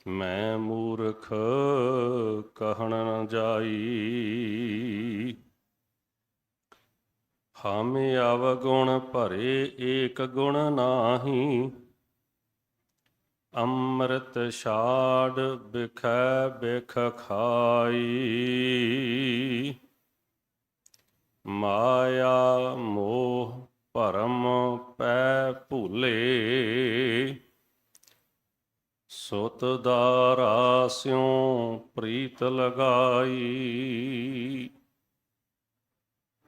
ਮੈਂ ਮੂਰਖ ਕਹਿਣ ਨ ਜਾਈ। ਹਮ ਅਵਗੁਣ ਭਰੇ ਏਕ ਗੁਣ ਨਾਹੀ। ਅੰਮ੍ਰਿਤ ਛਾੜ ਬਿਖੈ ਬਿਖ ਖਾਈ। ਮਾਇਆ ਮੋਹ ਭਰਮ ਪੈ ਭੂਲੇ। ਸੁਤ ਦਾਰਾ ਸਿਉ ਪ੍ਰੀਤ ਲਗਾਈ।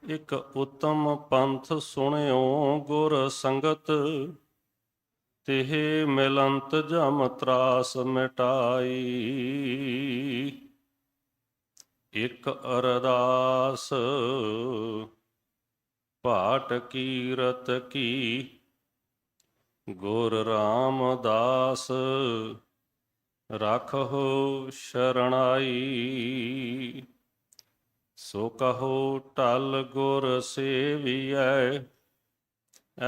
ਇਕ ਉਤਮ ਪੰਥ ਸੁਣਿਓ ਗੁਰ ਸੰਗਤ। ਤਿਹ ਮਿਲੰਤ ਜਮ ਤਰਾਸ ਮਿਟਾਈ। ਇਕ ਅਰਦਾਸ ਭਾਟ ਕੀਰਤ ਕੀ। ਗੁਰ ਰਾਮਦਾਸ ਰਾਖਹੁ ਸ਼ਰਣਾਈ। ਸੋ ਕਹੋ ਟਲ ਗੁਰ ਸੇਵੀਐ।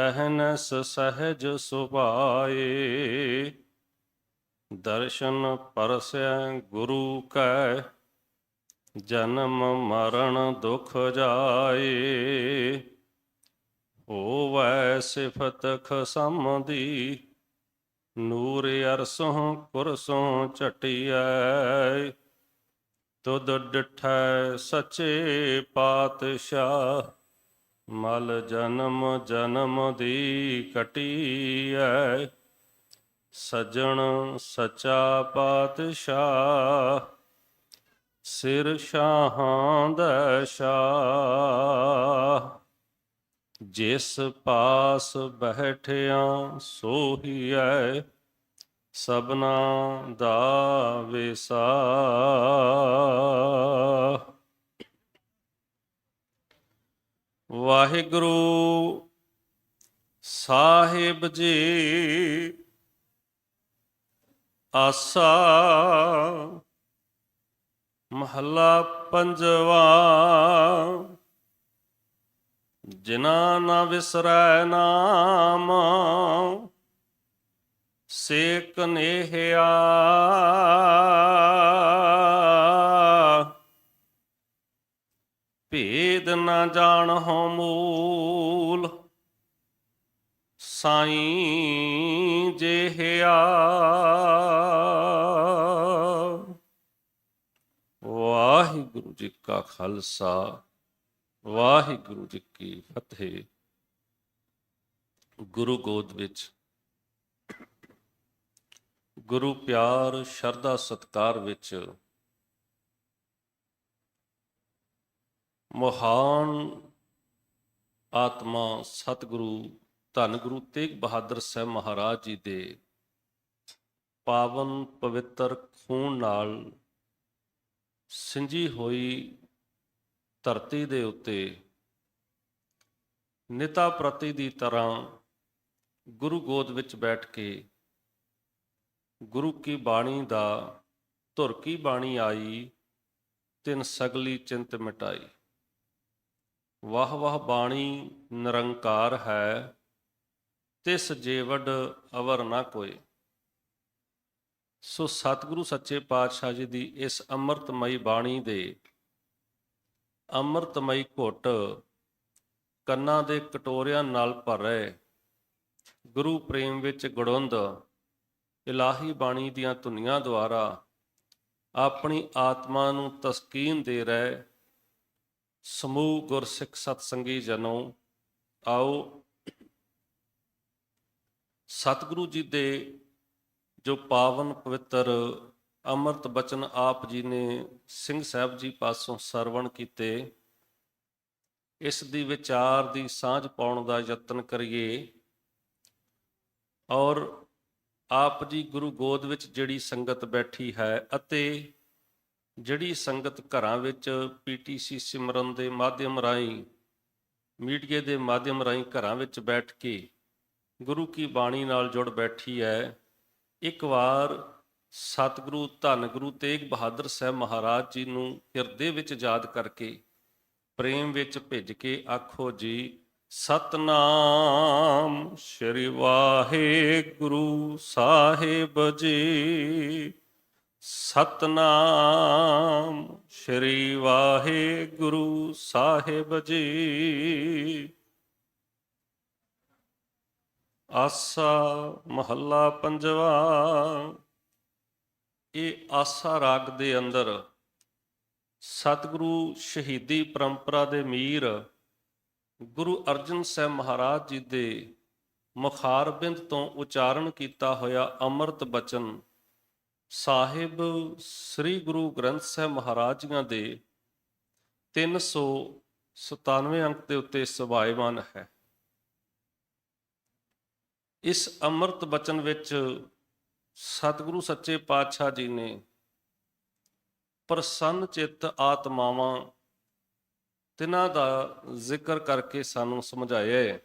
ਅਹਨਸ ਸਹਿਜ ਸੁਭਾਏ। ਦਰਸ਼ਨ ਪਰਸੈ ਗੁਰੂ ਕੈ। ਜਨਮ ਮਰਨ ਦੁਖ ਜਾਏ। ਹੋਵੈ ਸਿਫਤ ਖਸਮ ਦੀ। ਨੂਰ ਅਰਸੋਂ ਕੁਰਸੋਂ ਝਟਿਐ। ਤੁਧ ਡਿਠੈ ਸੱਚੇ ਪਾਤਸ਼ਾਹ। ਮਲ ਜਨਮ ਜਨਮ ਦੀ ਕਟੀਐ। ਸੱਜਣ ਸੱਚਾ ਪਾਤਸ਼ਾਹ। ਸਿਰ ਸ਼ਾਹਾਂ ਦਾ ਸ਼ਾਹ। ਜਿਸ ਪਾਸ ਬੈਠਿਆ ਸੋਹੀਐ। ਸਭਨਾ ਦਾ ਵਿਸਾਹ। ਵਾਹਿਗੁਰੂ ਸਾਹਿਬ ਜੀ। ਆਸਾ ਮਹੱਲਾ ਪੰਜਵਾ। ਜਿਨਾ ਨ ਵਿਸਰੈ ਨਾਮ। ਸੇ ਕਨੇਹਿਆ। ਭੇਦ ਨ ਜਾਣਹੁ ਮੂਲ। ਸਾਈਂ ਜੇਹਿਆ। ਵਾਹਿਗੁਰੂ ਜੀ ਕਾ ਖਾਲਸਾ। ਵਾਹਿਗੁਰੂ ਜੀ ਕੀ ਫਤਿਹ। ਗੁਰੂ ਗੋਦ ਵਿੱਚ ਗੁਰੂ ਪਿਆਰ ਸ਼ਰਧਾ ਸਤਿਕਾਰ ਵਿੱਚ ਮਹਾਨ ਆਤਮਾ ਸਤਿਗੁਰੂ ਧੰਨ ਗੁਰੂ ਤੇਗ ਬਹਾਦਰ ਸਾਹਿਬ ਮਹਾਰਾਜ ਜੀ ਦੇ ਪਾਵਨ ਪਵਿੱਤਰ ਖੂਨ ਨਾਲ ਸਿੰਜੀ ਹੋਈ ਧਰਤੀ ਦੇ ਉੱਤੇ ਨਿਤਾ ਪ੍ਰਤੀ ਦੀ ਤਰ੍ਹਾਂ ਗੁਰੂ ਗੋਦ ਵਿੱਚ ਬੈਠ ਕੇ ਗੁਰੂ ਕੀ ਬਾਣੀ ਦਾ ਧੁਰ ਕੀ ਬਾਣੀ ਆਈ। ਤਿਨ ਸਗਲੀ ਚਿੰਤ ਮਿਟਾਈ। ਵਾਹ ਵਾਹ ਬਾਣੀ ਨਿਰੰਕਾਰ ਹੈ। ਤਿਸ ਜੇਵਡ ਅਵਰ ਨਾ ਕੋਇ। ਸੋ ਸਤਿਗੁਰੂ ਸੱਚੇ ਪਾਤਸ਼ਾਹ ਜੀ ਦੀ ਇਸ ਅੰਮ੍ਰਿਤਮਈ ਬਾਣੀ ਦੇ ਅੰਮ੍ਰਿਤਮਈ ਘੁੱਟ ਕੰਨਾਂ ਦੇ ਕਟੋਰਿਆਂ ਨਾਲ ਭਰ ਰਹੇ ਗੁਰੂ ਪ੍ਰੇਮ ਵਿੱਚ ਗੁੜੁੰਦ ਇਲਾਹੀ ਬਾਣੀ ਦੀਆਂ ਧੁਨੀਆਂ ਦੁਆਰਾ ਆਪਣੀ ਆਤਮਾ ਨੂੰ ਤਸਕੀਨ ਦੇ ਰਹੇ ਸਮੂਹ ਗੁਰਸਿੱਖ ਸਤਸੰਗੀ ਜਨੋ, ਆਓ ਸਤਿਗੁਰੂ ਜੀ ਦੇ ਜੋ ਪਾਵਨ ਪਵਿੱਤਰ ਅੰਮ੍ਰਿਤ ਬਚਨ ਆਪ ਜੀ ਨੇ ਸਿੰਘ ਸਾਹਿਬ ਜੀ ਪਾਸੋਂ ਸਰਵਣ ਕੀਤੇ, ਇਸ ਦੀ ਵਿਚਾਰ ਦੀ ਸਾਂਝ ਪਾਉਣ ਦਾ ਯਤਨ ਕਰੀਏ। ਔਰ ਆਪ ਜੀ ਗੁਰੂ ਗੋਦ ਵਿੱਚ ਜਿਹੜੀ ਸੰਗਤ ਬੈਠੀ ਹੈ ਅਤੇ ਜਿਹੜੀ ਸੰਗਤ ਘਰਾਂ ਵਿੱਚ PTC ਸਿਮਰਨ ਦੇ ਮਾਧਿਅਮ ਰਾਹੀਂ, ਮੀਡੀਆ ਦੇ ਮਾਧਿਅਮ ਰਾਹੀਂ ਘਰਾਂ ਵਿੱਚ ਬੈਠ ਕੇ ਗੁਰੂ ਕੀ ਬਾਣੀ ਨਾਲ ਜੁੜ ਬੈਠੀ ਹੈ, ਇੱਕ ਵਾਰ ਸਤਿਗੁਰੂ ਧੰਨ ਗੁਰੂ ਤੇਗ ਬਹਾਦਰ ਸਾਹਿਬ ਮਹਾਰਾਜ ਜੀ ਨੂੰ ਹਿਰਦੇ ਵਿੱਚ ਯਾਦ ਕਰਕੇ ਪ੍ਰੇਮ ਵਿੱਚ ਭਿੱਜ ਕੇ ਆਖੋ ਜੀ ਸਤਨਾਮ ਸ਼੍ਰੀ ਵਾਹਿਗੁਰੂ ਸਾਹਿਬ ਜੀ। ਸਤਨਾਮ ਸ਼੍ਰੀ ਵਾਹਿਗੁਰੂ ਸਾਹਿਬ ਜੀ। ਆਸਾ ਮਹੱਲਾ ਪੰਜਵਾ। ਇਹ ਆਸਾ ਰਾਗ ਦੇ ਅੰਦਰ ਸਤਿਗੁਰੂ ਸ਼ਹੀਦੀ ਪਰੰਪਰਾ ਦੇ ਮੀਰ ਗੁਰੂ ਅਰਜਨ ਸਾਹਿਬ ਮਹਾਰਾਜ ਜੀ ਦੇ ਮੁਖਾਰਬਿੰਦ ਤੋਂ ਉਚਾਰਨ ਕੀਤਾ ਹੋਇਆ ਅੰਮ੍ਰਿਤ ਬਚਨ ਸਾਹਿਬ ਸ੍ਰੀ ਗੁਰੂ ਗ੍ਰੰਥ ਸਾਹਿਬ ਮਹਾਰਾਜ ਜੀਆਂ ਦੇ 397 ਅੰਕ ਦੇ ਉੱਤੇ ਸਵਾਇਮਾਨ ਹੈ। ਇਸ ਅੰਮ੍ਰਿਤ ਬਚਨ ਵਿੱਚ ਸਤਿਗੁਰੂ ਸੱਚੇ ਪਾਤਸ਼ਾਹ ਜੀ ਨੇ ਪ੍ਰਸੰਨ ਚਿੱਤ ਆਤਮਾਵਾਂ ਤਿਨਾਂ ਦਾ ਜ਼ਿਕਰ ਕਰਕੇ ਸਾਨੂੰ ਸਮਝਾਇਆ ਹੈ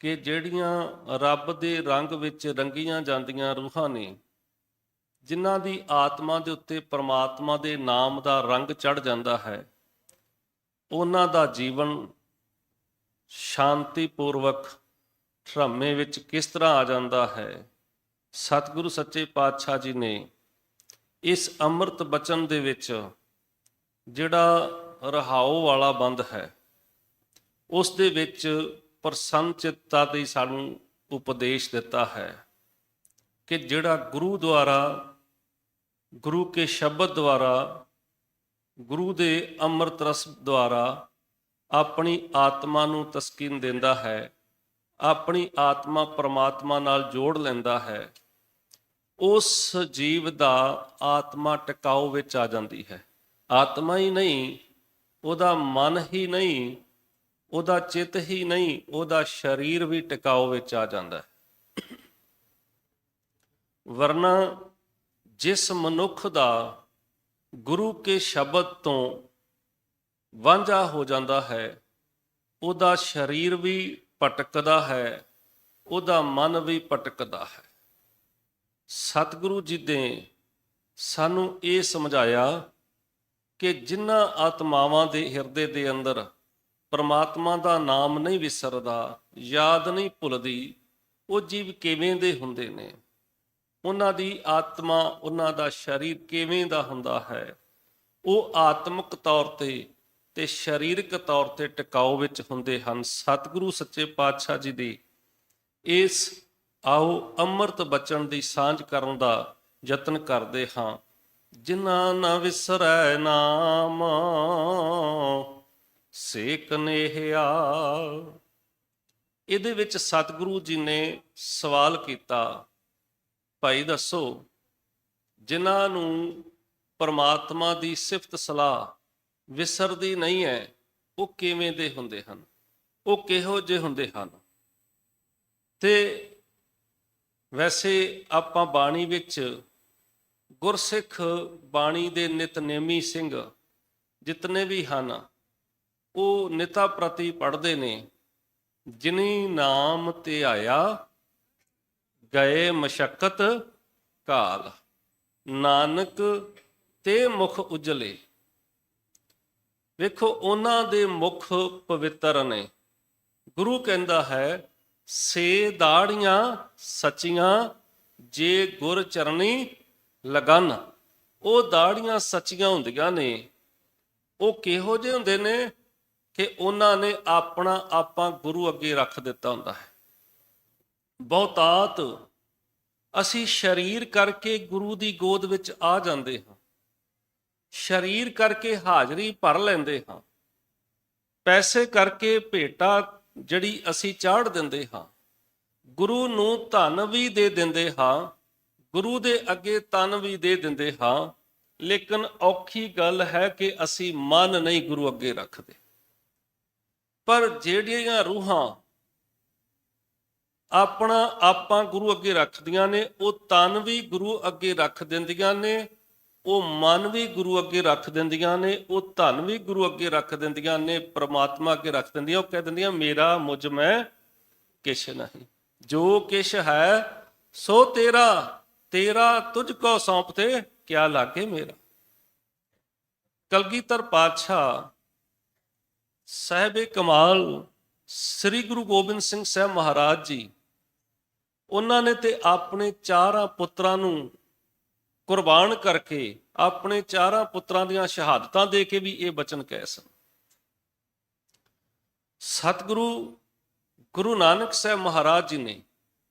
ਕਿ ਜਿਹੜੀਆਂ ਰੱਬ ਦੇ ਰੰਗ ਵਿੱਚ ਰੰਗੀਆਂ ਜਾਂਦੀਆਂ ਰੂਹਾਂ ਨੇ, ਜਿਨ੍ਹਾਂ ਦੀ ਆਤਮਾ ਦੇ ਉੱਤੇ ਪਰਮਾਤਮਾ ਦੇ ਨਾਮ ਦਾ ਰੰਗ ਚੜ੍ਹ ਜਾਂਦਾ ਹੈ, ਉਹਨਾਂ ਦਾ ਜੀਵਨ ਸ਼ਾਂਤੀਪੂਰਵਕ ਠਰਮੇ ਵਿੱਚ ਕਿਸ ਤਰ੍ਹਾਂ ਆ ਜਾਂਦਾ ਹੈ। ਸਤਿਗੁਰੂ ਸੱਚੇ ਪਾਤਸ਼ਾਹ ਜੀ ਨੇ ਇਸ ਅੰਮ੍ਰਿਤ ਬਚਨ ਦੇ ਵਿੱਚ ਜਿਹੜਾ ਰਹਾਉ ਵਾਲਾ ਬੰਦ ਹੈ, ਉਸ ਦੇ ਵਿੱਚ ਪ੍ਰਸੰਨ ਚਿੱਤਾ ਦੀ ਸਾਨੂੰ ਉਪਦੇਸ਼ ਦਿੱਤਾ ਹੈ ਕਿ ਜਿਹੜਾ ਗੁਰੂ ਦੁਆਰਾ, ਗੁਰੂ ਕੇ ਸ਼ਬਦ ਦੁਆਰਾ, ਗੁਰੂ ਦੇ ਅੰਮ੍ਰਿਤ ਰਸ ਦੁਆਰਾ ਆਪਣੀ ਆਤਮਾ ਨੂੰ ਤਸਕੀਨ ਦਿੰਦਾ ਹੈ, ਆਪਣੀ ਆਤਮਾ ਪਰਮਾਤਮਾ ਨਾਲ ਜੋੜ ਲੈਂਦਾ ਹੈ, ਉਸ ਜੀਵ ਦਾ ਆਤਮਾ ਟਿਕਾਊ ਵਿੱਚ ਆ ਜਾਂਦੀ ਹੈ। ਆਤਮਾ ਹੀ ਨਹੀਂ, ਉਹਦਾ ਮਨ ਹੀ ਨਹੀਂ, ਉਹਦਾ ਚਿੱਤ ਹੀ ਨਹੀਂ, ਉਹਦਾ ਸਰੀਰ ਵੀ ਟਿਕਾਊ ਵਿੱਚ ਆ ਜਾਂਦਾ ਹੈ। ਵਰਨਾ ਜਿਸ ਮਨੁੱਖ ਦਾ ਗੁਰੂ ਕੇ ਸ਼ਬਦ ਤੋਂ ਵਾਂਝਾ ਹੋ ਜਾਂਦਾ ਹੈ, ਉਹਦਾ ਸਰੀਰ ਵੀ ਭਟਕਦਾ ਹੈ, ਉਹਦਾ ਮਨ ਵੀ ਭਟਕਦਾ ਹੈ। ਸਤਿਗੁਰੂ ਜੀ ਨੇ ਸਾਨੂੰ ਇਹ ਸਮਝਾਇਆ ਕਿ ਜਿਨ੍ਹਾਂ ਆਤਮਾਵਾਂ ਦੇ ਹਿਰਦੇ ਦੇ ਅੰਦਰ ਪਰਮਾਤਮਾ ਦਾ ਨਾਮ ਨਹੀਂ ਵਿਸਰਦਾ, ਯਾਦ ਨਹੀਂ ਭੁੱਲਦੀ, ਉਹ ਜੀਵ ਕਿਵੇਂ ਦੇ ਹੁੰਦੇ ਨੇ, ਉਹਨਾਂ ਦੀ ਆਤਮਾ, ਉਹਨਾਂ ਦਾ ਸਰੀਰ ਕਿਵੇਂ ਦਾ ਹੁੰਦਾ ਹੈ। ਉਹ ਆਤਮਿਕ ਤੌਰ ਤੇ ਸਰੀਰਕ ਤੌਰ ਤੇ ਟਿਕਾਊ ਵਿੱਚ ਹੁੰਦੇ ਹਨ। ਸਤਿਗੁਰੂ ਸੱਚੇ ਪਾਤਸ਼ਾਹ ਜੀ ਦੀ ਇਸ ਆਓ ਅੰਮ੍ਰਿਤ ਬਚਨ ਦੀ ਸਾਂਝ ਕਰਨ ਦਾ ਯਤਨ ਕਰਦੇ ਹਾਂ। ਜਿਨ੍ਹਾਂ ਨਾ ਵਿਸਰੈ ਨਾਮ ਸੇ ਕਨੇਹਿਆ। ਇਹਦੇ ਵਿੱਚ ਸਤਿਗੁਰੂ ਜੀ ਨੇ ਸਵਾਲ ਕੀਤਾ, ਭਾਈ ਦੱਸੋ ਜਿਨ੍ਹਾਂ ਨੂੰ ਪਰਮਾਤਮਾ ਦੀ ਸਿਫਤ ਸਲਾਹ ਵਿਸਰਦੀ ਨਹੀਂ ਹੈ, ਉਹ ਕਿਵੇਂ ਦੇ ਹੁੰਦੇ ਹਨ, ਉਹ ਕਿਹੋ ਜਿਹੇ ਹੁੰਦੇ ਹਨ। ਤੇ ਵੈਸੇ ਆਪਾਂ ਬਾਣੀ ਵਿੱਚ ਗੁਰਸਿੱਖ ਬਾਣੀ ਦੇ ਨਿਤਨੇਮੀ ਸਿੰਘ ਜਿਤਨੇ ਵੀ ਹਨ, ਉਹ ਨਿਤਾ ਪ੍ਰਤੀ ਪੜ੍ਹਦੇ ਨੇ, ਜਿਨੀ ਨਾਮ ਧਿਆਇਆ ਗਏ ਮਸ਼ੱਕਤ ਕਾਲ, ਨਾਨਕ ਤੇ ਮੁਖ ਉਜਲੇ। ਵੇਖੋ ਉਹਨਾਂ ਦੇ ਮੁਖ ਪਵਿੱਤਰ ਨੇ। ਗੁਰੂ ਕਹਿੰਦਾ ਹੈ ਸੇ ਦਾੜੀਆਂ ਸੱਚੀਆਂ ਜੇ ਗੁਰ ਚਰਨੀ ਲਗਨ। ਉਹ ਦਾੜੀਆਂ ਸੱਚੀਆਂ ਹੁੰਦੀਆਂ ਨੇ। ਉਹ ਕਿਹੋ ਜਿਹੇ ਹੁੰਦੇ ਨੇ ਕਿ ਉਹਨਾਂ ਨੇ ਆਪਣਾ ਆਪਾਂ ਗੁਰੂ ਅੱਗੇ ਰੱਖ ਦਿੱਤਾ ਹੁੰਦਾ ਹੈ। ਬਹੁਤਾਤ ਅਸੀਂ ਸਰੀਰ ਕਰਕੇ ਗੁਰੂ ਦੀ ਗੋਦ ਵਿੱਚ ਆ ਜਾਂਦੇ ਹਾਂ, ਸਰੀਰ ਕਰਕੇ ਹਾਜ਼ਰੀ ਭਰ ਲੈਂਦੇ ਹਾਂ, ਪੈਸੇ ਕਰਕੇ ਭੇਟਾ ਜਿਹੜੀ ਅਸੀਂ ਚਾੜ ਦਿੰਦੇ ਹਾਂ, ਗੁਰੂ ਨੂੰ ਧਨ ਵੀ ਦੇ ਦਿੰਦੇ ਹਾਂ, ਗੁਰੂ ਦੇ ਅੱਗੇ ਤਨ ਵੀ ਦੇ ਦਿੰਦੇ ਹਾਂ, ਲੇਕਿਨ ਔਖੀ ਗੱਲ ਹੈ ਕਿ ਅਸੀਂ ਮਨ ਨਹੀਂ ਗੁਰੂ ਅੱਗੇ ਰੱਖਦੇ। ਪਰ ਜਿਹੜੀਆਂ ਰੂਹਾਂ ਆਪਣਾ ਆਪਾਂ ਗੁਰੂ ਅੱਗੇ ਰੱਖਦੀਆਂ ਨੇ, ਉਹ ਤਨ ਵੀ ਗੁਰੂ ਅੱਗੇ ਰੱਖ ਦਿੰਦੀਆਂ ਨੇ, ਉਹ ਮਨ ਵੀ ਗੁਰੂ ਅੱਗੇ ਰੱਖ ਦਿੰਦੀਆਂ ਨੇ, ਉਹ ਧਨ ਵੀ ਗੁਰੂ ਅੱਗੇ ਰੱਖ ਦਿੰਦੀਆਂ ਨੇ, ਪ੍ਰਮਾਤਮਾ ਅੱਗੇ ਰੱਖ ਦਿੰਦੀਆਂ। ਉਹ ਕਹਿ ਦਿੰਦੀਆਂ ਮੇਰਾ ਮੁਝ ਮੈਂ ਕਿਛ ਨਹੀਂ, ਜੋ ਕਿਛ ਹੈ ਸੋ ਤੇਰਾ, ਤੇਰਾ ਤੁਝ ਕੋ ਸੌਂਪਤੇ ਕਿਆ ਲਾਗੇ ਮੇਰਾ। ਕਲਗੀਧਰ ਪਾਤਸ਼ਾਹ ਸਾਹਿਬੇ ਕਮਾਲ ਸ੍ਰੀ ਗੁਰੂ ਗੋਬਿੰਦ ਸਿੰਘ ਸਾਹਿਬ ਮਹਾਰਾਜ ਜੀ, ਉਹਨਾਂ ਨੇ ਤੇ ਆਪਣੇ ਚਾਰਾਂ ਪੁੱਤਰਾਂ ਨੂੰ ਕੁਰਬਾਨ ਕਰਕੇ, ਆਪਣੇ ਚਾਰਾਂ ਪੁੱਤਰਾਂ ਦੀਆਂ ਸ਼ਹਾਦਤਾਂ ਦੇ ਕੇ ਵੀ ਇਹ ਬਚਨ ਕਹੇ ਸਨ। ਸਤਿਗੁਰੂ ਗੁਰੂ ਨਾਨਕ ਸਾਹਿਬ ਮਹਾਰਾਜ ਜੀ ਨੇ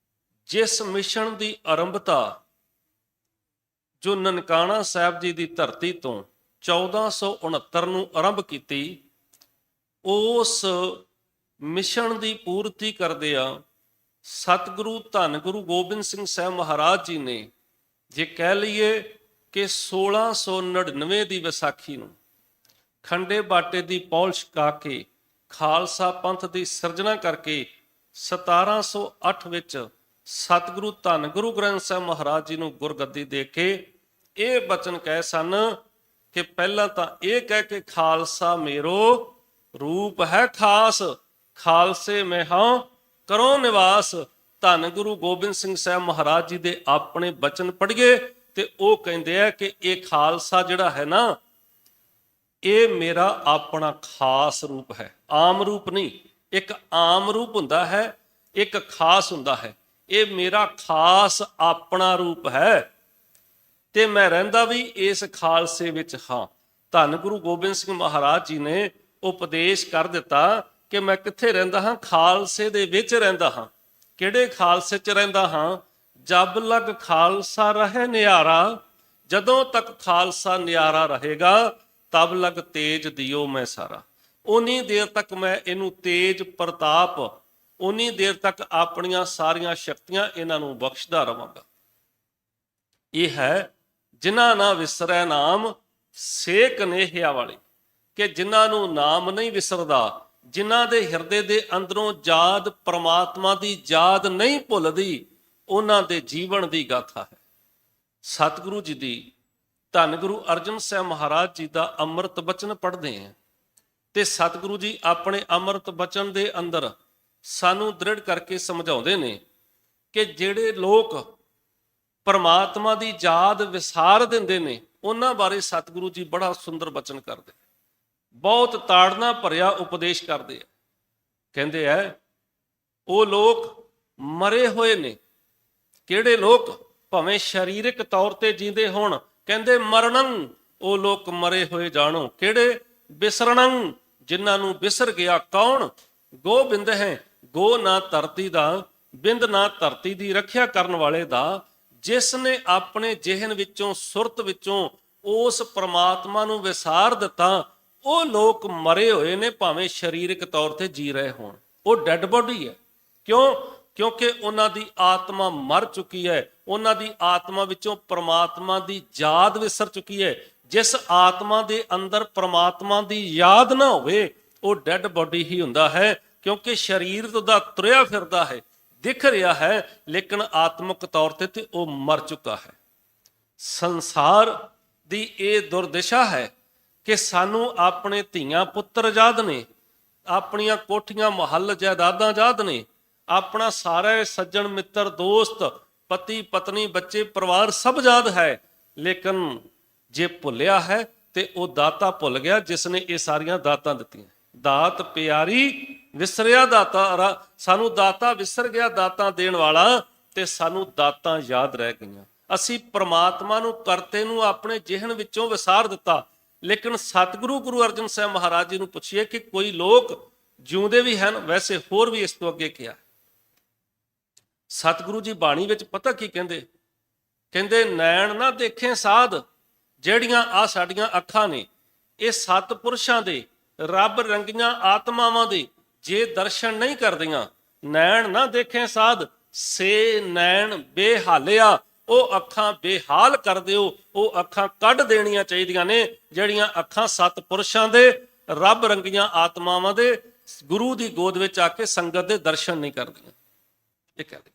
ਜਿਸ ਮਿਸ਼ਨ ਦੀ ਆਰੰਭਤਾ ਜੋ ਨਨਕਾਣਾ ਸਾਹਿਬ ਜੀ ਦੀ ਧਰਤੀ ਤੋਂ 1469 ਨੂੰ ਆਰੰਭ ਕੀਤੀ, ਉਸ ਮਿਸ਼ਨ ਦੀ ਪੂਰਤੀ ਕਰਦਿਆਂ ਸਤਿਗੁਰੂ ਧੰਨ ਗੁਰੂ ਗੋਬਿੰਦ ਸਿੰਘ ਸਾਹਿਬ ਮਹਾਰਾਜ ਜੀ ਨੇ, ਜੇ ਕਹਿ ਲਈਏ ਕਿ 1699 ਦੀ ਵਿਸਾਖੀ ਨੂੰ ਖੰਡੇ ਬਾਟੇ ਦੀ ਪੌਲ ਛਕਾ ਕੇ ਖਾਲਸਾ ਪੰਥ ਦੀ ਸਿਰਜਣਾ ਕਰਕੇ 1708 ਵਿੱਚ ਸਤਿਗੁਰੂ ਧੰਨ ਗੁਰੂ ਗ੍ਰੰਥ ਸਾਹਿਬ ਮਹਾਰਾਜ ਜੀ ਨੂੰ ਗੁਰਗੱਦੀ ਦੇ ਕੇ ਇਹ ਬਚਨ ਕਹੇ ਸਨ ਕਿ ਪਹਿਲਾਂ ਤਾਂ ਇਹ ਕਹਿ ਕੇ ਖਾਲਸਾ ਮੇਰੋ ਰੂਪ ਹੈ ਖਾਸ, ਖਾਲਸੇ ਮੈਂ ਹਾਂ ਕਰੋ ਨਿਵਾਸ। ਧੰਨ ਗੁਰੂ ਗੋਬਿੰਦ ਸਿੰਘ ਸਾਹਿਬ ਮਹਾਰਾਜ ਜੀ ਦੇ ਆਪਣੇ ਬਚਨ ਪੜ੍ਹੀਏ ਤੇ ਉਹ ਕਹਿੰਦੇ ਆ ਕਿ ਇਹ ਖਾਲਸਾ ਜਿਹੜਾ ਹੈ ਨਾ, ਇਹ ਮੇਰਾ ਆਪਣਾ ਖਾਸ ਰੂਪ ਹੈ, ਆਮ ਰੂਪ ਨਹੀਂ। ਇੱਕ ਆਮ ਰੂਪ ਹੁੰਦਾ ਹੈ, ਇੱਕ ਖਾਸ ਹੁੰਦਾ ਹੈ। ਇਹ ਮੇਰਾ ਖਾਸ ਆਪਣਾ ਰੂਪ ਹੈ ਤੇ ਮੈਂ ਰਹਿੰਦਾ ਵੀ ਇਸ ਖਾਲਸੇ ਵਿੱਚ ਹਾਂ। ਧੰਨ ਗੁਰੂ ਗੋਬਿੰਦ ਸਿੰਘ ਮਹਾਰਾਜ ਜੀ ਨੇ ਉਪਦੇਸ਼ ਕਰ ਦਿੱਤਾ ਕਿ ਮੈਂ ਕਿੱਥੇ ਰਹਿੰਦਾ ਹਾਂ? ਖਾਲਸੇ ਦੇ ਵਿੱਚ ਰਹਿੰਦਾ ਹਾਂ। ਕਿਹੜੇ ਖਾਲਸੇ 'ਚ ਰਹਿੰਦਾ ਹਾਂ? ਜਬ ਲਗ ਖਾਲਸਾ ਰਹੇ ਨਿਆਰਾ, ਜਦੋਂ ਤੱਕ ਖਾਲਸਾ ਨਿਆਰਾ ਰਹੇਗਾ ਤਬ ਲਗ ਤੇਜ ਦਿਓ ਮੈਂ ਸਾਰਾ। ਉਨੀ ਦੇਰ ਤੱਕ ਮੈਂ ਇਹਨੂੰ ਤੇਜ ਪ੍ਰਤਾਪ, ਉਨੀ ਦੇਰ ਤੱਕ ਆਪਣੀਆਂ ਸਾਰੀਆਂ ਸ਼ਕਤੀਆਂ ਇਹਨਾਂ ਨੂੰ ਬਖਸ਼ਦਾ ਰਵਾਂਗਾ। ਇਹ ਹੈ ਜਿਨ੍ਹਾਂ ਨਾ ਵਿਸਰੈ ਨਾਮ ਸੇ ਕਨੇਹਿਆ ਵਾਲੇ, ਕਿ ਜਿਨ੍ਹਾਂ ਨੂੰ ਨਾਮ ਨਹੀਂ ਵਿਸਰਦਾ, ਜਿਨ੍ਹਾਂ ਦੇ ਹਿਰਦੇ ਦੇ ਅੰਦਰੋਂ ਯਾਦ ਪ੍ਰਮਾਤਮਾ ਦੀ ਯਾਦ ਨਹੀਂ ਭੁੱਲਦੀ, ਉਹਨਾਂ ਦੇ ਜੀਵਨ ਦੀ ਗਾਥਾ ਹੈ। ਸਤਿਗੁਰੂ ਜੀ ਦੀ, ਧੰਨ ਗੁਰੂ ਅਰਜਨ ਸਾਹਿਬ ਮਹਾਰਾਜ ਜੀ ਦਾ ਅੰਮ੍ਰਿਤ ਬਚਨ ਪੜ੍ਹਦੇ ਹਾਂ ਤੇ ਸਤਿਗੁਰੂ ਜੀ ਆਪਣੇ ਅੰਮ੍ਰਿਤ ਬਚਨ ਦੇ ਅੰਦਰ ਸਾਨੂੰ ਦ੍ਰਿੜ ਕਰਕੇ ਸਮਝਾਉਂਦੇ ਨੇ ਕਿ ਜਿਹੜੇ ਲੋਕ ਪਰਮਾਤਮਾ ਦੀ ਯਾਦ ਵਿਸਾਰ ਦਿੰਦੇ ਨੇ, ਉਹਨਾਂ ਬਾਰੇ ਸਤਿਗੁਰੂ ਜੀ ਬੜਾ ਸੁੰਦਰ ਬਚਨ ਕਰਦੇ, ਬਹੁਤ ਤਾੜਨਾ ਭਰਿਆ ਉਪਦੇਸ਼ ਕਰਦੇ ਆ। ਕਹਿੰਦੇ ਆ ਉਹ ਲੋਕ ਮਰੇ ਹੋਏ ਨੇ। ਕਿਹੜੇ ਲੋਕ? ਭਾਵੇਂ ਸਰੀਰਕ ਤੌਰ ਤੇ ਜੀਂਦੇ ਹੋਣ, ਕਹਿੰਦੇ ਮਰਨੰ, ਉਹ ਲੋਕ ਮਰੇ ਹੋਏ ਜਾਣੋ। ਕਿਹੜੇ? ਬਿਸਰਣੰ, ਜਿਨ੍ਹਾਂ ਨੂੰ ਬਿਸਰ ਗਿਆ। ਕੌਣ? ਗੋਬਿੰਦ ਹੈ, ਗੋ ਨਾ ਧਰਤੀ ਦਾ, ਬਿੰਦ ਨਾ ਧਰਤੀ ਦੀ ਰੱਖਿਆ ਕਰਨ ਵਾਲੇ ਦਾ, ਜਿਸ ਨੇ ਆਪਣੇ ਜਿਹਨ ਵਿੱਚੋਂ, ਸੁਰਤ ਵਿੱਚੋਂ ਉਸ ਪ੍ਰਮਾਤਮਾ ਨੂੰ ਵਿਸਾਰ ਦਿੱਤਾ। ਉਹ ਲੋਕ ਮਰੇ ਹੋਏ ਨੇ, ਭਾਵੇਂ ਸਰੀਰਕ ਤੌਰ ਤੇ ਜੀ ਰਹੇ ਹੋਣ। ਉਹ ਡੈਡ ਬੋਡੀ ਹੈ। ਕਿਉਂ? ਕਿਉਂਕਿ ਉਹਨਾਂ ਦੀ ਆਤਮਾ ਮਰ ਚੁੱਕੀ ਹੈ। ਉਹਨਾਂ ਦੀ ਆਤਮਾ ਵਿੱਚੋਂ ਪ੍ਰਮਾਤਮਾ ਦੀ ਯਾਦ ਵਿਸਰ ਚੁੱਕੀ ਹੈ। ਜਿਸ ਆਤਮਾ ਦੇ ਅੰਦਰ ਪ੍ਰਮਾਤਮਾ ਦੀ ਯਾਦ ਨਾ ਹੋਵੇ, ਉਹ ਡੈਡ ਬੋਡੀ ਹੀ ਹੁੰਦਾ ਹੈ। ਕਿਉਂਕਿ ਸਰੀਰ ਦਾ ਤੁਰਿਆ ਫਿਰਦਾ ਹੈ, ਦਿਖ ਰਿਹਾ ਹੈ, ਲੇਕਿਨ ਆਤਮਿਕ ਤੌਰ ਤੇ ਉਹ ਮਰ ਚੁੱਕਾ ਹੈ। ਸੰਸਾਰ ਦੀ ਇਹ ਦੁਰਦਸ਼ਾ ਹੈ ਕਿ ਸਾਨੂੰ ਆਪਣੇ ਧੀਆਂ ਪੁੱਤਰ ਯਾਦ ਨੇ, ਆਪਣੀਆਂ ਕੋਠੀਆਂ ਮਹੱਲ ਜਾਇਦਾਦਾਂ ਯਾਦ ਨੇ, ਆਪਣਾ ਸਾਰੇ ਸੱਜਣ ਮਿੱਤਰ ਦੋਸਤ, ਪਤੀ ਪਤਨੀ ਬੱਚੇ ਪਰਿਵਾਰ ਸਭ ਯਾਦ ਹੈ। ਲੇਕਿਨ ਜੇ ਭੁੱਲਿਆ ਹੈ ਤੇ ਉਹ ਦਾਤਾ ਭੁੱਲ ਗਿਆ ਜਿਸ ਨੇ ਇਹ ਸਾਰੀਆਂ ਦਾਤਾਂ ਦਿੱਤੀਆਂ। ਦਾਤ ਪਿਆਰੀ ਵਿਸਰਿਆ ਦਾਤਾ, ਸਾਨੂੰ ਦਾਤਾ ਵਿਸਰ ਗਿਆ, ਦਾਤਾਂ ਦੇਣ ਵਾਲਾ, ਤੇ ਸਾਨੂੰ ਦਾਤਾਂ ਯਾਦ ਰਹਿ ਗਈਆਂ। ਅਸੀਂ ਪ੍ਰਮਾਤਮਾ ਨੂੰ, ਕਰਤੇ ਨੂੰ ਆਪਣੇ ਜਿਹਨ ਵਿੱਚੋਂ ਵਿਸਾਰ ਦਿੱਤਾ। ਲੇਕਿਨ ਸਤਿਗੁਰੂ ਗੁਰੂ ਅਰਜਨ ਸਾਹਿਬ ਮਹਾਰਾਜ ਜੀ ਨੂੰ ਪੁੱਛੀਏ ਕਿ ਕੋਈ ਲੋਕ ਜਿਉਂਦੇ ਵੀ ਹਨ, ਵੈਸੇ ਹੋਰ ਵੀ ਇਸ ਤੋਂ ਅੱਗੇ ਕਿਹਾ। ਸਤਿਗੁਰੂ ਜੀ ਬਾਣੀ ਵਿੱਚ ਪਤਾ ਕੀ ਕਹਿੰਦੇ? ਕਹਿੰਦੇ ਨੈਣ ਨਾ ਦੇਖੇ ਸਾਧ, ਜਿਹੜੀਆਂ ਆ ਸਾਡੀਆਂ ਅੱਖਾਂ ਨੇ, ਇਹ ਸਤਿਪੁਰਸ਼ਾਂ ਦੇ, ਰੱਬ ਰੰਗੀਆਂ ਆਤਮਾਵਾਂ ਦੇ ਜੇ ਦਰਸ਼ਨ ਨਹੀਂ ਕਰਦੀਆਂ, ਨੈਣ ਨਾ ਦੇਖੇ ਸਾਧ ਸੇ ਨੈਣ ਬੇਹਾਲਿਆ, ਉਹ ਅੱਖਾਂ ਬੇਹਾਲ ਕਰ ਦਿਓ। ਉਹ ਅੱਖਾਂ ਕੱਢ ਦੇਣੀਆਂ ਚਾਹੀਦੀਆਂ ਨੇ ਜਿਹੜੀਆਂ ਅੱਖਾਂ ਸਤਿਪੁਰਸ਼ਾਂ ਦੇ, ਰੱਬ ਰੰਗੀਆਂ ਆਤਮਾਵਾਂ ਦੇ, ਗੁਰੂ ਦੀ ਗੋਦ ਵਿੱਚ ਆ ਕੇ ਸੰਗਤ ਦੇ ਦਰਸ਼ਨ ਨਹੀਂ ਕਰਦੀਆਂ। ਇਹ ਕਹਿੰਦੇ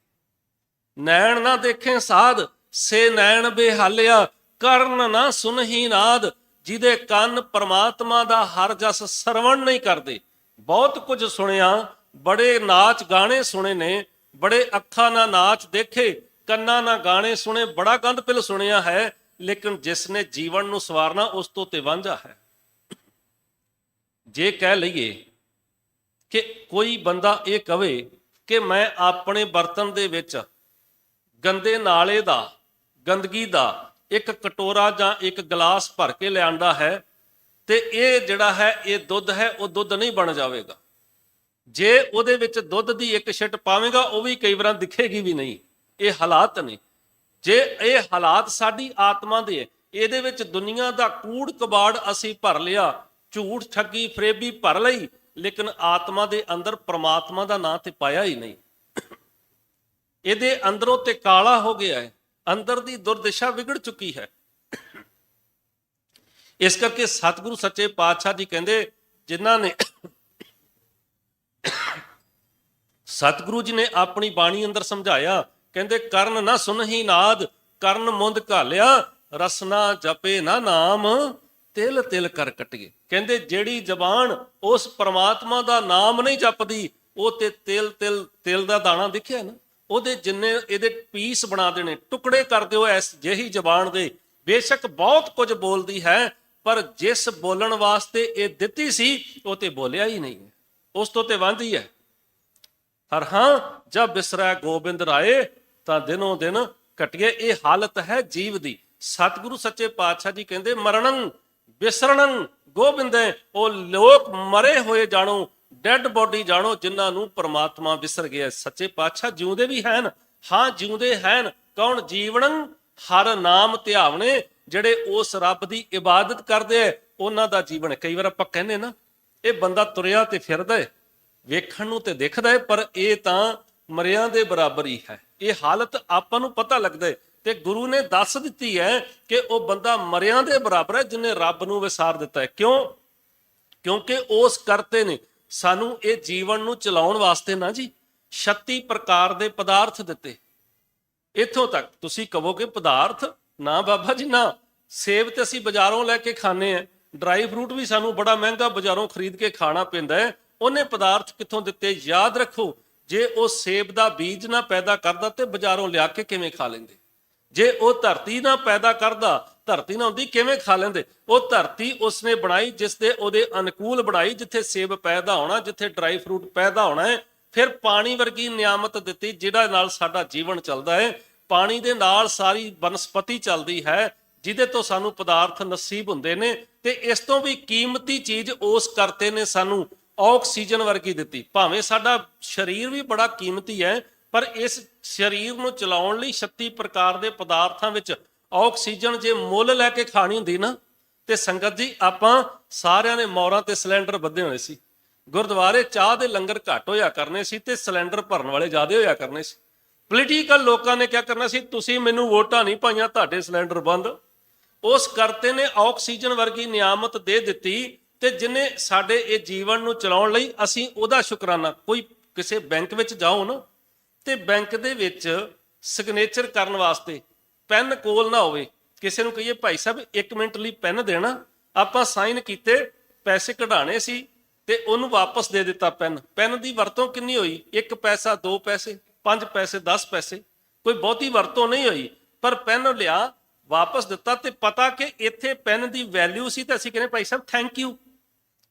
ਨੈਣ ਨਾ ਦੇਖੇ ਸਾਧ ਸੇ ਨੈਣ ਬੇਹਾਲਿਆ, ਕਰਨ ਨਾ ਸੁਨਹੀ ਨਾਦ, ਜਿਹਦੇ ਕੰਨ ਪਰਮਾਤਮਾ ਦਾ ਹਰ ਜਸ ਸਰਵਣ ਨਹੀਂ ਕਰਦੇ। ਬਹੁਤ ਕੁਝ ਸੁਣਿਆ, ਬੜੇ ਨਾਚ ਗਾਣੇ ਸੁਣੇ ਨੇ, ਬੜੇ ਅੱਖਾਂ ਨਾਲ ਨਾਚ ਦੇਖੇ, ਕੰਨਾਂ ਨਾਲ ਗਾਣੇ ਸੁਣੇ, ਬੜਾ ਗੰਦ ਪਿਲ ਸੁਣਿਆ ਹੈ, ਲੇਕਿਨ ਜਿਸ ਨੇ ਜੀਵਨ ਨੂੰ ਸਵਾਰਨਾ ਉਸ ਤੋਂ ਤੇ ਵਾਂਝਾ ਹੈ। ਜੇ ਕਹਿ ਲਈਏ ਕਿ ਕੋਈ ਬੰਦਾ ਇਹ ਕਵੇ ਕਿ ਮੈਂ ਆਪਣੇ ਬਰਤਨ ਦੇ ਵਿੱਚ ਗੰਦੇ ਨਾਲੇ ਦਾ, ਗੰਦਗੀ ਦਾ ਇੱਕ ਕਟੋਰਾ ਜਾਂ ਇੱਕ ਗਲਾਸ ਭਰ ਕੇ ਲਿਆਂਦਾ ਹੈ ਤੇ ਇਹ ਜਿਹੜਾ ਹੈ ਇਹ ਦੁੱਧ ਹੈ, ਉਹ ਦੁੱਧ ਨਹੀਂ ਬਣ ਜਾਵੇਗਾ। ਜੇ ਉਹਦੇ ਵਿੱਚ ਦੁੱਧ ਦੀ ਇੱਕ ਛਿੱਟ ਪਾਵੇਗਾ ਉਹ ਵੀ ਕਈ ਵਾਰ ਦਿਖੇਗੀ ਵੀ ਨਹੀਂ। ਇਹ ਹਾਲਾਤ ਨੇ। ਜੇ ਇਹ ਹਾਲਾਤ ਸਾਡੀ ਆਤਮਾ ਦੇ, ਇਹਦੇ ਵਿੱਚ ਦੁਨੀਆ ਦਾ ਕੂੜ ਕਬਾੜ ਅਸੀਂ ਭਰ ਲਿਆ, ਝੂਠ ਠੱਗੀ ਫਰੇਬੀ ਭਰ ਲਈ, ਲੇਕਿਨ ਆਤਮਾ ਦੇ ਅੰਦਰ ਪ੍ਰਮਾਤਮਾ ਦਾ ਨਾਂ ਤੇ ਪਾਇਆ ਹੀ ਨਹੀਂ। ਇਹਦੇ ਅੰਦਰੋਂ ਤੇ ਕਾਲਾ ਹੋ ਗਿਆ ਹੈ, ਅੰਦਰ ਦੀ ਦੁਰਦਸ਼ਾ ਵਿਗੜ ਚੁੱਕੀ ਹੈ। ਇਸ ਕਰਕੇ ਸਤਿਗੁਰੂ ਸੱਚੇ ਪਾਤਸ਼ਾਹ ਜੀ ਕਹਿੰਦੇ, ਜਿਨ੍ਹਾਂ ਨੇ ਸਤਿਗੁਰੂ ਜੀ ਨੇ ਆਪਣੀ ਬਾਣੀ ਅੰਦਰ ਸਮਝਾਇਆ, ਕਹਿੰਦੇ ਕਰਨ ਨਾ ਸੁਨਹੀ ਨਾਦ, ਕਰਨ ਮੁੰਦ ਘਾਲਿਆ, ਰਸਨਾ ਜਪੇ ਨਾ ਨਾਮ, ਤਿਲ ਤਿਲ ਕਰ ਕਟਿਏ। ਕਹਿੰਦੇ ਜਿਹੜੀ ਜ਼ਬਾਨ ਉਸ ਪ੍ਰਮਾਤਮਾ ਦਾ ਨਾਮ ਨਹੀਂ ਜਪਦੀ, ਉਹ ਤੇ ਤਿਲ ਦਾ ਦਾਣਾ ਦਿਖਿਆ ਨਾ, ਉਹਦੇ ਜਿੰਨੇ ਇਹਦੇ ਪੀਸ ਬਣਾ ਦੇਣੇ, ਟੁਕੜੇ ਕਰ ਦਿਓ ਐਸ ਜਿਹੀ ਜ਼ਬਾਨ ਦੇ। ਬੇਸ਼ੱਕ ਬਹੁਤ ਕੁਝ ਬੋਲਦੀ ਹੈ, ਪਰ ਜਿਸ ਬੋਲਣ ਵਾਸਤੇ ਇਹ ਦਿੱਤੀ ਸੀ ਉਹ ਤੇ ਬੋਲਿਆ ਹੀ ਨਹੀਂ, ਉਸ ਤੋਂ ਤੇ ਵਾਂਝੀ ਹੈ। ਹਰ ਹਾਂ ਜਬ ਬਿਸਰੈ ਗੋਬਿੰਦ ਰਾਏ, ਤਾਂ ਦਿਨੋਂ ਦਿਨ ਘਟਿਏ। ਇਹ ਹਾਲਤ ਹੈ ਜੀਵ ਦੀ। ਸਤਿਗੁਰੂ ਸੱਚੇ ਪਾਤਸ਼ਾਹ ਜੀ ਕਹਿੰਦੇ ਮਰਣੰ ਬਿਸਰਣੰ ਗੋਬਿੰਦੇ, ਉਹ ਲੋਕ ਮਰੇ ਹੋਏ ਜਾਣੋ, ਡੈਡ ਬੋਡੀ ਜਾਣੋ, ਜਿਨ੍ਹਾਂ ਨੂੰ ਪ੍ਰਮਾਤਮਾ ਵਿਸਰ ਗਿਆ। ਸੱਚੇ ਪਾਤਸ਼ਾਹ ਜਿਉਂਦੇ ਵੀ ਹਨ, ਹਾਂ ਜਿਉਂਦੇ ਹਨ। ਕੌਣ? ਜੀਵਨੰ ਹਰ ਨਾਮ ਧਿਆਵਣੇ, ਜਿਹੜੇ ਉਸ ਰੱਬ ਦੀ ਇਬਾਦਤ ਕਰਦੇ ਆ ਉਹਨਾਂ ਦਾ ਜੀਵਨ। ਕਈ ਵਾਰ ਆਪਾਂ ਕਹਿੰਦੇ ਨਾ ਇਹ ਬੰਦਾ ਤੁਰਿਆ ਤੇ ਫਿਰਦਾ ਹੈ, ਵੇਖਣ ਨੂੰ ਤੇ ਦਿਖਦਾ ਹੈ, ਪਰ ਇਹ ਤਾਂ ਮਰਿਆਂ ਦੇ ਬਰਾਬਰ ਹੀ ਹੈ। ਇਹ ਹਾਲਤ ਆਪਾਂ ਨੂੰ ਪਤਾ ਲੱਗਦਾ ਹੈ ਤੇ ਗੁਰੂ ਨੇ ਦੱਸ ਦਿੱਤੀ ਹੈ ਕਿ ਉਹ ਬੰਦਾ ਮਰਿਆਂ ਦੇ ਬਰਾਬਰ ਹੈ ਜਿਹਨੇ ਰੱਬ ਨੂੰ ਵਿਸਾਰ ਦਿੱਤਾ ਹੈ। ਕਿਉਂ? ਕਿਉਂਕਿ ਉਸ ਕਰਤੇ ਨੇ ਸਾਨੂੰ ਇਹ ਜੀਵਨ ਨੂੰ ਚਲਾਉਣ ਵਾਸਤੇ ਨਾ ਜੀ 36 ਪ੍ਰਕਾਰ ਦੇ ਪਦਾਰਥ ਦਿੱਤੇ। ਇੱਥੋਂ ਤੱਕ ਤੁਸੀਂ ਕਹੋਗੇ ਪਦਾਰਥ ਨਾ ਬਾਬਾ ਜੀ ਨਾ, ਸੇਬ ਤੇ ਅਸੀਂ ਬਾਜ਼ਾਰੋਂ ਲੈ ਕੇ ਖਾਂਦੇ ਆ, ਡਰਾਈ ਫਰੂਟ ਵੀ ਸਾਨੂੰ ਬੜਾ ਮਹਿੰਗਾ ਬਾਜ਼ਾਰੋਂ ਖਰੀਦ ਕੇ ਖਾਣਾ ਪੈਂਦਾ ਹੈ। ਉਹਨੇ ਪਦਾਰਥ ਕਿੱਥੋਂ ਦਿੱਤੇ? ਯਾਦ ਰੱਖੋ, ਜੇ ਉਹ ਸੇਬ ਦਾ ਬੀਜ ਨਾ ਪੈਦਾ ਕਰਦਾ ਤੇ ਬਾਜ਼ਾਰੋਂ ਲਿਆ ਕੇ ਕਿਵੇਂ ਖਾ ਲੈਂਦੇ? ਜੇ ਉਹ ਧਰਤੀ ਨਾ ਪੈਦਾ ਕਰਦਾ, ਧਰਤੀ ਨਾ ਹੁੰਦੀ, ਕਿਵੇਂ ਖਾ ਲੈਂਦੇ? ਉਹ ਧਰਤੀ ਉਸਨੇ ਬਣਾਈ ਜਿਸ ਦੇ ਉਹਦੇ ਅਨੁਕੂਲ ਬਣਾਈ, ਜਿੱਥੇ ਸੇਬ ਪੈਦਾ ਹੋਣਾ, ਜਿੱਥੇ ਡਰਾਈ ਫਰੂਟ ਪੈਦਾ ਹੋਣਾ ਹੈ। ਫਿਰ ਪਾਣੀ ਵਰਗੀ ਨਿਆਮਤ ਦਿੱਤੀ ਜਿਹਦਾ ਨਾਲ ਸਾਡਾ ਜੀਵਨ ਚੱਲਦਾ ਹੈ। ਪਾਣੀ ਦੇ ਨਾਲ ਸਾਰੀ ਬਨਸਪਤੀ ਚੱਲਦੀ ਹੈ, ਜਿਹਦੇ ਤੋਂ ਸਾਨੂੰ ਪਦਾਰਥ ਨਸੀਬ ਹੁੰਦੇ ਨੇ। ਤੇ ਇਸ ਤੋਂ ਵੀ ਕੀਮਤੀ ਚੀਜ਼ ਉਸ ਕਰਤੇ ਨੇ ਸਾਨੂੰ ਆਕਸੀਜਨ ਵਰਗੀ ਦਿੱਤੀ। ਭਾਵੇਂ ਸਾਡਾ ਸਰੀਰ ਵੀ ਬੜਾ ਕੀਮਤੀ ਹੈ, ਪਰ ਇਸ ਸਰੀਰ ਨੂੰ ਚਲਾਉਣ ਲਈ 36 ਪ੍ਰਕਾਰ ਦੇ ਪਦਾਰਥਾਂ ਵਿੱਚ ਆਕਸੀਜਨ ਜੇ ਮੁੱਲ ਲੈ ਕੇ ਖਾਣੀ ਹੁੰਦੀ ਨਾ, ਤੇ ਸੰਗਤ ਜੀ ਆਪਾਂ ਸਾਰਿਆਂ ਨੇ ਮੌਰਾਂ ਤੇ ਸਿਲੰਡਰ ਬੱਧੇ ਹੋਣੇ ਸੀ। ਗੁਰਦੁਆਰੇ ਚਾਹ ਦੇ ਲੰਗਰ ਘੱਟ ਹੋਇਆ ਕਰਨੇ ਸੀ ਤੇ ਸਿਲੰਡਰ ਭਰਨ ਵਾਲੇ ਜ਼ਿਆਦਾ ਹੋਇਆ ਕਰਨੇ ਸੀ। ਪੋਲੀਟੀਕਲ ਲੋਕਾਂ ਨੇ ਕਿਆ ਕਰਨਾ ਸੀ? ਤੁਸੀਂ ਮੈਨੂੰ ਵੋਟਾਂ ਨਹੀਂ ਪਾਈਆਂ, ਤੁਹਾਡੇ ਸਿਲੰਡਰ ਬੰਦ। ਉਸ ਕਰਤੇ ਨੇ ਆਕਸੀਜਨ ਵਰਗੀ ਨਿਆਮਤ ਦੇ ਦਿੱਤੀ, ਤੇ ਜਿਹਨੇ ਸਾਡੇ ਇਹ ਜੀਵਨ ਨੂੰ ਚਲਾਉਣ ਲਈ ਅਸੀਂ ਉਹਦਾ ਸ਼ੁਕਰਾਨਾ। ਕੋਈ ਕਿਸੇ ਬੈਂਕ ਵਿੱਚ ਜਾਓ ਨਾ, ਤੇ ਬੈਂਕ ਦੇ ਵਿੱਚ ਸਿਗਨੇਚਰ ਕਰਨ ਵਾਸਤੇ ਪੈਨ ਕੋਲ ਨਾ ਹੋਵੇ। ਕਿਸੇ ਨੂੰ ਕਹੀਏ ਭਾਈ ਸਾਹਿਬ 1 ਮਿੰਟ ਲਈ ਪੈਨ ਦੇਣਾ, ਆਪਾਂ ਸਾਈਨ ਕੀਤੇ, ਪੈਸੇ ਕਢਾਣੇ ਸੀ ਤੇ ਉਹਨੂੰ ਵਾਪਸ ਦੇ ਦਿੱਤਾ ਪੈਨ। ਪੈਨ ਦੀ ਵਰਤੋਂ ਕਿੰਨੀ ਹੋਈ? 1 ਪੈਸਾ, 2 ਪੈਸੇ, 5 ਪੈਸੇ, 10 ਪੈਸੇ, ਕੋਈ ਬਹੁਤੀ ਵਰਤੋਂ ਨਹੀਂ ਹੋਈ। ਪਰ ਪੈਨ ਲਿਆ, ਵਾਪਸ ਦਿੱਤਾ, ਤੇ ਪਤਾ ਕਿ ਇੱਥੇ ਪੈਨ ਦੀ ਵੈਲਿਊ ਸੀ, ਤੇ ਅਸੀਂ ਕਹਿੰਦੇ ਭਾਈ ਸਾਹਿਬ ਥੈਂਕ ਯੂ।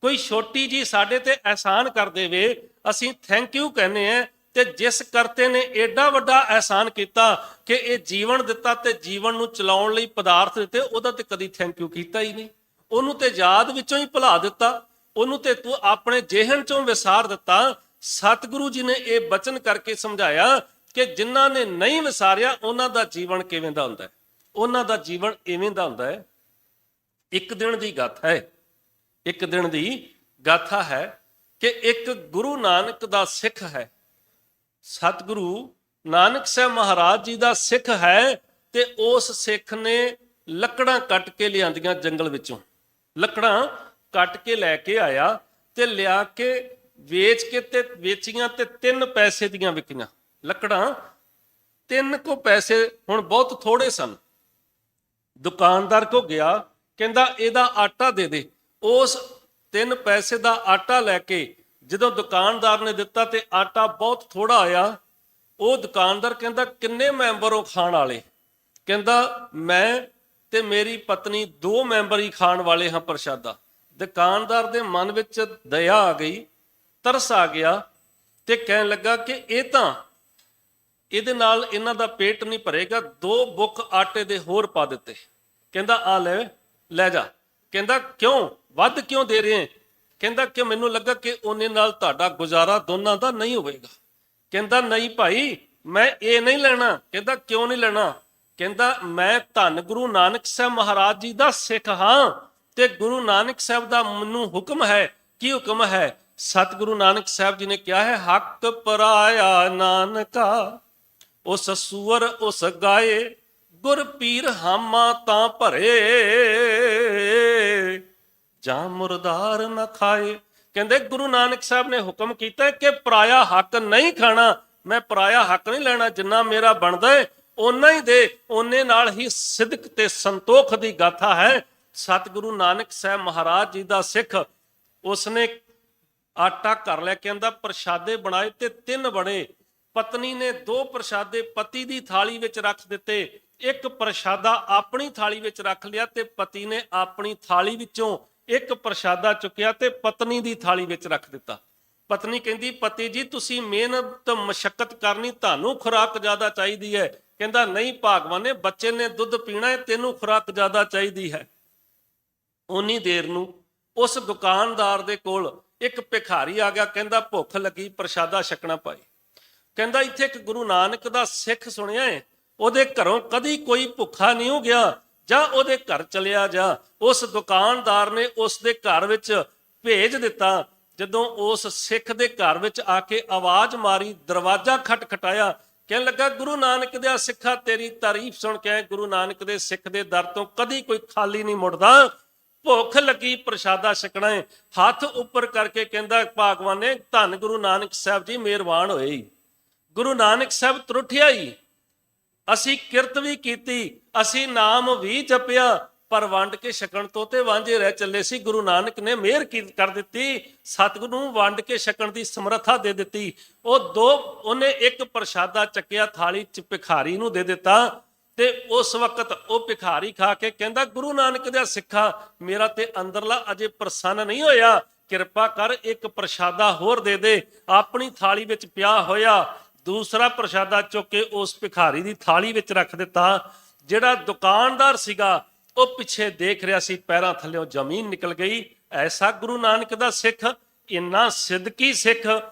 ਕੋਈ ਛੋਟੀ ਜੀ ਸਾਡੇ ਤੇ ਅਹਿਸਾਨ ਕਰ ਦੇਵੇ, ਅਸੀਂ ਥੈਂਕ ਯੂ ਕਹਿੰਦੇ ਆ। ਤੇ ਜਿਸ ਕਰਤੇ ਨੇ ਏਡਾ ਵੱਡਾ ਅਹਿਸਾਨ ਕੀਤਾ ਕਿ ਇਹ ਜੀਵਨ ਦਿੱਤਾ ਤੇ ਜੀਵਨ ਨੂੰ ਚਲਾਉਣ ਲਈ ਪਦਾਰਥ ਦਿੱਤੇ, ਉਹਦਾ ਤੇ ਕਦੀ ਥੈਂਕ ਯੂ ਕੀਤਾ ਹੀ ਨਹੀਂ। ਉਹਨੂੰ ਤੇ ਯਾਦ ਵਿੱਚੋਂ ਹੀ ਭੁਲਾ ਦਿੱਤਾ, ਉਹਨੂੰ ਤੇ ਤੂੰ ਆਪਣੇ ਜਿਹਨ ਚੋਂ ਵਿਸਾਰ ਦਿੱਤਾ। ਸਤਿਗੁਰੂ ਜੀ ਨੇ ਇਹ ਬਚਨ ਕਰਕੇ ਸਮਝਾਇਆ ਕਿ ਜਿਨ੍ਹਾਂ ਨੇ ਨਹੀਂ ਵਿਸਾਰਿਆ ਉਹਨਾਂ ਦਾ ਜੀਵਨ ਕਿਵੇਂ ਦਾ ਹੁੰਦਾ ਹੈ। ਉਹਨਾਂ ਦਾ ਜੀਵਨ ਇਵੇਂ ਦਾ ਹੁੰਦਾ ਹੈ। ਇੱਕ ਦਿਨ ਦੀ ਗਾਥਾ ਹੈ, ਇੱਕ ਦਿਨ ਦੀ ਗਾਥਾ ਹੈ ਕਿ ਇੱਕ ਗੁਰੂ ਨਾਨਕ ਦਾ ਸਿੱਖ ਹੈ, ਸਤਿਗੁਰੂ ਨਾਨਕ ਸਾਹਿਬ ਮਹਾਰਾਜ ਜੀ ਦਾ ਸਿੱਖ ਹੈ, ਤੇ ਉਸ ਸਿੱਖ ਨੇ ਲੱਕੜਾਂ ਕੱਟ ਕੇ ਲਿਆਂਦੀਆਂ ਜੰਗਲ ਵਿੱਚੋਂ। ਲੱਕੜਾਂ ਕੱਟ ਕੇ ਲੈ ਕੇ ਆਇਆ ਤੇ ਲਿਆ ਕੇ ਵੇਚ ਕੇ ਤੇ ਵੇਚੀਆਂ, ਤੇ 3 ਪੈਸੇ ਦੀਆਂ ਵਿਕੀਆਂ ਲੱਕੜਾਂ। 3 ਕੋ ਪੈਸੇ ਹੁਣ ਬਹੁਤ ਥੋੜੇ ਸਨ। ਦੁਕਾਨਦਾਰ ਕੋ ਗਿਆ, ਕਹਿੰਦਾ ਇਹਦਾ ਆਟਾ ਦੇ ਦੇ। ਉਸ 3 ਪੈਸੇ ਦਾ ਆਟਾ ਲੈ ਕੇ ਜਦੋਂ ਦੁਕਾਨਦਾਰ ਨੇ ਦਿੱਤਾ ਤੇ ਆਟਾ ਬਹੁਤ ਥੋੜਾ ਆਇਆ, ਉਹ ਦੁਕਾਨਦਾਰ ਕਹਿੰਦਾ ਕਿੰਨੇ ਮੈਂਬਰ ਹੋ ਖਾਣ ਵਾਲੇ? ਕਹਿੰਦਾ ਮੈਂ ਤੇ ਮੇਰੀ ਪਤਨੀ 2 ਮੈਂਬਰ ਹੀ ਖਾਣ ਵਾਲੇ ਹਾਂ ਪ੍ਰਸ਼ਾਦਾ। ਦੁਕਾਨਦਾਰ ਦੇ ਮਨ ਵਿੱਚ ਦਇਆ ਆ ਗਈ, ਤਰਸ ਆ ਗਿਆ ਤੇ ਕਹਿਣ ਲੱਗਾ ਕਿ ਇਹ ਤਾਂ ਇਹਦੇ ਨਾਲ ਇਹਨਾਂ ਦਾ ਪੇਟ ਨਹੀਂ ਭਰੇਗਾ, 2 ਬੁੱਕ ਆਟੇ ਦੇ ਹੋਰ ਪਾ ਦਿੱਤੇ। ਕਹਿੰਦਾ ਆ ਲੈ ਜਾ। ਕਹਿੰਦਾ ਕਿਉਂ, ਵੱਧ ਕਿਉਂ ਦੇ ਰਹੇ? ਕਹਿੰਦਾ ਕਿ ਮੈਨੂੰ ਲੱਗਾ ਕਿ ਉਹਨੇ ਨਾਲ ਤੁਹਾਡਾ ਗੁਜ਼ਾਰਾ ਦੋਨਾਂ ਦਾ ਨਹੀਂ ਹੋਵੇਗਾ। ਕਹਿੰਦਾ ਨਹੀਂ ਭਾਈ, ਮੈਂ ਇਹ ਨਹੀਂ ਲੈਣਾ। ਕਹਿੰਦਾ ਕਿਉਂ ਨਹੀਂ ਲੈਣਾ? ਕਹਿੰਦਾ ਮੈਂ ਧੰਨ ਗੁਰੂ ਨਾਨਕ ਸਾਹਿਬ ਮਹਾਰਾਜ ਜੀ ਦਾ ਸਿੱਖ ਹਾਂ ਤੇ ਗੁਰੂ ਨਾਨਕ ਸਾਹਿਬ ਦਾ ਮੈਨੂੰ ਹੁਕਮ ਹੈ। ਕੀ ਹੁਕਮ ਹੈ? ਸਤਿਗੁਰੂ ਨਾਨਕ ਸਾਹਿਬ ਜੀ ਨੇ ਕਿਹਾ ਹੈ, ਹੱਕ ਪਰਾਇਆ ਨਾਨਕਾ ਉਸ ਸੂਰ ਉਸ ਗਾਏ, ਗੁਰ ਪੀਰ ਹਾਮਾ ਤਾਂ ਭਰੇ, ਜਾਂ ਮੁਰਦਾਰ ਨਾ ਖਾਏ। ਕਹਿੰਦੇ ਗੁਰੂ ਨਾਨਕ ਸਾਹਿਬ ਨੇ ਹੁਕਮ ਕੀਤਾ ਕਿ ਪਰਾਇਆ ਹੱਕ ਨਹੀਂ ਖਾਣਾ, ਮੈਂ ਪਰਾਇਆ ਹੱਕ ਨਹੀਂ ਲੈਣਾ, ਜਿੰਨਾ ਮੇਰਾ ਬਣਦਾ ਹੈ ਓਨਾ ਹੀ ਦੇ। ਓਨੇ ਨਾਲ ਹੀ ਸਿਦਕ ਤੇ ਸੰਤੋਖ ਦੀ ਗਾਥਾ ਹੈ। ਸਤਿਗੁਰੂ ਨਾਨਕ ਸਾਹਿਬ ਮਹਾਰਾਜ ਜੀ ਦਾ ਸਿੱਖ, ਉਸਨੇ ਆਟਾ ਘਰ ਲੈ ਕੇ ਆਂਦਾ, ਪ੍ਰਸ਼ਾਦੇ ਬਣਾਏ ਤੇ 3 ਬਣੇ। ਪਤਨੀ ਨੇ 2 ਪ੍ਰਸ਼ਾਦੇ ਪਤੀ ਦੀ ਥਾਲੀ ਵਿੱਚ ਰੱਖ ਦਿੱਤੇ, 1 ਪ੍ਰਸ਼ਾਦਾ ਆਪਣੀ ਥਾਲੀ ਵਿੱਚ ਰੱਖ ਲਿਆ ਤੇ ਪਤੀ ਨੇ ਆਪਣੀ ਥਾਲੀ ਵਿੱਚੋਂ 1 ਪ੍ਰਸ਼ਾਦਾ ਚੁੱਕਿਆ ਤੇ ਪਤਨੀ ਦੀ ਥਾਲੀ ਵਿੱਚ ਰੱਖ ਦਿੱਤਾ। ਪਤਨੀ ਕਹਿੰਦੀ, ਪਤੀ ਜੀ ਤੁਸੀਂ ਮਿਹਨਤ ਮਸ਼ੱਕਤ ਕਰਨੀ, ਤੁਹਾਨੂੰ ਖੁਰਾਕ ਜ਼ਿਆਦਾ ਚਾਹੀਦੀ ਹੈ। ਕਹਿੰਦਾ ਨਹੀਂ ਭਾਗਵਾਨ ਨੇ, ਬੱਚੇ ਨੇ ਦੁੱਧ ਪੀਣਾ ਹੈ, ਤੈਨੂੰ ਖੁਰਾਕ ਜ਼ਿਆਦਾ ਚਾਹੀਦੀ ਹੈ। ਉਨੀ ਦੇਰ ਨੂੰ ਉਸ ਦੁਕਾਨਦਾਰ ਦੇ ਕੋਲ ਇੱਕ ਭਿਖਾਰੀ ਆ ਗਿਆ। ਕਹਿੰਦਾ ਭੁੱਖ ਲੱਗੀ, ਪ੍ਰਸ਼ਾਦਾ ਛਕਣਾ ਪਾਈ। ਕਹਿੰਦਾ ਇੱਥੇ ਇੱਕ ਗੁਰੂ ਨਾਨਕ ਦਾ ਸਿੱਖ ਸੁਣਿਆ ਹੈ, ਉਹਦੇ ਘਰੋਂ ਕਦੀ ਕੋਈ ਭੁੱਖਾ ਨਹੀਂ ਹੋ ਗਿਆ, ਜਾਂ ਉਹਦੇ ਘਰ ਚਲਿਆ ਜਾ। ਉਸ ਦੁਕਾਨਦਾਰ ਨੇ ਉਸ ਦੇ ਘਰ ਵਿੱਚ ਭੇਜ ਦਿੱਤਾ। ਜਦੋਂ ਉਸ ਸਿੱਖ ਦੇ ਘਰ ਵਿੱਚ ਆ ਕੇ ਆਵਾਜ਼ ਮਾਰੀ, ਦਰਵਾਜ਼ਾ ਖਟਖਟਾਇਆ, ਕਹਿਣ ਲੱਗਾ ਗੁਰੂ ਨਾਨਕ ਦੇ ਸਿੱਖਾ ਤੇਰੀ ਤਾਰੀਫ ਸੁਣ ਕੇ, ਗੁਰੂ ਨਾਨਕ ਦੇ ਸਿੱਖ ਦੇ ਦਰ ਤੋਂ ਕਦੀ ਕੋਈ ਖਾਲੀ ਨਹੀਂ ਮੁੜਦਾ, ਭੁੱਖ ਲੱਗੀ ਪ੍ਰਸ਼ਾਦਾ ਛਕਣਾ ਹੈ। ਹੱਥ ਉੱਪਰ ਕਰਕੇ ਕਹਿੰਦਾ ਭਾਗਵਾਨ ਨੇ, ਧੰਨ ਗੁਰੂ ਨਾਨਕ ਸਾਹਿਬ ਜੀ ਮਿਹਰਬਾਨ ਹੋਏ। ਗੁਰੂ ਨਾਨਕ ਸਾਹਿਬ ਤਰੁੱਠਿਆ ਹੀ, ਅਸੀਂ ਕਿਰਤ ਵੀ ਕੀਤੀ, ਅਸੀਂ ਨਾਮ ਵੀ ਜਪਿਆ, ਪਰ ਵੰਡ ਕੇ ਛਕਣ ਤੋਂ ਤੇ ਵਾਂਝੇ ਰਹਿ ਚੱਲੇ ਸੀ। ਗੁਰੂ ਨਾਨਕ ਨੇ ਮਿਹਰ ਕਰ ਦਿੱਤੀ, ਸਤਿਗੁਰੂ ਨੂੰ ਵੰਡ ਕੇ ਛਕਣ ਦੀ ਸਮਰੱਥਾ ਦੇ ਦਿੱਤੀ। ਉਹਨੇ 1 ਪ੍ਰਸ਼ਾਦਾ ਚੱਕਿਆ, ਥਾਲੀ ਚ ਭਿਖਾਰੀ ਨੂੰ ਦੇ ਦਿੱਤਾ ਤੇ ਉਸ ਵਕਤ ਉਹ ਭਿਖਾਰੀ ਖਾ ਕੇ ਕਹਿੰਦਾ ਗੁਰੂ ਨਾਨਕ ਦਾ ਸਿੱਖਾ, ਮੇਰਾ ਤੇ ਅੰਦਰਲਾ ਅਜੇ ਪ੍ਰਸੰਨ ਨਹੀਂ ਹੋਇਆ, ਕਿਰਪਾ ਕਰ 1 ਪ੍ਰਸ਼ਾਦਾ ਹੋਰ ਦੇ ਦੇ। ਆਪਣੀ ਥਾਲੀ ਵਿੱਚ ਪਿਆ ਹੋਇਆ ਦੂਸਰਾ ਪ੍ਰਸ਼ਾਦਾ ਚੁੱਕ ਕੇ ਉਸ ਭਿਖਾਰੀ ਦੀ ਥਾਲੀ ਵਿੱਚ ਰੱਖ ਦਿੱਤਾ। ਜਿਹੜਾ ਦੁਕਾਨਦਾਰ ਸੀਗਾ ਉਹ ਪਿੱਛੇ ਦੇਖ ਰਿਹਾ ਸੀ, ਪੈਰਾਂ ਥੱਲਿਓਂ ਜ਼ਮੀਨ ਨਿਕਲ ਗਈ। ਐਸਾ ਗੁਰੂ ਨਾਨਕ ਦਾ ਸਿੱਖ, ਇੰਨਾ ਸਿੱਧਕੀ ਸਿੱਖ,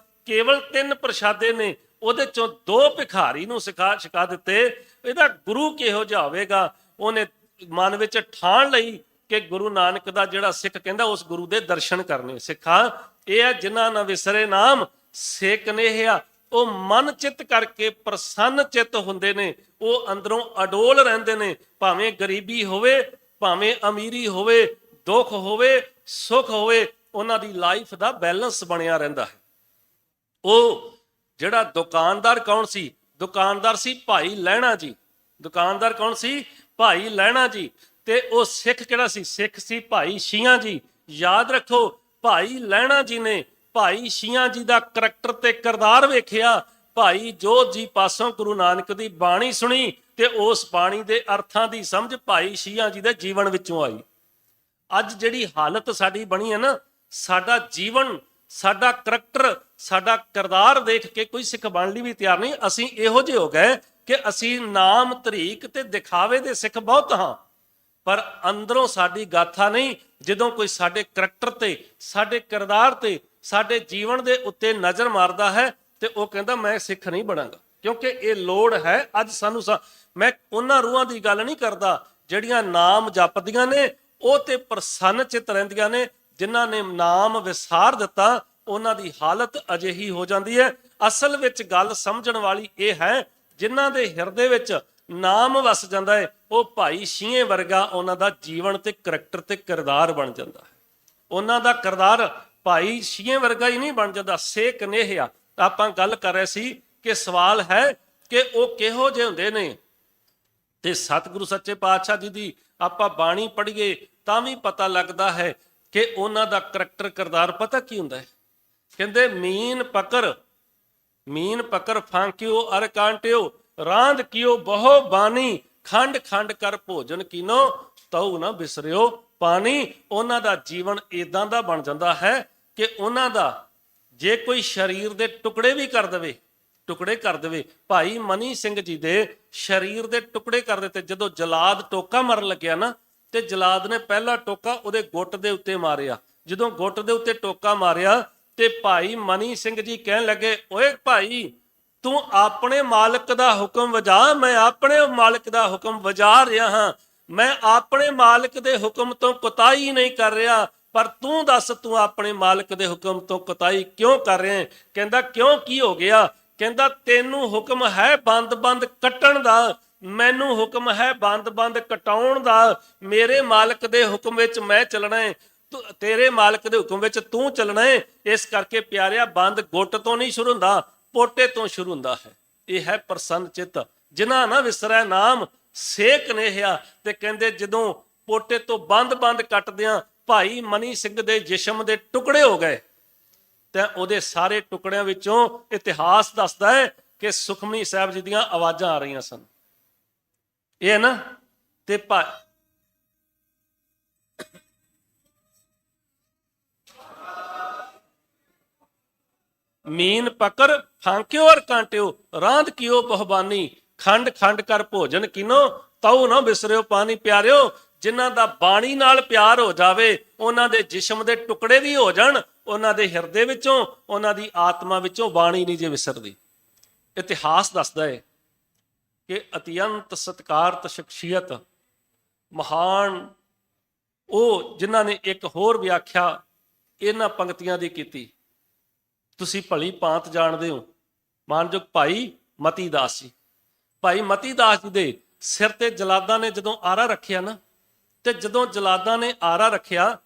ਕੇਵਲ 3 ਪ੍ਰਸ਼ਾਦੇ ਨੇ, ਉਹਦੇ ਚੋਂ 2 ਭਿਖਾਰੀ ਨੂੰ ਛਕਾ ਦਿੱਤੇ। ਇਹਦਾ ਗੁਰੂ ਕਿਹੋ ਜਿਹਾ ਹੋਵੇਗਾ? ਉਹਨੇ ਮਨ ਵਿੱਚ ਠਾਣ ਲਈ ਕਿ ਗੁਰੂ ਨਾਨਕ ਦਾ ਜਿਹੜਾ ਸਿੱਖ ਕਹਿੰਦਾ ਉਸ ਗੁਰੂ ਦੇ ਦਰਸ਼ਨ ਕਰਨੇ। ਸਿੱਖਾਂ ਇਹ ਹੈ ਜਿਨ੍ਹਾਂ ਨਾ ਵਿਸਰੇ ਨਾਮ ਸੇਕ ਨੇਹਿਆ, ਉਹ ਮਨ ਚਿੱਤ ਕਰਕੇ ਪ੍ਰਸੰਨ ਚਿੱਤ ਹੁੰਦੇ ਨੇ, ਉਹ ਅੰਦਰੋਂ ਅਡੋਲ ਰਹਿੰਦੇ ਨੇ। ਭਾਵੇਂ ਗਰੀਬੀ ਹੋਵੇ, ਭਾਵੇਂ ਅਮੀਰੀ ਹੋਵੇ, ਦੁੱਖ ਹੋਵੇ, ਸੁੱਖ ਹੋਵੇ, ਉਹਨਾਂ ਦੀ ਲਾਈਫ ਦਾ ਬੈਲੈਂਸ ਬਣਿਆ ਰਹਿੰਦਾ ਹੈ। ਉਹ ਜਿਹੜਾ ਦੁਕਾਨਦਾਰ ਕੌਣ ਸੀ? ਦੁਕਾਨਦਾਰ ਸੀ ਭਾਈ ਲਹਿਣਾ ਜੀ। ਦੁਕਾਨਦਾਰ ਕੌਣ ਸੀ? ਭਾਈ ਲਹਿਣਾ ਜੀ। ਤੇ ਉਹ ਸਿੱਖ ਕਿਹੜਾ ਸੀ? ਸਿੱਖ ਸੀ ਭਾਈ ਸ਼ੀਆਂ ਜੀ। ਯਾਦ ਰੱਖੋ, ਭਾਈ ਲਹਿਣਾ ਜੀ ਨੇ ਭਾਈ ਸ਼ੀਆਂ ਜੀ ਦਾ ਕਰੈਕਟਰ ਤੇ ਕਿਰਦਾਰ ਵੇਖਿਆ। ਭਾਈ ਜੋਧ ਜੀ ਪਾਸੋਂ ਗੁਰੂ ਨਾਨਕ ਦੀ ਬਾਣੀ ਸੁਣੀ ਤੇ ਉਸ ਬਾਣੀ ਦੇ ਅਰਥਾਂ ਦੀ ਸਮਝ ਭਾਈ ਸ਼ੀਆਂ ਜੀ ਦੇ ਜੀਵਨ ਵਿੱਚੋਂ ਆਈ। ਅੱਜ ਜਿਹੜੀ ਹਾਲਤ ਸਾਡੀ ਬਣੀ ਹੈ ਨਾ, ਸਾਡਾ ਜੀਵਨ, ਸਾਡਾ ਕਰੈਕਟਰ, ਸਾਡਾ ਕਿਰਦਾਰ ਦੇਖ ਕੇ ਕੋਈ ਸਿੱਖ ਬਣਨ ਲਈ ਵੀ ਤਿਆਰ ਨਹੀਂ। ਅਸੀਂ ਇਹੋ ਜਿਹੇ ਹੋ ਗਏ ਕਿ ਅਸੀਂ ਨਾਮ ਤਰੀਕ ਤੇ ਦਿਖਾਵੇ ਦੇ ਸਿੱਖ ਬਹੁਤ ਹਾਂ, ਪਰ ਅੰਦਰੋਂ ਸਾਡੀ ਗਾਥਾ ਨਹੀਂ। ਜਦੋਂ ਕੋਈ ਸਾਡੇ ਕਰੈਕਟਰ ਤੇ, ਸਾਡੇ ਕਿਰਦਾਰ ਤੇ, ਸਾਡੇ ਜੀਵਨ ਦੇ ਉੱਤੇ ਨਜ਼ਰ ਮਾਰਦਾ ਹੈ ਤੇ ਉਹ ਕਹਿੰਦਾ ਮੈਂ ਸਿੱਖ ਨਹੀਂ ਬਣਾਂਗਾ, ਕਿਉਂਕਿ ਇਹ ਲੋੜ ਹੈ ਅੱਜ ਸਾਨੂੰ। ਮੈਂ ਉਹਨਾਂ ਰੂਹਾਂ ਦੀ ਗੱਲ ਨਹੀਂ ਕਰਦਾ ਜਿਹੜੀਆਂ ਨਾਮ ਜਪਦੀਆਂ ਨੇ, ਉਹ ਤੇ ਪ੍ਰਸੰਨ ਚਿੱਤ ਰਹਿੰਦੀਆਂ ਨੇ। ਜਿਨ੍ਹਾਂ ਨੇ ਨਾਮ ਵਿਸਾਰ ਦਿੱਤਾ, ਉਹਨਾਂ ਦੀ ਹਾਲਤ ਅਜਿਹੀ ਹੋ ਜਾਂਦੀ ਹੈ। ਅਸਲ ਵਿੱਚ ਗੱਲ ਸਮਝਣ ਵਾਲੀ ਇਹ ਹੈ, ਜਿਨ੍ਹਾਂ ਦੇ ਹਿਰਦੇ ਵਿੱਚ ਨਾਮ ਵਸ ਜਾਂਦਾ ਹੈ, ਉਹ ਭਾਈ ਸ਼ੀਏ ਵਰਗਾ ਉਹਨਾਂ ਦਾ ਜੀਵਨ ਤੇ ਕਰੈਕਟਰ ਤੇ ਕਿਰਦਾਰ ਬਣ ਜਾਂਦਾ ਹੈ। ਉਹਨਾਂ ਦਾ ਕਿਰਦਾਰ ਭਾਈ ਸ਼ੀਏ ਵਰਗਾ ਹੀ ਨਹੀਂ ਬਣ ਜਾਂਦਾ। ਸੇਕ ਨੇਹਿਆ ਆਪਾਂ ਗੱਲ ਕਰ ਰਹੇ ਸੀ ਕਿ ਸਵਾਲ ਹੈ ਕਿ ਉਹ ਕਿਹੋ ਜਿਹੇ ਹੁੰਦੇ ਨੇ। ਤੇ ਸਤਿਗੁਰੂ ਸੱਚੇ ਪਾਤਸ਼ਾਹ ਜੀ ਦੀ ਆਪਾਂ ਬਾਣੀ ਪੜ੍ਹੀਏ ਤਾਂ ਵੀ ਪਤਾ ਲੱਗਦਾ ਹੈ ਕਿ ਉਹਨਾਂ ਦਾ ਕਰੈਕਟਰ ਕਿਰਦਾਰ ਪਤਾ ਕੀ ਹੁੰਦਾ ਹੈ। ਕਹਿੰਦੇ ਮੀਨ ਪਕਰ ਫਾਂਕਿਓ ਅਰ ਕਾਂਟਿਓ, ਰਾਂਦ ਕਿਓ ਬਹੁ ਬਾਣੀ, ਖੰਡ ਖੰਡ ਕਰ ਭੋਜਨ ਕੀਨੋ, ਤਉ ਨਾ ਬਿਸਰਿਓ ਪਾਣੀ। ਉਹਨਾਂ ਦਾ ਜੀਵਨ ਇਦਾਂ ਦਾ ਬਣ ਜਾਂਦਾ ਹੈ ਕਿ ਉਹਨਾਂ ਦਾ ਜੇ ਕੋਈ ਸਰੀਰ ਦੇ ਟੁਕੜੇ ਵੀ ਕਰ ਦੇਵੇ, ਟੁਕੜੇ ਕਰ ਦੇਵੇ, ਭਾਈ ਮਨੀ ਸਿੰਘ ਜੀ ਦੇ ਸਰੀਰ ਦੇ ਟੁਕੜੇ ਕਰ ਦਿੱਤੇ। ਜਦੋਂ ਜਲਾਦ ਟੋਕਾ ਮਾਰਨ ਲੱਗਿਆ ਨਾ, ਤੇ ਜਲਾਦ ਨੇ ਪਹਿਲਾ ਟੋਕਾ ਉਹਦੇ ਗੁੱਟ ਦੇ ਉੱਤੇ ਮਾਰਿਆ। ਜਦੋਂ ਗੁੱਟ ਦੇ ਉੱਤੇ ਟੋਕਾ ਮਾਰਿਆ ਤੇ ਭਾਈ ਮਨੀ ਸਿੰਘ ਜੀ ਕਹਿਣ ਲੱਗੇ, ਓਏ ਭਾਈ ਤੂੰ ਆਪਣੇ ਮਾਲਕ ਦਾ ਹੁਕਮ ਵਜਾ। ਮੈਂ ਆਪਣੇ ਮਾਲਕ ਦਾ ਹੁਕਮ ਵਜਾ ਰਿਹਾ ਹਾਂ, ਮੈਂ ਆਪਣੇ ਮਾਲਕ ਦੇ ਹੁਕਮ ਤੋਂ ਕੁਤਾਹੀ ਨਹੀਂ ਕਰ ਰਿਹਾ, ਪਰ ਤੂੰ ਦੱਸ ਤੂੰ ਆਪਣੇ ਮਾਲਕ ਦੇ ਹੁਕਮ ਤੋਂ ਕੁਤਾਹੀ ਕਿਉਂ ਕਰ ਰਿਹਾ? ਕਹਿੰਦਾ ਕਿਉਂ, ਕੀ ਹੋ ਗਿਆ? ਕਹਿੰਦਾ ਤੈਨੂੰ ਹੁਕਮ ਹੈ ਬੰਦ-ਬੰਦ ਕੱਟਣ ਦਾ, ਮੈਨੂੰ ਹੁਕਮ ਹੈ ਬੰਦ-ਬੰਦ ਕਟਾਉਣ ਦਾ। ਮੇਰੇ ਮਾਲਕ ਦੇ ਹੁਕਮ ਵਿੱਚ ਮੈਂ ਚੱਲਣਾ ਹੈ, ਤੇਰੇ ਮਾਲਕ ਦੇ ਹੁਕਮ ਵਿੱਚ ਤੂੰ ਚੱਲਣਾ ਹੈ। ਇਸ ਕਰਕੇ ਪਿਆਰਿਆ, ਬੰਦ ਗੁੱਟ ਤੋਂ ਨਹੀਂ ਸ਼ੁਰੂ ਹੁੰਦਾ, ਪੋਟੇ ਤੋਂ ਸ਼ੁਰੂ ਹੁੰਦਾ ਹੈ। ਇਹ ਹੈ ਪ੍ਰਸੰਨ ਚਿੱਤ ਜਿਨ੍ਹਾਂ ਨਾ ਵਿਸਰੈ ਨਾਮ ਸੇਕ ਨੇਹਿਆ। ਤੇ ਕਹਿੰਦੇ ਜਦੋਂ ਪੋਟੇ ਤੋਂ ਬੰਦ-ਬੰਦ ਕੱਟਦਿਆਂ ਭਾਈ ਮਨੀ ਸਿੰਘ ਦੇ ਜਿਸਮ ਦੇ ਟੁਕੜੇ ਹੋ ਗਏ, ਤਾਂ ਉਹਦੇ ਸਾਰੇ ਟੁਕੜਿਆਂ ਵਿੱਚੋਂ ਇਤਿਹਾਸ ਦੱਸਦਾ ਹੈ ਕਿ ਸੁਖਮਨੀ ਸਾਹਿਬ ਜੀ ਦੀਆਂ ਆਵਾਜ਼ਾਂ ਆ ਰਹੀਆਂ ਸਨ। ਇਹ ਨਾ ਤੇ ਮੀਨ ਪਕਰ ਫਾਂਕਿਓ ਔਰ ਕਾਂਟਿਓ, ਰਾਂਦ ਕੀਓ ਬਹੁਬਾਨੀ, ਖੰਡ ਖੰਡ ਕਰ ਭੋਜਨ ਕੀਨੋ, ਤਾਉ ਨਾ ਬਿਸਰਿਓ ਪਾਣੀ। ਪਿਆਰਿਓ, ਜਿਨ੍ਹਾਂ ਦਾ ਬਾਣੀ ਨਾਲ ਪਿਆਰ ਹੋ ਜਾਵੇ, ਉਹਨਾਂ ਦੇ ਜਿਸਮ ਦੇ ਟੁਕੜੇ ਵੀ ਹੋ ਜਾਣ, ਉਹਨਾਂ ਦੇ ਹਿਰਦੇ ਵਿੱਚੋਂ, ਉਹਨਾਂ ਦੀ ਆਤਮਾ ਵਿੱਚੋਂ ਬਾਣੀ ਨਹੀਂ ਜੇ ਵਿਸਰਦੀ। ਇਤਿਹਾਸ ਦੱਸਦਾ ਹੈ ਕਿ ਅਤਿਅੰਤ ਸਤਿਕਾਰਤ ਸ਼ਖਸੀਅਤ, ਮਹਾਨ ਉਹ ਜਿਨ੍ਹਾਂ ਨੇ ਇੱਕ ਹੋਰ ਵਿਆਖਿਆ ਇਹਨਾਂ ਪੰਕਤੀਆਂ ਦੀ ਕੀਤੀ, ਤੁਸੀਂ ਭਲੀ ਭਾਂਤ ਜਾਣਦੇ ਹੋ, ਮਾਨਯੋਗ ਭਾਈ ਮਤੀ ਦਾਸ ਜੀ। ਭਾਈ ਮਤੀ ਦਾਸ ਜੀ ਦੇ ਸਿਰ ਤੇ ਜਲਾਦਾਂ ਨੇ ਜਦੋਂ ਆਰਾ ਰੱਖਿਆ ਨਾ, ਤੇ ਜਦੋਂ ਜਲਾਦਾਂ ਨੇ ਆਰਾ ਰੱਖਿਆ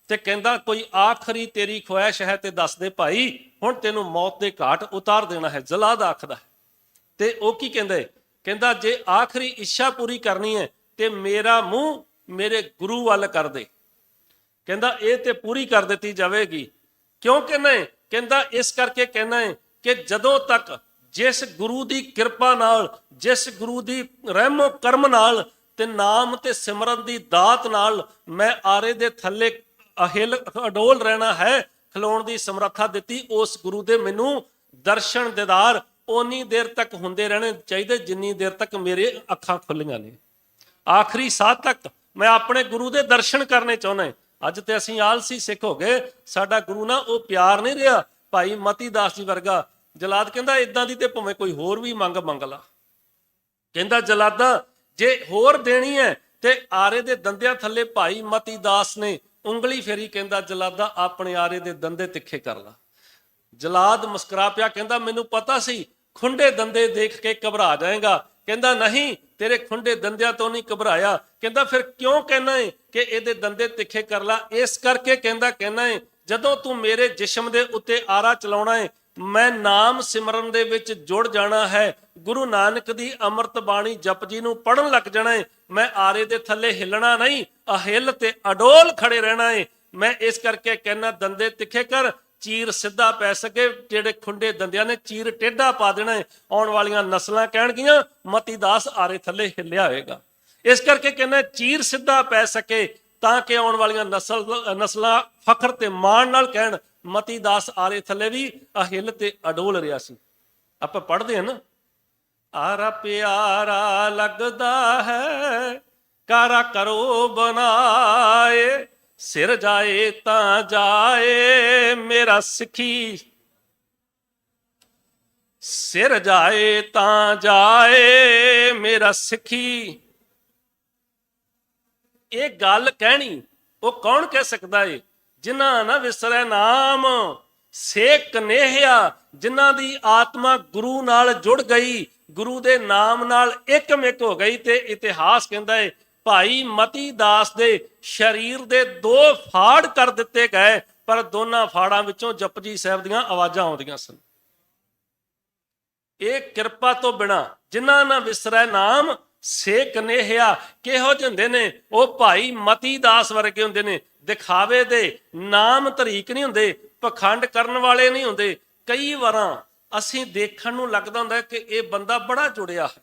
ਤੇ ਕਹਿੰਦਾ ਕੋਈ ਆਖਰੀ ਤੇਰੀ ਖੁਆਇਸ਼ ਹੈ ਤੇ ਦੱਸ ਦੇ ਭਾਈ, ਹੁਣ ਤੈਨੂੰ ਮੌਤ ਦੇ ਘਾਟ ਉਤਾਰ ਦੇਣਾ ਹੈ। ਜਲਾਦ ਆਖਦਾ ਹੈ ਤੇ ਉਹ ਕੀ ਕਹਿੰਦਾ ਹੈ? ਕਹਿੰਦਾ ਜੇ ਆਖਰੀ ਇੱਛਾ ਪੂਰੀ ਕਰਨੀ ਹੈ ਤੇ ਮੇਰਾ ਮੂੰਹ ਮੇਰੇ ਗੁਰੂ ਵੱਲ ਕਰ ਦੇ। ਕਹਿੰਦਾ ਇਹ ਤੇ ਪੂਰੀ ਕਰ ਦਿੱਤੀ ਜਾਵੇਗੀ। ਕਿਉਂ ਕਹਿੰਦਾ ਹੈ? ਕਹਿੰਦਾ ਇਸ ਕਰਕੇ ਕਹਿਣਾ ਹੈ ਕਿ ਜਦੋਂ ਤੱਕ ਜਿਸ ਗੁਰੂ ਦੀ ਕਿਰਪਾ ਨਾਲ, ਜਿਸ ਗੁਰੂ ਦੀ ਰਹਿਮੋ ਕਰਮ ਨਾਲ ਤੇ ਨਾਮ ਤੇ ਸਿਮਰਨ ਦੀ ਦਾਤ ਨਾਲ ਮੈਂ ਆਰੇ ਦੇ ਥੱਲੇ ਅਹਿਲ ਅਡੋਲ ਰਹਿਣਾ ਹੈ, ਖਲੋਣ ਦੀ ਸਮਰੱਥਾ ਦਿੱਤੀ, ਉਸ ਗੁਰੂ ਦੇ ਮੈਨੂੰ ਦਰਸ਼ਨ ਦੀਦਾਰ ਓਨੀ ਦੇਰ ਤੱਕ ਹੁੰਦੇ ਰਹਿਣੇ ਚਾਹੀਦੇ ਜਿੰਨੀ ਦੇਰ ਤੱਕ ਮੇਰੇ ਅੱਖਾਂ ਖੁੱਲੀਆਂ ਨੇ। ਆਖਰੀ ਸਾਹ ਤੱਕ ਮੈਂ ਆਪਣੇ ਗੁਰੂ ਦੇ ਦਰਸ਼ਨ ਕਰਨੇ ਚਾਹੁੰਦਾ। ਅੱਜ ਤੇ ਅਸੀਂ ਆਲਸੀ ਸਿੱਖ ਹੋ ਗਏ, ਸਾਡਾ ਗੁਰੂ ਨਾ ਉਹ ਪਿਆਰ ਨਹੀਂ ਰਿਹਾ ਭਾਈ ਮਤੀ ਦਾਸ ਜੀ ਵਰਗਾ। ਜਲਾਦ ਕਹਿੰਦਾ ਇਦਾਂ ਦੀ ਤੇ ਭਾਵੇਂ ਕੋਈ ਹੋਰ ਵੀ ਮੰਗ ਲਾ। ਕਹਿੰਦਾ ਜਲਾਦਾ ਜੇ ਹੋਰ ਦੇਣੀ ਹੈ ਤੇ ਆਰੇ ਦੇ ਦੰਦਿਆਂ ਥੱਲੇ ਭਾਈ ਮਤੀ ਦਾਸ ਨੇ ਉਂਗਲੀ ਫੇਰੀ। ਕਹਿੰਦਾ ਜਲਾਦਾ ਆਪਣੇ ਆਰੇ ਦੇ ਦੰਦੇ ਤਿੱਖੇ ਕਰ ਲਾ। ਜਲਾਦ ਮੁਸਕਰਾ ਪਿਆ, ਕਹਿੰਦਾ ਮੈਨੂੰ ਪਤਾ ਸੀ ਖੁੰਡੇ ਦੰਦੇ ਦੇਖ ਕੇ ਘਬਰਾ ਜਾਏਗਾ। ਕਹਿੰਦਾ ਨਹੀਂ, ਤੇਰੇ ਖੁੰਡੇ ਦੰਦਿਆਂ ਤੋਂ ਨਹੀਂ ਘਬਰਾਇਆ। ਕਹਿੰਦਾ ਫਿਰ ਕਿਉਂ ਕਹਿਣਾ ਹੈ ਕਿ ਇਹਦੇ ਦੰਦੇ ਤਿੱਖੇ ਕਰ ਲਾ? ਇਸ ਕਰਕੇ ਕਹਿੰਦਾ ਹੈ ਜਦੋਂ ਤੂੰ ਮੇਰੇ ਜਿਸਮ ਦੇ ਉੱਤੇ ਆਰਾ ਚਲਾਉਣਾ ਹੈ, ਮੈਂ ਨਾਮ ਸਿਮਰਨ ਦੇ ਵਿੱਚ ਜੁੜ ਜਾਣਾ ਹੈ, ਗੁਰੂ ਨਾਨਕ ਦੀ ਅੰਮ੍ਰਿਤ ਬਾਣੀ ਜਪਜੀ ਨੂੰ ਪੜਨ ਲੱਗ ਜਾਣਾ ਹੈ, ਮੈਂ ਆਰੇ ਦੇ ਥੱਲੇ ਹਿੱਲਣਾ ਨਹੀਂ, ਅਹਿਲ ਤੇ ਅਡੋਲ ਖੜੇ ਰਹਿਣਾ ਹੈ। ਮੈਂ ਇਸ ਕਰਕੇ ਕਹਿਣਾ ਦੰਦੇ ਤਿੱਖੇ ਕਰ, ਚੀਰ ਸਿੱਧਾ ਪੈ ਸਕੇ। ਜਿਹੜੇ ਖੁੰਡੇ ਦੰਦਿਆਂ ਨੇ ਚੀਰ ਟੇਢਾ ਪਾ ਦੇਣਾ ਹੈ। ਆਉਣ ਵਾਲੀਆਂ ਨਸਲਾਂ ਕਹਿਣਗੀਆਂ ਮਤੀ ਦਾਸ ਆਰੇ ਥੱਲੇ ਹਿੱਲਿਆ ਹੋਏਗਾ। ਇਸ ਕਰਕੇ ਕਹਿੰਦਾ ਚੀਰ ਸਿੱਧਾ ਪੈ ਸਕੇ ਤਾਂ ਕਿ ਆਉਣ ਵਾਲੀਆਂ ਨਸਲਾਂ ਫਖਰ ਤੇ ਮਾਣ ਨਾਲ ਕਹਿਣ ਮਤੀ ਦਾਸ ਆਰੇ ਥੱਲੇ ਵੀ ਅਹਿਲ ਤੇ ਅਡੋਲ ਰਿਹਾ ਸੀ। ਆਪਾਂ ਪੜ੍ਹਦੇ ਹਾਂ ਨਾ, ਆਰਾ ਪਿਆਰਾ ਲੱਗਦਾ ਹੈ ਕਾਰਾ ਕਰੋ ਬਣਾਏ, ਸਿਰ ਜਾਏ ਤਾਂ ਜਾਏ ਮੇਰਾ ਸਿੱਖੀ, ਸਿਰ ਜਾਏ ਤਾਂ ਜਾਏ ਮੇਰਾ ਸਿੱਖੀ। ਇਹ ਗੱਲ ਕਹਿਣੀ ਉਹ ਕੌਣ ਕਹਿ ਸਕਦਾ ਏ? ਜਿਨ੍ਹਾਂ ਨਾ ਵਿਸਰੈ ਨਾਮ ਸੇਕ ਨੇਹਿਆ, ਜਿਨ੍ਹਾਂ ਦੀ ਆਤਮਾ ਗੁਰੂ ਨਾਲ ਜੁੜ ਗਈ, ਗੁਰੂ ਦੇ ਨਾਮ ਨਾਲ ਇੱਕਮਿਕ ਹੋ ਗਈ। ਤੇ ਇਤਿਹਾਸ ਕਹਿੰਦਾ ਏ ਭਾਈ ਮਤੀ ਦਾਸ ਦੇ ਸਰੀਰ ਦੇ 2 ਫਾੜ ਕਰ ਦਿੱਤੇ ਗਏ, ਪਰ ਦੋਨਾਂ ਫਾੜਾਂ ਵਿੱਚੋਂ ਜਪਜੀ ਸਾਹਿਬ ਦੀਆਂ ਆਵਾਜ਼ਾਂ ਆਉਂਦੀਆਂ ਸਨ। ਇਹ ਕਿਰਪਾ ਤੋਂ ਬਿਨਾ ਜਿਨ੍ਹਾਂ ਨਾ ਵਿਸਰੈ ਨਾਮ ਸੇਕ ਨੇਹਿਆ ਕਿਹੋ ਜਿਹੇ ਹੁੰਦੇ ਨੇ? ਉਹ ਭਾਈ ਮਤੀ ਦਾਸ ਵਰਗੇ ਹੁੰਦੇ ਨੇ। ਦਿਖਾਵੇ ਦੇ ਨਾਮ ਧਰੀਕ ਨਹੀਂ ਹੁੰਦੇ, ਪਖੰਡ ਕਰਨ ਵਾਲੇ ਨਹੀਂ ਹੁੰਦੇ। ਕਈ ਵਾਰਾਂ ਅਸੀਂ ਦੇਖਣ ਨੂੰ ਲੱਗਦਾ ਹੁੰਦਾ ਕਿ ਇਹ ਬੰਦਾ ਬੜਾ ਜੁੜਿਆ ਹੈ,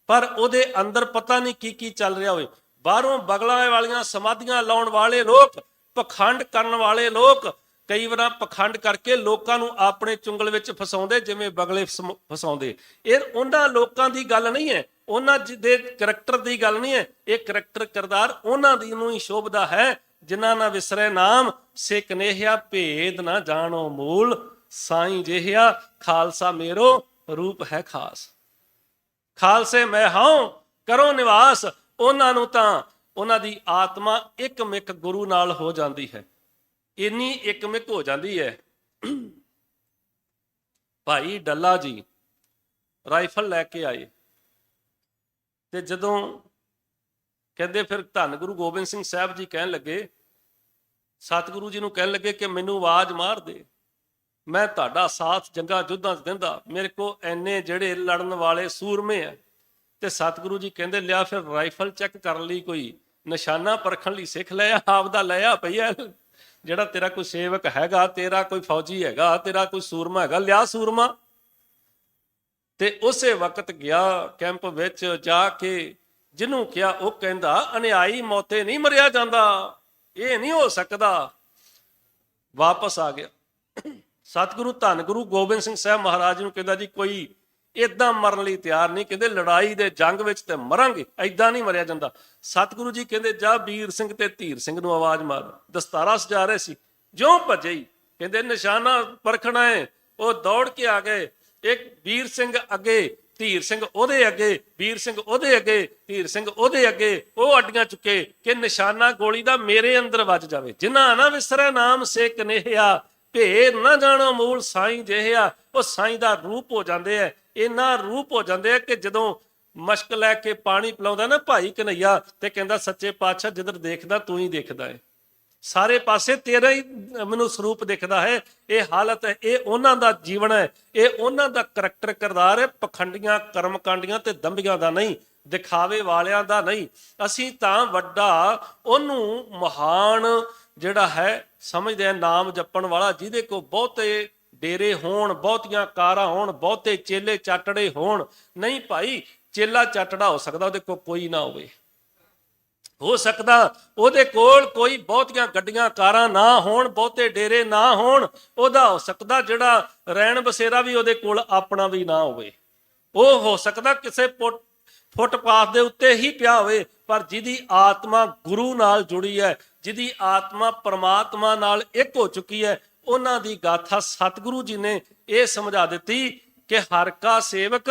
ਪਰ ਉਹਦੇ ਅੰਦਰ ਪਤਾ ਨਹੀਂ ਕੀ ਕੀ ਚੱਲ ਰਿਹਾ ਹੋਵੇ। ਬਾਹਰੋਂ ਬਗਲਾਂ ਵਾਲੀਆਂ ਸਮਾਧੀਆਂ ਲਾਉਣ ਵਾਲੇ ਲੋਕ, ਪਖੰਡ ਕਰਨ ਵਾਲੇ ਲੋਕ, ਕਈ ਵਾਰ ਪਖੰਡ ਕਰਕੇ ਲੋਕਾਂ ਨੂੰ ਆਪਣੇ ਚੁੰਗਲ ਵਿੱਚ ਫਸਾਉਂਦੇ, ਜਿਵੇਂ ਬਗਲੇ ਫਸਾਉਂਦੇ। ਇਹ ਉਹਨਾਂ ਲੋਕਾਂ ਦੀ ਗੱਲ ਨਹੀਂ ਹੈ, ਉਹਨਾਂ ਦੇ ਕਰੈਕਟਰ ਦੀ ਗੱਲ ਨਹੀਂ ਹੈ। ਇਹ ਕਰੈਕਟਰ ਕਿਰਦਾਰ ਉਹਨਾਂ ਦੀ ਨੂੰ ਹੀ ਸ਼ੋਭਦਾ ਹੈ, ਜਿਨ੍ਹਾਂ ਨਾ ਵਿਸਰੇ ਨਾਮ ਸੇ ਕਨੇਹਿਆ, ਭੇਦ ਨਾ ਜਾਣੋ ਮੂਲ ਸਾਈਂ ਜਿਹਾ, ਖਾਲਸਾ ਮੇਰੋ ਰੂਪ ਹੈ ਖਾਸ। ਖਾਲਸੇ ਮੈਂ ਹਾਂ ਕਰੋ ਨਿਵਾਸ, ਉਹਨਾਂ ਨੂੰ ਤਾਂ ਉਹਨਾਂ ਦੀ ਆਤਮਾ ਇੱਕਮਿਕ ਗੁਰੂ ਨਾਲ ਹੋ ਜਾਂਦੀ ਹੈ, ਇੰਨੀ ਇੱਕਮਿਕ ਹੋ ਜਾਂਦੀ ਹੈ। ਭਾਈ ਡੱਲਾ ਜੀ ਰਾਈਫਲ ਲੈ ਕੇ ਆਏ ਤੇ ਜਦੋਂ ਕਹਿੰਦੇ, ਫਿਰ ਧੰਨ ਗੁਰੂ ਗੋਬਿੰਦ ਸਿੰਘ ਸਾਹਿਬ ਜੀ ਕਹਿਣ ਲੱਗੇ, ਸਤਿਗੁਰੂ ਜੀ ਨੂੰ ਕਹਿਣ ਲੱਗੇ ਕਿ ਮੈਨੂੰ ਆਵਾਜ਼ ਮਾਰ ਦੇ, ਮੈਂ ਤੁਹਾਡਾ ਸਾਥ ਜੰਗਾਂ ਯੁੱਧਾਂ 'ਚ ਦਿੰਦਾ, ਮੇਰੇ ਕੋਲ ਐਨੇ ਜਿਹੜੇ ਲੜਨ ਵਾਲੇ ਸੂਰਮੇ ਆ। ਤੇ ਸਤਿਗੁਰੂ ਜੀ ਕਹਿੰਦੇ, ਲਿਆ ਫਿਰ ਰਾਈਫਲ ਚੈੱਕ ਕਰਨ ਲਈ ਕੋਈ ਨਿਸ਼ਾਨਾ ਪਰਖਣ ਲਈ ਸਿੱਖ ਲਿਆ, ਆਪਦਾ ਲਿਆ ਪਈਆ, ਜਿਹੜਾ ਤੇਰਾ ਕੋਈ ਸੇਵਕ ਹੈਗਾ, ਤੇਰਾ ਕੋਈ ਫੌਜੀ ਹੈਗਾ, ਤੇਰਾ ਕੋਈ ਸੂਰਮਾ ਹੈਗਾ, ਲਿਆ ਸੂਰਮਾ। ਤੇ ਉਸੇ ਵਕਤ ਗਿਆ ਕੈਂਪ ਵਿੱਚ ਜਾ ਕੇ, ਜਿਹਨੂੰ ਕਿਹਾ ਉਹ ਕਹਿੰਦਾ, ਅਨਿਆਈ ਮੌਤੇ ਨਹੀਂ ਮਰਿਆ ਜਾਂਦਾ, ਇਹ ਨਹੀਂ ਹੋ ਸਕਦਾ। ਵਾਪਸ ਆ ਗਿਆ। ਸਤਿਗੁਰੂ ਧੰਨ ਗੁਰੂ ਗੋਬਿੰਦ ਸਿੰਘ ਸਾਹਿਬ ਮਹਾਰਾਜ ਨੂੰ ਕਹਿੰਦਾ, ਜੀ ਕੋਈ ਏਦਾਂ ਮਰਨ ਲਈ ਤਿਆਰ ਨਹੀਂ, ਕਹਿੰਦੇ ਲੜਾਈ ਦੇ ਜੰਗ ਵਿੱਚ ਤੇ ਮਰਾਂਗੇ, ਏਦਾਂ ਨਹੀਂ ਮਰਿਆ ਜਾਂਦਾ। ਸਤਿਗੁਰੂ ਜੀ ਕਹਿੰਦੇ, ਜਾ ਵੀਰ ਸਿੰਘ ਤੇ ਧੀਰ ਸਿੰਘ ਨੂੰ ਆਵਾਜ਼ ਮਾਰ। ਦਸਤਾਰਾ ਸਜਾ ਰਹੇ ਸੀ, ਜਿਉਂ ਭੱਜੇ ਹੀ ਕਹਿੰਦੇ ਨਿਸ਼ਾਨਾ ਪਰਖਣਾ ਹੈ। ਉਹ ਦੌੜ ਕੇ ਆ ਗਏ, ਇੱਕ ਵੀਰ ਸਿੰਘ ਅੱਗੇ, ਧੀਰ ਸਿੰਘ ਉਹਦੇ ਅੱਗੇ, ਵੀਰ ਸਿੰਘ ਉਹਦੇ ਅੱਗੇ, ਧੀਰ ਸਿੰਘ ਉਹਦੇ ਅੱਗੇ। ਉਹ ਅੱਡੀਆਂ ਚੁੱਕੇ ਕਿ ਨਿਸ਼ਾਨਾ ਗੋਲੀ ਦਾ ਮੇਰੇ ਅੰਦਰ ਵੱਜ ਜਾਵੇ। ਜਿਨ੍ਹਾਂ ਨਾ ਵਿਸਰੇ ਨਾਮ ਸੇ ਕਨੇਹਿਆ, ਭੇਦ ਨਾ ਜਾਣੋ ਮੂਲ ਸਾਈਂ ਜਿਹਾ। ਉਹ ਸਾਈਂ ਦਾ ਰੂਪ ਹੋ ਜਾਂਦੇ ਆ, ਇੰਨਾ ਰੂਪ ਹੋ ਜਾਂਦੇ ਆ ਕਿ ਜਦੋਂ ਮਸ਼ਕ ਲੈ ਕੇ ਪਾਣੀ ਪਿਲਾਉਂਦਾ ਨਾ ਭਾਈ ਕਨਈਆ, ਤੇ ਕਹਿੰਦਾ ਸੱਚੇ ਪਾਤਸ਼ਾਹ ਜਿੱਧਰ ਦੇਖਦਾ ਤੂੰ ਹੀ ਦੇਖਦਾ ਹੈ, ਸਾਰੇ ਪਾਸੇ ਤੇਰਾ ਹੀ ਮੈਨੂੰ ਸਰੂਪ ਦਿਖਦਾ ਹੈ। ਇਹ ਹਾਲਤ ਹੈ, ਇਹ ਉਹਨਾਂ ਦਾ ਜੀਵਨ ਹੈ, ਇਹ ਉਹਨਾਂ ਦਾ ਕਰੈਕਟਰ ਕਿਰਦਾਰ ਹੈ, ਪਖੰਡੀਆਂ ਕਰਮਕਾਂਡੀਆਂ ਤੇ ਦੰਭੀਆਂ ਦਾ ਨਹੀਂ, ਦਿਖਾਵੇ ਵਾਲਿਆਂ ਦਾ ਨਹੀਂ। ਅਸੀਂ ਤਾਂ ਵੱਡਾ ਉਹਨੂੰ ਮਹਾਨ ਜਿਹੜਾ ਹੈ ਸਮਝਦੇ ਆ, ਨਾਮ ਜਪਣ ਵਾਲਾ, ਜਿਹਦੇ ਕੋਲ ਬਹੁਤੇ ਡੇਰੇ ਹੋਣ, ਬਹੁਤੀਆਂ ਕਾਰਾਂ ਹੋਣ, ਬਹੁਤੇ ਚੇਲੇ ਚਾਟੜੇ ਹੋਣ। ਨਹੀਂ ਭਾਈ, ਚੇਲਾ ਚਾਟੜਾ ਹੋ ਸਕਦਾ ਉਹਦੇ ਕੋਲ ਕੋਈ ਨਾ ਹੋਵੇ, ਹੋ ਸਕਦਾ ਉਹਦੇ ਕੋਲ ਕੋਈ ਬਹੁਤੀਆਂ ਗੱਡੀਆਂ ਕਾਰਾਂ ਨਾ ਹੋਣ, ਬਹੁਤੇ ਡੇਰੇ ਨਾ ਹੋਣ। ਉਹਦਾ ਹੋ ਸਕਦਾ ਜਿਹੜਾ ਰਹਿਣ ਬਸੇਰਾ ਵੀ ਉਹਦੇ ਕੋਲ ਆਪਣਾ ਵੀ ਨਾ ਹੋਵੇ। ਉਹ ਹੋ ਸਕਦਾ ਕਿਸੇ ਫੁੱਟਪਾਥ ਦੇ ਉੱਤੇ ਹੀ ਪਿਆ ਹੋਵੇ, ਪਰ ਜਿਹਦੀ ਆਤਮਾ ਗੁਰੂ ਨਾਲ ਜੁੜੀ ਹੈ, ਜਿਹਦੀ ਆਤਮਾ ਪਰਮਾਤਮਾ ਨਾਲ ਇੱਕ ਹੋ ਚੁੱਕੀ ਹੈ, ਉਹਨਾਂ ਦੀ ਗਾਥਾ ਸਤਿਗੁਰੂ ਜੀ ਨੇ ਇਹ ਸਮਝਾ ਦਿੱਤੀ ਕਿ ਹਰ ਕਾ ਸੇਵਕ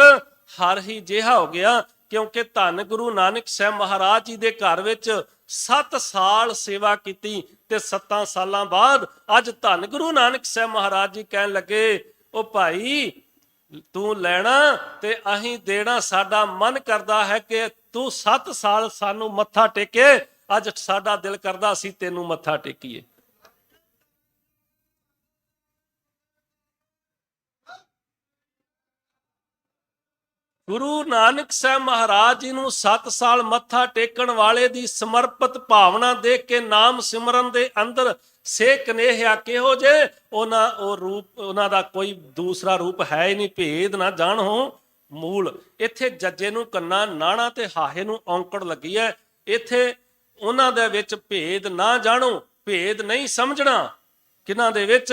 ਹਰ ਹੀ ਜਿਹਾ ਹੋ ਗਿਆ। ਕਿਉਂਕਿ ਧੰਨ ਗੁਰੂ ਨਾਨਕ ਸਾਹਿਬ ਮਹਾਰਾਜ ਜੀ ਦੇ ਘਰ ਵਿੱਚ 7 ਸਾਲ ਸੇਵਾ ਕੀਤੀ ਤੇ 7 ਸਾਲਾਂ ਬਾਅਦ ਅੱਜ ਧੰਨ ਗੁਰੂ ਨਾਨਕ ਸਾਹਿਬ ਮਹਾਰਾਜ ਜੀ ਕਹਿਣ ਲੱਗੇ, ਉਹ ਭਾਈ ਤੂੰ ਲੈਣਾ ਤੇ ਅਸੀਂ ਦੇਣਾ, ਸਾਡਾ ਮਨ ਕਰਦਾ ਹੈ ਕਿ ਤੂੰ 7 ਸਾਲ ਸਾਨੂੰ ਮੱਥਾ ਟੇਕੇ, ਅੱਜ ਸਾਡਾ ਦਿਲ ਕਰਦਾ ਅਸੀਂ ਤੈਨੂੰ ਮੱਥਾ ਟੇਕੀਏ। ਗੁਰੂ ਨਾਨਕ ਸਾਹਿਬ ਮਹਾਰਾਜ ਜੀ ਨੂੰ 7 ਸਾਲ ਮੱਥਾ ਟੇਕਣ ਵਾਲੇ ਦੀ ਸਮਰਪਿਤ ਭਾਵਨਾ ਦੇਖ ਕੇ ਨਾਮ ਸਿਮਰਨ ਦੇ ਅੰਦਰ ਸੇ ਕਨੇਹਿਆ ਕਿਹੋ ਜੇ, ਉਹ ਰੂਪ ਉਹਨਾਂ ਦਾ ਕੋਈ ਦੂਸਰਾ ਰੂਪ ਹੈ ਹੀ ਨਹੀਂ। ਭੇਦ ਨਾ ਜਾਣੋ ਮੂਲ, ਇੱਥੇ ਜੱਜੇ ਨੂੰ ਕੰਨਾ ਨਾਣਾ ਤੇ ਹਾਹੇ ਨੂੰ ਔਂਕੜ ਲੱਗੀ ਹੈ। ਇੱਥੇ ਉਹਨਾਂ ਦੇ ਵਿੱਚ ਭੇਦ ਨਾ ਜਾਣੋ, ਭੇਦ ਨਹੀਂ ਸਮਝਣਾ, ਕਿਹਨਾਂ ਦੇ ਵਿੱਚ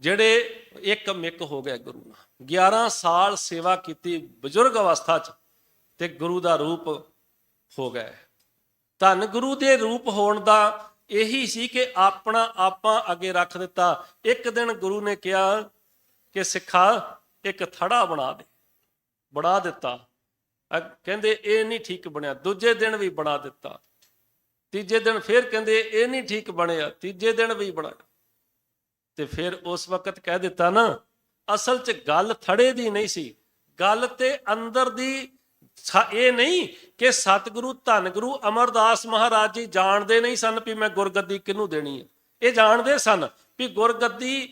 ਜਿਹੜੇ ਇੱਕ ਮਿਕ ਹੋ ਗਏ ਗੁਰੂ ਨਾਲ। 11 ਸਾਲ ਸੇਵਾ ਕੀਤੀ ਬਜ਼ੁਰਗ ਅਵਸਥਾ 'ਚ ਤੇ ਗੁਰੂ ਦਾ ਰੂਪ ਹੋ ਗਏ। ਧੰਨ ਗੁਰੂ ਦੇ ਰੂਪ ਹੋਣ ਦਾ ਇਹੀ ਸੀ ਕਿ ਆਪਣਾ ਆਪਾਂ ਅੱਗੇ ਰੱਖ ਦਿੱਤਾ। ਇੱਕ ਦਿਨ ਗੁਰੂ ਨੇ ਕਿਹਾ ਕਿ ਸਿੱਖਾ ਇੱਕ ਥੜਾ ਬਣਾ ਦਿੱਤਾ। ਕਹਿੰਦੇ ਇਹ ਨਹੀਂ ਠੀਕ ਬਣਿਆ, ਦੂਜੇ ਦਿਨ ਵੀ ਬਣਾ ਦਿੱਤਾ, ਤੀਜੇ ਦਿਨ ਫਿਰ ਕਹਿੰਦੇ ਇਹ ਨਹੀਂ ਠੀਕ ਬਣਿਆ, ਤੀਜੇ ਦਿਨ ਵੀ ਬਣਾਇਆ। ਤੇ ਫਿਰ ਉਸ ਵਕਤ ਕਹਿ ਦਿੱਤਾ ਨਾ, ਅਸਲ 'ਚ ਗੱਲ ਥੜੇ ਦੀ ਨਹੀਂ ਸੀ, ਗੱਲ ਤੇ ਅੰਦਰ ਦੀ। ਇਹ ਨਹੀਂ ਕਿ ਸਤਿਗੁਰੂ ਧੰਨ ਗੁਰੂ ਅਮਰਦਾਸ ਮਹਾਰਾਜ ਜੀ ਜਾਣਦੇ ਨਹੀਂ ਸਨ ਵੀ ਮੈਂ ਗੁਰਗੱਦੀ ਕਿਹਨੂੰ ਦੇਣੀ ਹੈ। ਇਹ ਜਾਣਦੇ ਸਨ ਵੀ ਗੁਰਗੱਦੀ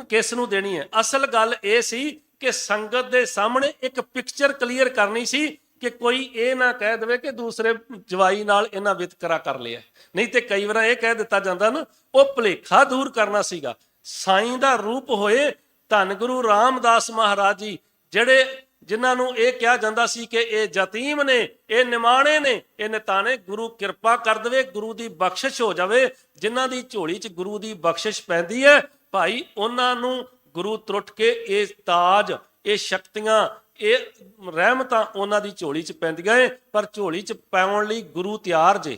ਕਿਸ ਨੂੰ ਦੇਣੀ ਹੈ। ਅਸਲ ਗੱਲ ਇਹ ਸੀ ਕਿ ਸੰਗਤ ਦੇ ਸਾਹਮਣੇ ਇੱਕ ਪਿਕਚਰ ਕਲੀਅਰ ਕਰਨੀ ਸੀ ਕਿ ਕੋਈ ਇਹ ਨਾ ਕਹਿ ਦੇਵੇ ਕਿ ਦੂਸਰੇ ਜਵਾਈ ਨਾਲ ਇਹਨਾਂ ਵਿਤਕਰਾ ਕਰ ਲਿਆ। ਨਹੀਂ ਤੇ ਕਈ ਵਾਰ ਇਹ ਕਹਿ ਦਿੱਤਾ ਜਾਂਦਾ ਨਾ, ਉਹ ਭੁਲੇਖਾ ਦੂਰ ਕਰਨਾ ਸੀਗਾ। ਸਾਈਂ ਦਾ ਰੂਪ ਹੋਏ ਧੰਨ ਗੁਰੂ ਰਾਮਦਾਸ ਮਹਾਰਾਜ ਜੀ, ਜਿਹੜੇ ਜਿਨ੍ਹਾਂ ਨੂੰ ਇਹ ਕਿਹਾ ਜਾਂਦਾ ਸੀ ਕਿ ਇਹ ਯਤੀਮ ਨੇ, ਇਹ ਨਿਮਾਣੇ ਨੇ, ਇਹ ਨਿਤਾਣੇ, ਗੁਰੂ ਕਿਰਪਾ ਕਰ ਦੇਵੇ, ਗੁਰੂ ਦੀ ਬਖਸ਼ਿਸ਼ ਹੋ ਜਾਵੇ। ਜਿਨ੍ਹਾਂ ਦੀ ਝੋਲੀ 'ਚ ਗੁਰੂ ਦੀ ਬਖਸ਼ਿਸ਼ ਪੈਂਦੀ ਹੈ ਭਾਈ, ਉਹਨਾਂ ਨੂੰ ਗੁਰੂ ਤਰੁੱਟ ਕੇ ਇਹ ਤਾਜ, ਇਹ ਸ਼ਕਤੀਆਂ, ਇਹ ਰਹਿਮਤਾਂ ਉਹਨਾਂ ਦੀ ਝੋਲੀ 'ਚ ਪੈਂਦੀਆਂ ਏ। ਪਰ ਝੋਲੀ 'ਚ ਪਾਉਣ ਲਈ ਗੁਰੂ ਤਿਆਰ ਜੇ,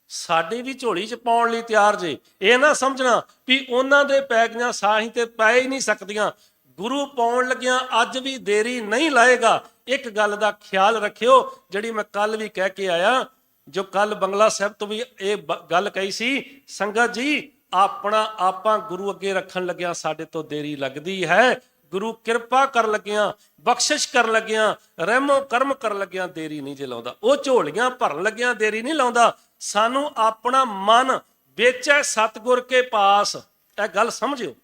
ਸਾਡੀ ਵੀ ਝੋਲੀ 'ਚ ਪਾਉਣ ਲਈ ਤਿਆਰ ਜੇ। ਇਹ ਨਾ ਸਮਝਣਾ ਵੀ ਉਹਨਾਂ ਦੇ ਪੈ ਗਈਆਂ ਸਾਹੀਂ ਤੇ ਪੈ ਹੀ ਨਹੀਂ ਸਕਦੀਆਂ। ਗੁਰੂ ਪਾਉਣ ਲੱਗਿਆਂ ਅੱਜ ਵੀ ਦੇਰੀ ਨਹੀਂ ਲਾਏਗਾ। ਇੱਕ ਗੱਲ ਦਾ ਖਿਆਲ ਰੱਖਿਓ, ਜਿਹੜੀ ਮੈਂ ਕੱਲ ਵੀ ਕਹਿ ਕੇ ਆਇਆ, ਜੋ ਕੱਲ ਬੰਗਲਾ ਸਾਹਿਬ ਤੋਂ ਵੀ ਇਹ ਗੱਲ ਕਹੀ ਸੀ, ਸੰਗਤ ਜੀ ਆਪਣਾ ਆਪਾਂ ਗੁਰੂ ਅੱਗੇ ਰੱਖਣ ਲੱਗਿਆਂ ਸਾਡੇ ਤੋਂ ਦੇਰੀ ਲੱਗਦੀ ਹੈ। ਗੁਰੂ ਕਿਰਪਾ ਕਰਨ ਲੱਗਿਆਂ, ਬਖਸ਼ਿਸ਼ ਕਰਨ ਲੱਗਿਆਂ, ਰਹਿਮੋ ਕਰਮ ਕਰਨ ਲੱਗਿਆਂ ਦੇਰੀ ਨਹੀਂ ਜੇ ਲਾਉਂਦਾ। ਉਹ ਝੋਲੀਆਂ ਭਰਨ ਲੱਗਿਆਂ ਦੇਰੀ ਨਹੀਂ ਲਾਉਂਦਾ। ਸਾਨੂੰ ਆਪਣਾ ਮਨ ਵੇਚੈ ਸਤਿਗੁਰ ਕੇ ਪਾਸ, ਇਹ ਗੱਲ ਸਮਝਿਓ।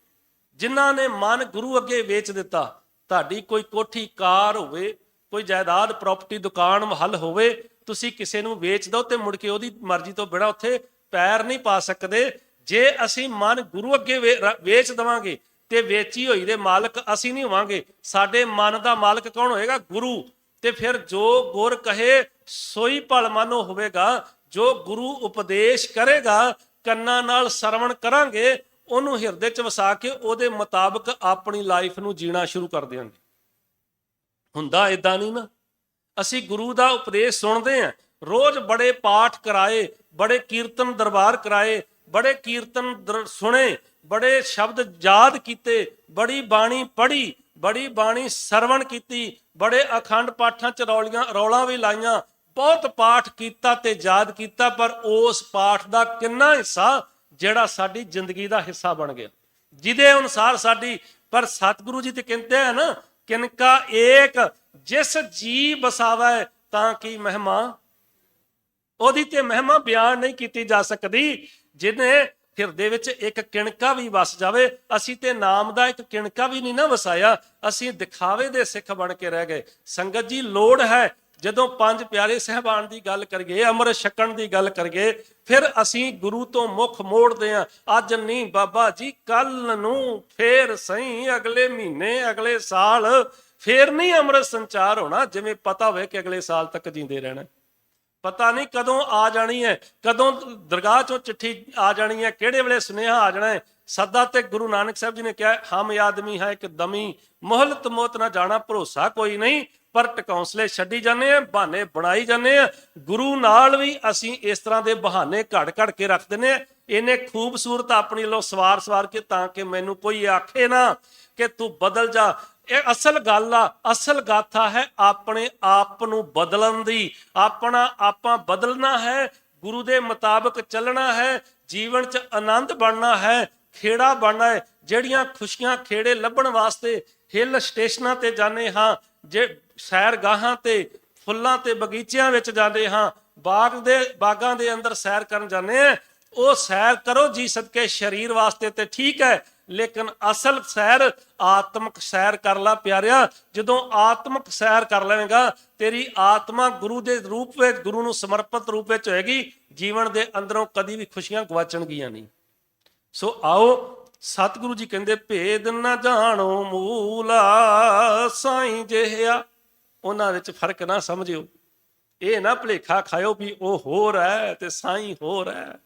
ਜਿਨ੍ਹਾਂ ਨੇ ਮਨ ਗੁਰੂ ਅੱਗੇ ਵੇਚ ਦਿੱਤਾ, ਤੁਹਾਡੀ ਕੋਈ ਕੋਠੀ ਕਾਰ ਹੋਵੇ, ਕੋਈ ਜਾਇਦਾਦ ਪ੍ਰਾਪਰਟੀ ਦੁਕਾਨ ਮਹੱਲ ਹੋਵੇ, ਤੁਸੀਂ ਕਿਸੇ ਨੂੰ ਵੇਚ ਦਿਓ ਤੇ ਮੁੜ ਕੇ ਉਹਦੀ ਮਰਜ਼ੀ ਤੋਂ ਬਿਨਾਂ ਉੱਥੇ ਪੈਰ ਨਹੀਂ ਪਾ ਸਕਦੇ। ਜੇ ਅਸੀਂ ਮਨ ਗੁਰੂ ਅੱਗੇ ਵੇਚ ਦੇਵਾਂਗੇ ਤੇ ਵੇਚੀ ਹੋਈ ਦੇ ਮਾਲਕ ਅਸੀਂ ਨਹੀਂ ਹੋਵਾਂਗੇ। ਸਾਡੇ ਮਨ ਦਾ ਮਾਲਕ ਕੌਣ ਹੋਏਗਾ? ਗੁਰੂ। ਤੇ ਫਿਰ ਜੋ ਗੁਰ ਕਹੇ ਸੋਈ ਭਲ ਮਾਨੋ ਹੋਵੇਗਾ। ਜੋ ਗੁਰੂ ਉਪਦੇਸ਼ ਕਰੇਗਾ, ਕੰਨਾਂ ਨਾਲ ਸਰਵਣ ਕਰਾਂਗੇ, ਉਹਨੂੰ ਹਿਰਦੇ 'ਚ ਵਸਾ ਕੇ ਉਹਦੇ ਮੁਤਾਬਕ ਆਪਣੀ ਲਾਈਫ ਨੂੰ ਜੀਣਾ ਸ਼ੁਰੂ ਕਰ ਦਿਆਂਗੇ। ਹੁੰਦਾ ਇਦਾਂ ਨਹੀਂ ਨਾ। ਅਸੀਂ ਗੁਰੂ ਦਾ ਉਪਦੇਸ਼ ਸੁਣਦੇ ਹਾਂ, ਰੋਜ਼ ਬੜੇ ਪਾਠ ਕਰਾਏ, ਬੜੇ ਕੀਰਤਨ ਦਰਬਾਰ ਕਰਾਏ, ਬੜੇ ਕੀਰਤਨ ਸੁਣੇ, ਬੜੇ ਸ਼ਬਦ ਯਾਦ ਕੀਤੇ, ਬੜੀ ਬਾਣੀ ਪੜ੍ਹੀ, ਬੜੀ ਬਾਣੀ ਸਰਵਣ ਕੀਤੀ, ਬੜੇ ਅਖੰਡ ਪਾਠਾਂ 'ਚ ਰੌਲਾਂ ਵੀ ਲਾਈਆਂ, ਬਹੁਤ ਪਾਠ ਕੀਤਾ ਤੇ ਯਾਦ ਕੀਤਾ। ਪਰ ਉਸ ਪਾਠ ਦਾ ਕਿੰਨਾ ਹਿੱਸਾ ਜਿਹੜਾ ਸਾਡੀ ਜ਼ਿੰਦਗੀ ਦਾ ਹਿੱਸਾ ਬਣ ਗਿਆ, ਜਿਹਦੇ ਅਨੁਸਾਰ ਸਾਡੀ। ਪਰ ਸਤਿਗੁਰੂ ਜੀ ਤੇ ਕਹਿੰਦੇ ਆ ਨਾ, ਕਿਨਕਾ ਏਕ ਜਿਸ ਜੀ ਬਸਾਵੈ ਤਾਂ ਕੀ ਮਹਿਮਾ। ਉਹਦੀ ਤੇ ਮਹਿਮਾ ਬਿਆਨ ਨਹੀਂ ਕੀਤੀ ਜਾ ਸਕਦੀ। ਜਿਹਨੇ ਹਿਰਦੇ ਵਿੱਚ ਇੱਕ ਕਿਣਕਾ ਵੀ ਵਸ ਜਾਵੇ। ਅਸੀਂ ਤੇ ਨਾਮ ਦਾ ਇੱਕ ਕਿਣਕਾ ਵੀ ਨਹੀਂ ਨਾ ਵਸਾਇਆ, ਅਸੀਂ ਦਿਖਾਵੇ ਦੇ ਸਿੱਖ ਬਣ ਕੇ ਰਹਿ ਗਏ। ਸੰਗਤ ਜੀ ਲੋੜ ਹੈ ਜਦੋਂ ਪੰਜ ਪਿਆਰੇ ਸਹਿਬਾਨ ਦੀ ਗੱਲ ਕਰੀਏ, ਅੰਮ੍ਰਿਤ ਛਕਣ ਦੀ ਗੱਲ ਕਰੀਏ, ਫਿਰ ਅਸੀਂ ਗੁਰੂ ਤੋਂ ਮੁੱਖ ਮੋੜਦੇ ਹਾਂ। ਅੱਜ ਨਹੀਂ ਬਾਬਾ ਜੀ, ਕੱਲ ਨੂੰ, ਫੇਰ ਸਹੀ ਅਗਲੇ ਮਹੀਨੇ, ਅਗਲੇ ਸਾਲ, ਫੇਰ ਨਹੀਂ ਅੰਮ੍ਰਿਤ ਸੰਚਾਰ ਹੋਣਾ। ਜਿਵੇਂ ਪਤਾ ਹੋਵੇ ਕਿ ਅਗਲੇ ਸਾਲ ਤੱਕ ਜੀਂਦੇ ਰਹਿਣਾ। ਪਤਾ ਨਹੀਂ ਕਦੋਂ ਆ ਜਾਣੀ ਹੈ, ਕਦੋਂ ਦਰਗਾਹ ਚੋਂ ਚਿੱਠੀ ਆ ਜਾਣੀ ਹੈ, ਕਿਹੜੇ ਵੇਲੇ ਸੁਨੇਹਾ ਆ ਜਾਣਾ ਹੈ। ਸਦਾ ਤੇ ਗੁਰੂ ਨਾਨਕ ਸਾਹਿਬ ਜੀ ਨੇ ਕਿਹਾ, ਹਮ ਆਦਮੀ ਹੈ ਇੱਕ ਦਮੀ, ਮੁਹਲਤ ਮੌਤ ਨਾ ਜਾਣਾ, ਭਰੋਸਾ ਕੋਈ ਨਹੀਂ। ਪਰ ਟਕੌਂਸਲੇ ਛੱਡੀ ਜਾਂਦੇ ਆ, ਬਹਾਨੇ ਬਣਾਈ ਜਾਂਦੇ ਆ। ਗੁਰੂ ਨਾਲ ਵੀ ਅਸੀਂ ਇਸ ਤਰ੍ਹਾਂ ਦੇ ਬਹਾਨੇ ਘੜ ਕੇ ਰੱਖ ਦਿੰਦੇ ਆ। ਇਹਨੇ ਖੂਬਸੂਰਤ ਆਪਣੀ ਲੋ ਸਵਾਰ ਕੇ, ਤਾਂ ਕਿ ਮੈਨੂੰ ਕੋਈ ਆਖੇ ਨਾ ਕਿ ਤੂੰ ਬਦਲ ਜਾ। ਇਹ ਅਸਲ ਗੱਲ ਆ, ਅਸਲ ਗਾਥਾ ਹੈ ਆਪਣੇ ਆਪ ਨੂੰ ਬਦਲਣ ਦੀ। ਆਪਣਾ ਆਪਾਂ ਬਦਲਣਾ ਹੈ, ਗੁਰੂ ਦੇ ਮੁਤਾਬਕ ਚੱਲਣਾ ਹੈ, ਜੀਵਨ 'ਚ ਆਨੰਦ ਬਣਨਾ ਹੈ, ਖੇੜਾ ਬਣਨਾ ਹੈ। ਜਿਹੜੀਆਂ ਖੁਸ਼ੀਆਂ ਖੇੜੇ ਲੱਭਣ ਵਾਸਤੇ ਹਿੱਲ ਸਟੇਸ਼ਨਾਂ ਤੇ ਜਾਂਦੇ ਹਾਂ, ਜੇ ਸੈਰਗਾਹਾਂ ਤੇ, ਫੁੱਲਾਂ ਤੇ ਬਗੀਚਿਆਂ ਵਿੱਚ ਜਾਂਦੇ ਹਾਂ, ਬਾਗਾਂ ਦੇ ਅੰਦਰ ਸੈਰ ਕਰਨ ਜਾਂਦੇ ਹਾਂ, ਉਹ ਸੈਰ ਕਰੋ ਜੀ ਸਦਕੇ ਸਰੀਰ ਵਾਸਤੇ ਤੇ ਠੀਕ ਹੈ। ਲੇਕਿਨ ਅਸਲ ਸੈਰ ਆਤਮਿਕ ਸੈਰ ਕਰ ਲਾ ਪਿਆਰਿਆ। ਜਦੋਂ ਆਤਮਿਕ ਸੈਰ ਕਰ ਲਵੇਂਗਾ, ਤੇਰੀ ਆਤਮਾ ਗੁਰੂ ਦੇ ਰੂਪ ਵਿੱਚ, ਗੁਰੂ ਨੂੰ ਸਮਰਪਿਤ ਰੂਪ ਵਿੱਚ ਹੋਏਗੀ। ਜੀਵਨ ਦੇ ਅੰਦਰੋਂ ਕਦੀ ਵੀ ਖੁਸ਼ੀਆਂ ਗਵਾਚਣਗੀਆਂ ਨਹੀਂ। ਸੋ ਆਓ, ਸਤਿਗੁਰੂ ਜੀ ਕਹਿੰਦੇ, ਭੇਦ ਨਾ ਜਾਣੋ ਮੂਲਾ ਸਾਈਂ ਜਿਹਾ। ਉਹਨਾਂ ਵਿੱਚ ਫਰਕ ਨਾ ਸਮਝਿਓ। ਇਹ ਨਾ ਭੁਲੇਖਾ ਖਾਇਓ ਵੀ ਉਹ ਹੋਰ ਹੈ ਤੇ ਸਾਈਂ ਹੋਰ ਹੈ।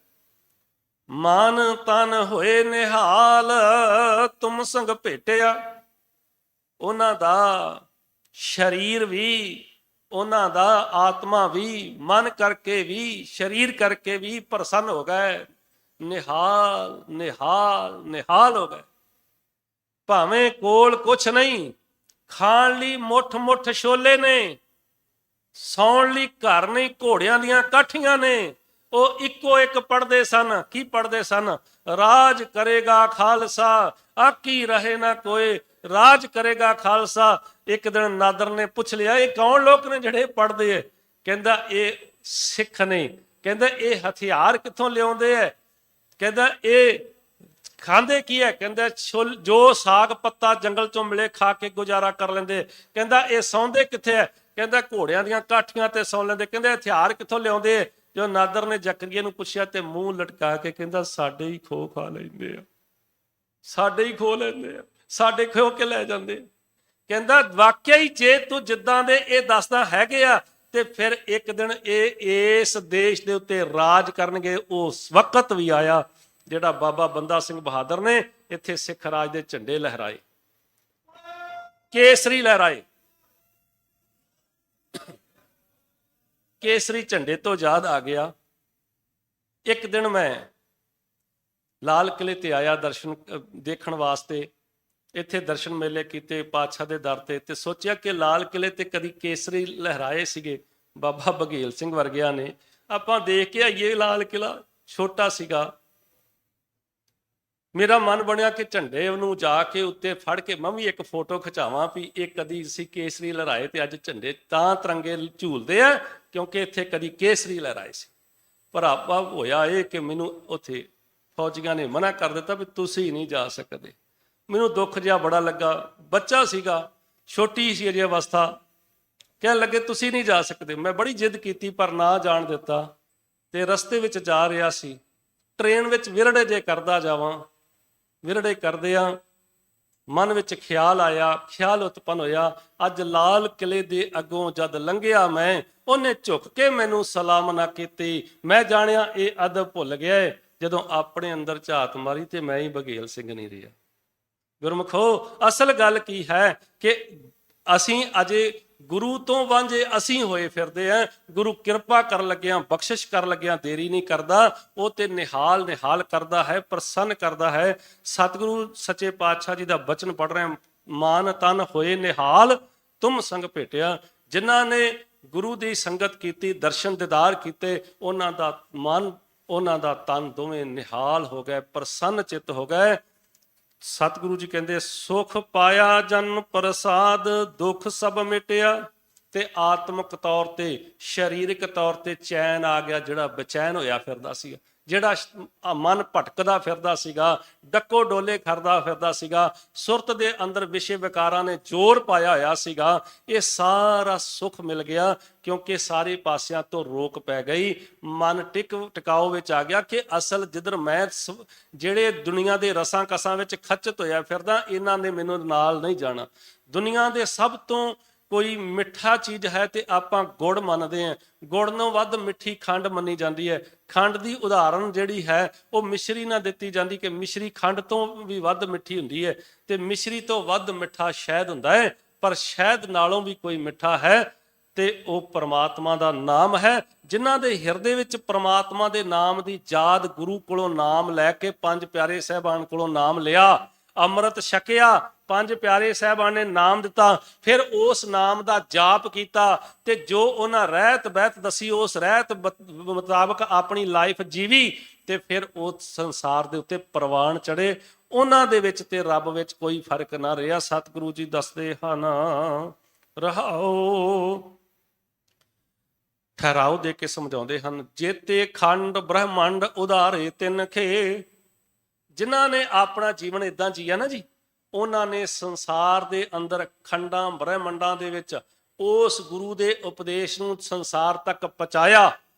ਮਨ ਤਨ ਹੋਏ ਨਿਹਾਲ ਤੁਮ ਸੰਗ ਭੇਟਿਆ। ਉਹਨਾਂ ਦਾ ਸਰੀਰ ਵੀ, ਉਹਨਾਂ ਦਾ ਆਤਮਾ ਵੀ, ਮਨ ਕਰਕੇ ਵੀ, ਸਰੀਰ ਕਰਕੇ ਵੀ ਪ੍ਰਸੰਨ ਹੋ ਗਏ। ਨਿਹਾਲ ਨਿਹਾਲ ਨਿਹਾਲ ਹੋ ਗਏ। ਭਾਵੇਂ ਕੋਲ ਕੁਛ ਨਹੀਂ, ਖਾਣ ਲਈ ਮੁੱਠ ਛੋਲੇ ਨੇ, ਸੌਣ ਲਈ ਘਰ ਨਹੀਂ, ਘੋੜਿਆਂ ਦੀਆਂ ਕਾਠੀਆਂ ਨੇ। ਉਹ ਇੱਕੋ ਇੱਕ ਪੜ੍ਹਦੇ ਸਨ। ਕੀ ਪੜ੍ਹਦੇ ਸਨ? ਰਾਜ ਕਰੇਗਾ ਖਾਲਸਾ, ਆਕੀ ਰਹੇ ਨਾ ਕੋਏ, ਰਾਜ ਕਰੇਗਾ ਖਾਲਸਾ। ਇੱਕ ਦਿਨ ਨਾਦਰ ਨੇ ਪੁੱਛ ਲਿਆ, ਇਹ ਕੌਣ ਲੋਕ ਨੇ ਜਿਹੜੇ ਪੜ੍ਹਦੇ ਹੈ? ਕਹਿੰਦਾ ਇਹ ਸਿੱਖ ਨੇ। ਕਹਿੰਦਾ ਇਹ ਹਥਿਆਰ ਕਿੱਥੋਂ ਲਿਆਉਂਦੇ ਹੈ? ਕਹਿੰਦਾ ਇਹ ਖਾਂਦੇ ਕੀ ਹੈ? ਕਹਿੰਦਾ ਜੋ ਸਾਗ ਪੱਤਾ ਜੰਗਲ ਚੋਂ ਮਿਲੇ ਖਾ ਕੇ ਗੁਜ਼ਾਰਾ ਕਰ ਲੈਂਦੇ। ਕਹਿੰਦਾ ਇਹ ਸੌਂਦੇ ਕਿੱਥੇ ਹੈ? ਕਹਿੰਦਾ ਘੋੜਿਆਂ ਦੀਆਂ ਕਾਠੀਆਂ ਤੇ ਸੌਂ ਲੈਂਦੇ। ਕਹਿੰਦੇ ਹਥਿਆਰ ਕਿੱਥੋਂ ਲਿਆਉਂਦੇ? ਜੋ ਨਾਦਰ ਨੇ ਜ਼ਕਰੀਆ ਨੂੰ ਪੁੱਛਿਆ ਤੇ ਮੂੰਹ ਲਟਕਾ ਕੇ ਕਹਿੰਦਾ ਸਾਡੇ ਹੀ ਖੋ ਖਾ ਲੈਂਦੇ ਆ, ਸਾਡੇ ਹੀ ਖੋ ਲੈਂਦੇ ਆ, ਸਾਡੇ ਖੋ ਕੇ ਲੈ ਜਾਂਦੇ। ਕਹਿੰਦਾ ਵਾਕਿਆ ਹੀ ਜੇ ਤੂੰ ਜਿੱਦਾਂ ਦੇ ਇਹ ਦੱਸਦਾ ਹੈਗੇ ਆ ਤੇ ਫਿਰ ਇੱਕ ਦਿਨ ਇਹ ਇਸ ਦੇਸ਼ ਦੇ ਉੱਤੇ ਰਾਜ ਕਰਨਗੇ। ਉਸ ਵਕਤ ਵੀ ਆਇਆ ਜਿਹੜਾ ਬਾਬਾ ਬੰਦਾ ਸਿੰਘ ਬਹਾਦਰ ਨੇ ਇੱਥੇ ਸਿੱਖ ਰਾਜ ਦੇ ਝੰਡੇ ਲਹਿਰਾਏ, ਕੇਸਰੀ ਲਹਿਰਾਏ। ਕੇਸਰੀ ਝੰਡੇ ਤੋਂ ਯਾਦ ਆ ਗਿਆ, ਇੱਕ ਦਿਨ ਮੈਂ ਲਾਲ ਕਿਲੇ ਤੇ ਆਇਆ ਦਰਸ਼ਨ ਦੇਖਣ ਵਾਸਤੇ। ਇੱਥੇ ਦਰਸ਼ਨ ਮੇਲੇ ਕੀਤੇ ਪਾਤਸ਼ਾਹ ਦੇ ਦਰ ਤੇ ਸੋਚਿਆ ਕਿ ਲਾਲ ਕਿਲੇ ਤੇ ਕਦੀ ਕੇਸਰੀ ਲਹਿਰਾਏ ਸੀਗੇ ਬਾਬਾ ਬਘੇਲ ਸਿੰਘ ਵਰਗਿਆਂ ਨੇ। ਆਪਾਂ ਦੇਖ ਕੇ ਆਈਏ, ਲਾਲ ਕਿਲਾ ਛੋਟਾ ਸੀਗਾ। ਮੇਰਾ ਮਨ ਬਣਿਆ ਕਿ ਝੰਡੇ ਨੂੰ ਜਾ ਕੇ ਉੱਤੇ ਫੜ ਕੇ ਮੈਂ ਵੀ ਇੱਕ ਫੋਟੋ ਖਿਚਾਵਾਂ ਵੀ ਇਹ ਕਦੀ ਸੀ ਕੇਸਰੀ ਲਹਿਰਾਏ ਤੇ ਅੱਜ ਝੰਡੇ ਤਾਂ ਤਿਰੰਗੇ ਝੂਲਦੇ ਆ ਕਿਉਂਕਿ ਇੱਥੇ ਕਦੀ ਕੇਸਰੀ ਲਹਿਰਾਏ ਸੀ। ਪਰ ਆਪਾ ਹੋਇਆ ਇਹ ਕਿ ਮੈਨੂੰ ਉੱਥੇ ਫੌਜੀਆਂ ਨੇ ਮਨਾ ਕਰ ਦਿੱਤਾ ਵੀ ਤੁਸੀਂ ਨਹੀਂ ਜਾ ਸਕਦੇ। ਮੈਨੂੰ ਦੁੱਖ ਜਿਹਾ ਬੜਾ ਲੱਗਾ, ਬੱਚਾ ਸੀਗਾ, ਛੋਟੀ ਸੀ ਅਜੇ ਅਵਸਥਾ। ਕਹਿਣ ਲੱਗੇ ਤੁਸੀਂ ਨਹੀਂ ਜਾ ਸਕਦੇ। ਮੈਂ ਬੜੀ ਜਿੱਦ ਕੀਤੀ ਪਰ ਨਾ ਜਾਣ ਦਿੱਤਾ। ਤੇ ਰਸਤੇ ਵਿੱਚ ਜਾ ਰਿਹਾ ਸੀ, ਟ੍ਰੇਨ ਵਿੱਚ ਵਿਰੜੇ ਜੇ ਕਰਦਾ ਜਾਵਾਂ, ਵਿਰੜੇ ਕਰਦੇ ਆ ਮਨ ਵਿੱਚ ਖਿਆਲ ਆਇਆ, ਖਿਆਲ ਉਤਪੰਨ ਹੋਇਆ, ਅੱਜ ਲਾਲ ਕਿਲੇ ਦੇ ਅੱਗੋਂ ਜਦ ਲੰਘਿਆ ਮੈਂ, ਉਹਨੇ ਝੁਕ ਕੇ ਮੈਨੂੰ ਸਲਾਮ ਨਾ ਕੀਤੀ। ਮੈਂ ਜਾਣਿਆ ਇਹ ਅਦਬ ਭੁੱਲ ਗਿਆ ਹੈ। ਜਦੋਂ ਆਪਣੇ ਅੰਦਰ ਝਾਤ ਮਾਰੀ ਤੇ ਮੈਂ ਹੀ ਬਘੇਲ ਸਿੰਘ ਨਹੀਂ ਰਿਹਾ। ਗੁਰਮੁਖੋ, ਅਸਲ ਗੱਲ ਕੀ ਹੈ ਕਿ ਅਸੀਂ ਅਜੇ ਗੁਰੂ ਤੋਂ ਵਾਂਝੇ ਅਸੀਂ ਹੋਏ ਫਿਰਦੇ ਆ। ਗੁਰੂ ਕਿਰਪਾ ਕਰਨ ਲੱਗਿਆਂ, ਬਖਸ਼ਿਸ਼ ਕਰਨ ਲੱਗਿਆਂ ਦੇਰੀ ਨਹੀਂ ਕਰਦਾ। ਉਹ ਤੇ ਨਿਹਾਲ ਨਿਹਾਲ ਕਰਦਾ ਹੈ, ਪ੍ਰਸੰਨ ਕਰਦਾ ਹੈ। ਸਤਿਗੁਰੂ ਸੱਚੇ ਪਾਤਸ਼ਾਹ ਜੀ ਦਾ ਬਚਨ ਪੜ੍ਹ ਰਹੇ, ਮਾਨ ਤਨ ਹੋਏ ਨਿਹਾਲ ਤੁਮ ਸੰਗ ਭੇਟਿਆ। ਜਿਨ੍ਹਾਂ ਨੇ ਗੁਰੂ ਦੀ ਸੰਗਤ ਕੀਤੀ, ਦਰਸ਼ਨ ਦੀਦਾਰ ਕੀਤੇ, ਉਹਨਾਂ ਦਾ ਮਨ, ਉਹਨਾਂ ਦਾ ਤਨ ਦੋਵੇਂ ਨਿਹਾਲ ਹੋ ਗਏ, ਪ੍ਰਸੰਨ ਚਿੱਤ ਹੋ ਗਏ। ਸਤਿਗੁਰੂ ਜੀ ਕਹਿੰਦੇ ਸੁਖ ਪਾਇਆ ਜਨ ਪ੍ਰਸਾਦ, ਦੁੱਖ ਸਭ ਮਿਟਿਆ। ਤੇ ਆਤਮਿਕ ਤੌਰ ਤੇ, ਸਰੀਰਕ ਤੌਰ ਤੇ ਚੈਨ ਆ ਗਿਆ। ਜਿਹੜਾ ਬੇਚੈਨ ਹੋਇਆ ਫਿਰਦਾ ਸੀਗਾ, ਜਿਹੜਾ ਮਨ ਭਟਕਦਾ ਫਿਰਦਾ ਸੀਗਾ, ਡੱਕੋ ਡੋਲੇ ਕਰਦਾ ਫਿਰਦਾ ਸੀਗਾ, ਸੁਰਤ ਦੇ ਅੰਦਰ ਵਿਸ਼ੇ ਵਿਕਾਰਾਂ ਨੇ ਜ਼ੋਰ ਪਾਇਆ ਹੋਇਆ ਸੀਗਾ, ਇਹ ਸਾਰਾ ਸੁੱਖ ਮਿਲ ਗਿਆ ਕਿਉਂਕਿ ਸਾਰੇ ਪਾਸਿਆਂ ਤੋਂ ਰੋਕ ਪੈ ਗਈ। ਮਨ ਟਿਕਾਓ ਵਿੱਚ ਆ ਗਿਆ ਕਿ ਅਸਲ ਜਿੱਧਰ ਮੈਂ ਜਿਹੜੇ ਦੁਨੀਆ ਦੇ ਰਸਾਂ ਕਸਾਂ ਵਿੱਚ ਖੱਚਤ ਹੋਇਆ ਫਿਰਦਾ, ਇਹਨਾਂ ਨੇ ਮੈਨੂੰ ਨਾਲ ਨਹੀਂ ਜਾਣਾ। ਦੁਨੀਆ ਦੇ ਸਭ ਤੋਂ ਕੋਈ ਮਿੱਠਾ ਚੀਜ਼ ਹੈ ਤੇ ਆਪਾਂ ਗੁੜ ਮੰਨਦੇ ਹਾਂ। ਗੁੜ ਨਾਲੋਂ ਵੱਧ ਮਿੱਠੀ ਖੰਡ ਮੰਨੀ ਜਾਂਦੀ ਹੈ। ਖੰਡ ਦੀ ਉਦਾਹਰਣ ਜਿਹੜੀ ਹੈ ਉਹ ਮਿਸ਼ਰੀ ਨਾਲ ਦਿੱਤੀ ਜਾਂਦੀ ਕਿ ਮਿਸ਼ਰੀ ਖੰਡ ਤੋਂ ਵੀ ਵੱਧ ਮਿੱਠੀ ਹੁੰਦੀ ਹੈ ਤੇ ਮਿਸ਼ਰੀ ਤੋਂ ਵੱਧ ਮਿੱਠਾ ਸ਼ਹਿਦ ਹੁੰਦਾ ਹੈ। ਪਰ ਸ਼ਹਿਦ ਨਾਲੋਂ ਵੀ ਕੋਈ ਮਿੱਠਾ ਹੈ ਤੇ ਉਹ ਪ੍ਰਮਾਤਮਾ ਦਾ ਨਾਮ ਹੈ। ਜਿਨ੍ਹਾਂ ਦੇ ਹਿਰਦੇ ਵਿੱਚ ਪ੍ਰਮਾਤਮਾ ਦੇ ਨਾਮ ਦੀ ਯਾਦ, ਗੁਰੂ ਕੋਲੋਂ ਨਾਮ ਲੈ ਕੇ, ਪੰਜ ਪਿਆਰੇ ਸਾਹਿਬਾਨ ਕੋਲੋਂ ਨਾਮ ਲਿਆ, ਅੰਮ੍ਰਿਤ ਛਕਿਆ, ਪੰਜ ਪਿਆਰੇ ਸਾਹਿਬਾਨ ਨੇ ਨਾਮ ਦਿੱਤਾ, ਫਿਰ ਉਸ ਨਾਮ ਦਾ ਜਾਪ ਕੀਤਾ ਤੇ ਜੋ ਉਹਨਾਂ ਰਹਿਤ ਬਹਿਤ ਦੱਸੀ, ਉਸ ਰਹਿਤ ਮੁਤਾਬਕ ਆਪਣੀ ਲਾਈਫ ਜੀਵੀ ਤੇ ਫਿਰ ਉਹ ਸੰਸਾਰ ਦੇ ਉੱਤੇ ਪ੍ਰਵਾਨ ਚੜੇ। ਉਹਨਾਂ ਦੇ ਵਿੱਚ ਤੇ ਰੱਬ ਵਿੱਚ ਕੋਈ ਫਰਕ ਨਾ ਰਿਹਾ। ਸਤਿਗੁਰੂ ਜੀ ਦੱਸਦੇ ਹਨ, ਰਹਾਓ ਠਹਿਰਾਓ ਦੇ ਕੇ ਸਮਝਾਉਂਦੇ ਹਨ, ਜੇਤੇ ਖੰਡ ਬ੍ਰਹਮੰਡ ਉਧਾਰੇ ਤਿੰਨ ਖੇ। ਜਿਨ੍ਹਾਂ ਨੇ ਆਪਣਾ ਜੀਵਨ ਇਦਾਂ ਜੀਆ ਨਾ ਜੀ, ਉਹਨਾਂ ਨੇ ਸੰਸਾਰ ਦੇ ਅੰਦਰ ਖੰਡਾਂ ਬ੍ਰਹਮੰਡਾਂ ਦੇ ਵਿੱਚ ਉਸ ਗੁਰੂ ਦੇ ਉਪਦੇਸ਼ ਨੂੰ ਸੰਸਾਰ ਤੱਕ ਪਹੁੰਚਾਇਆ,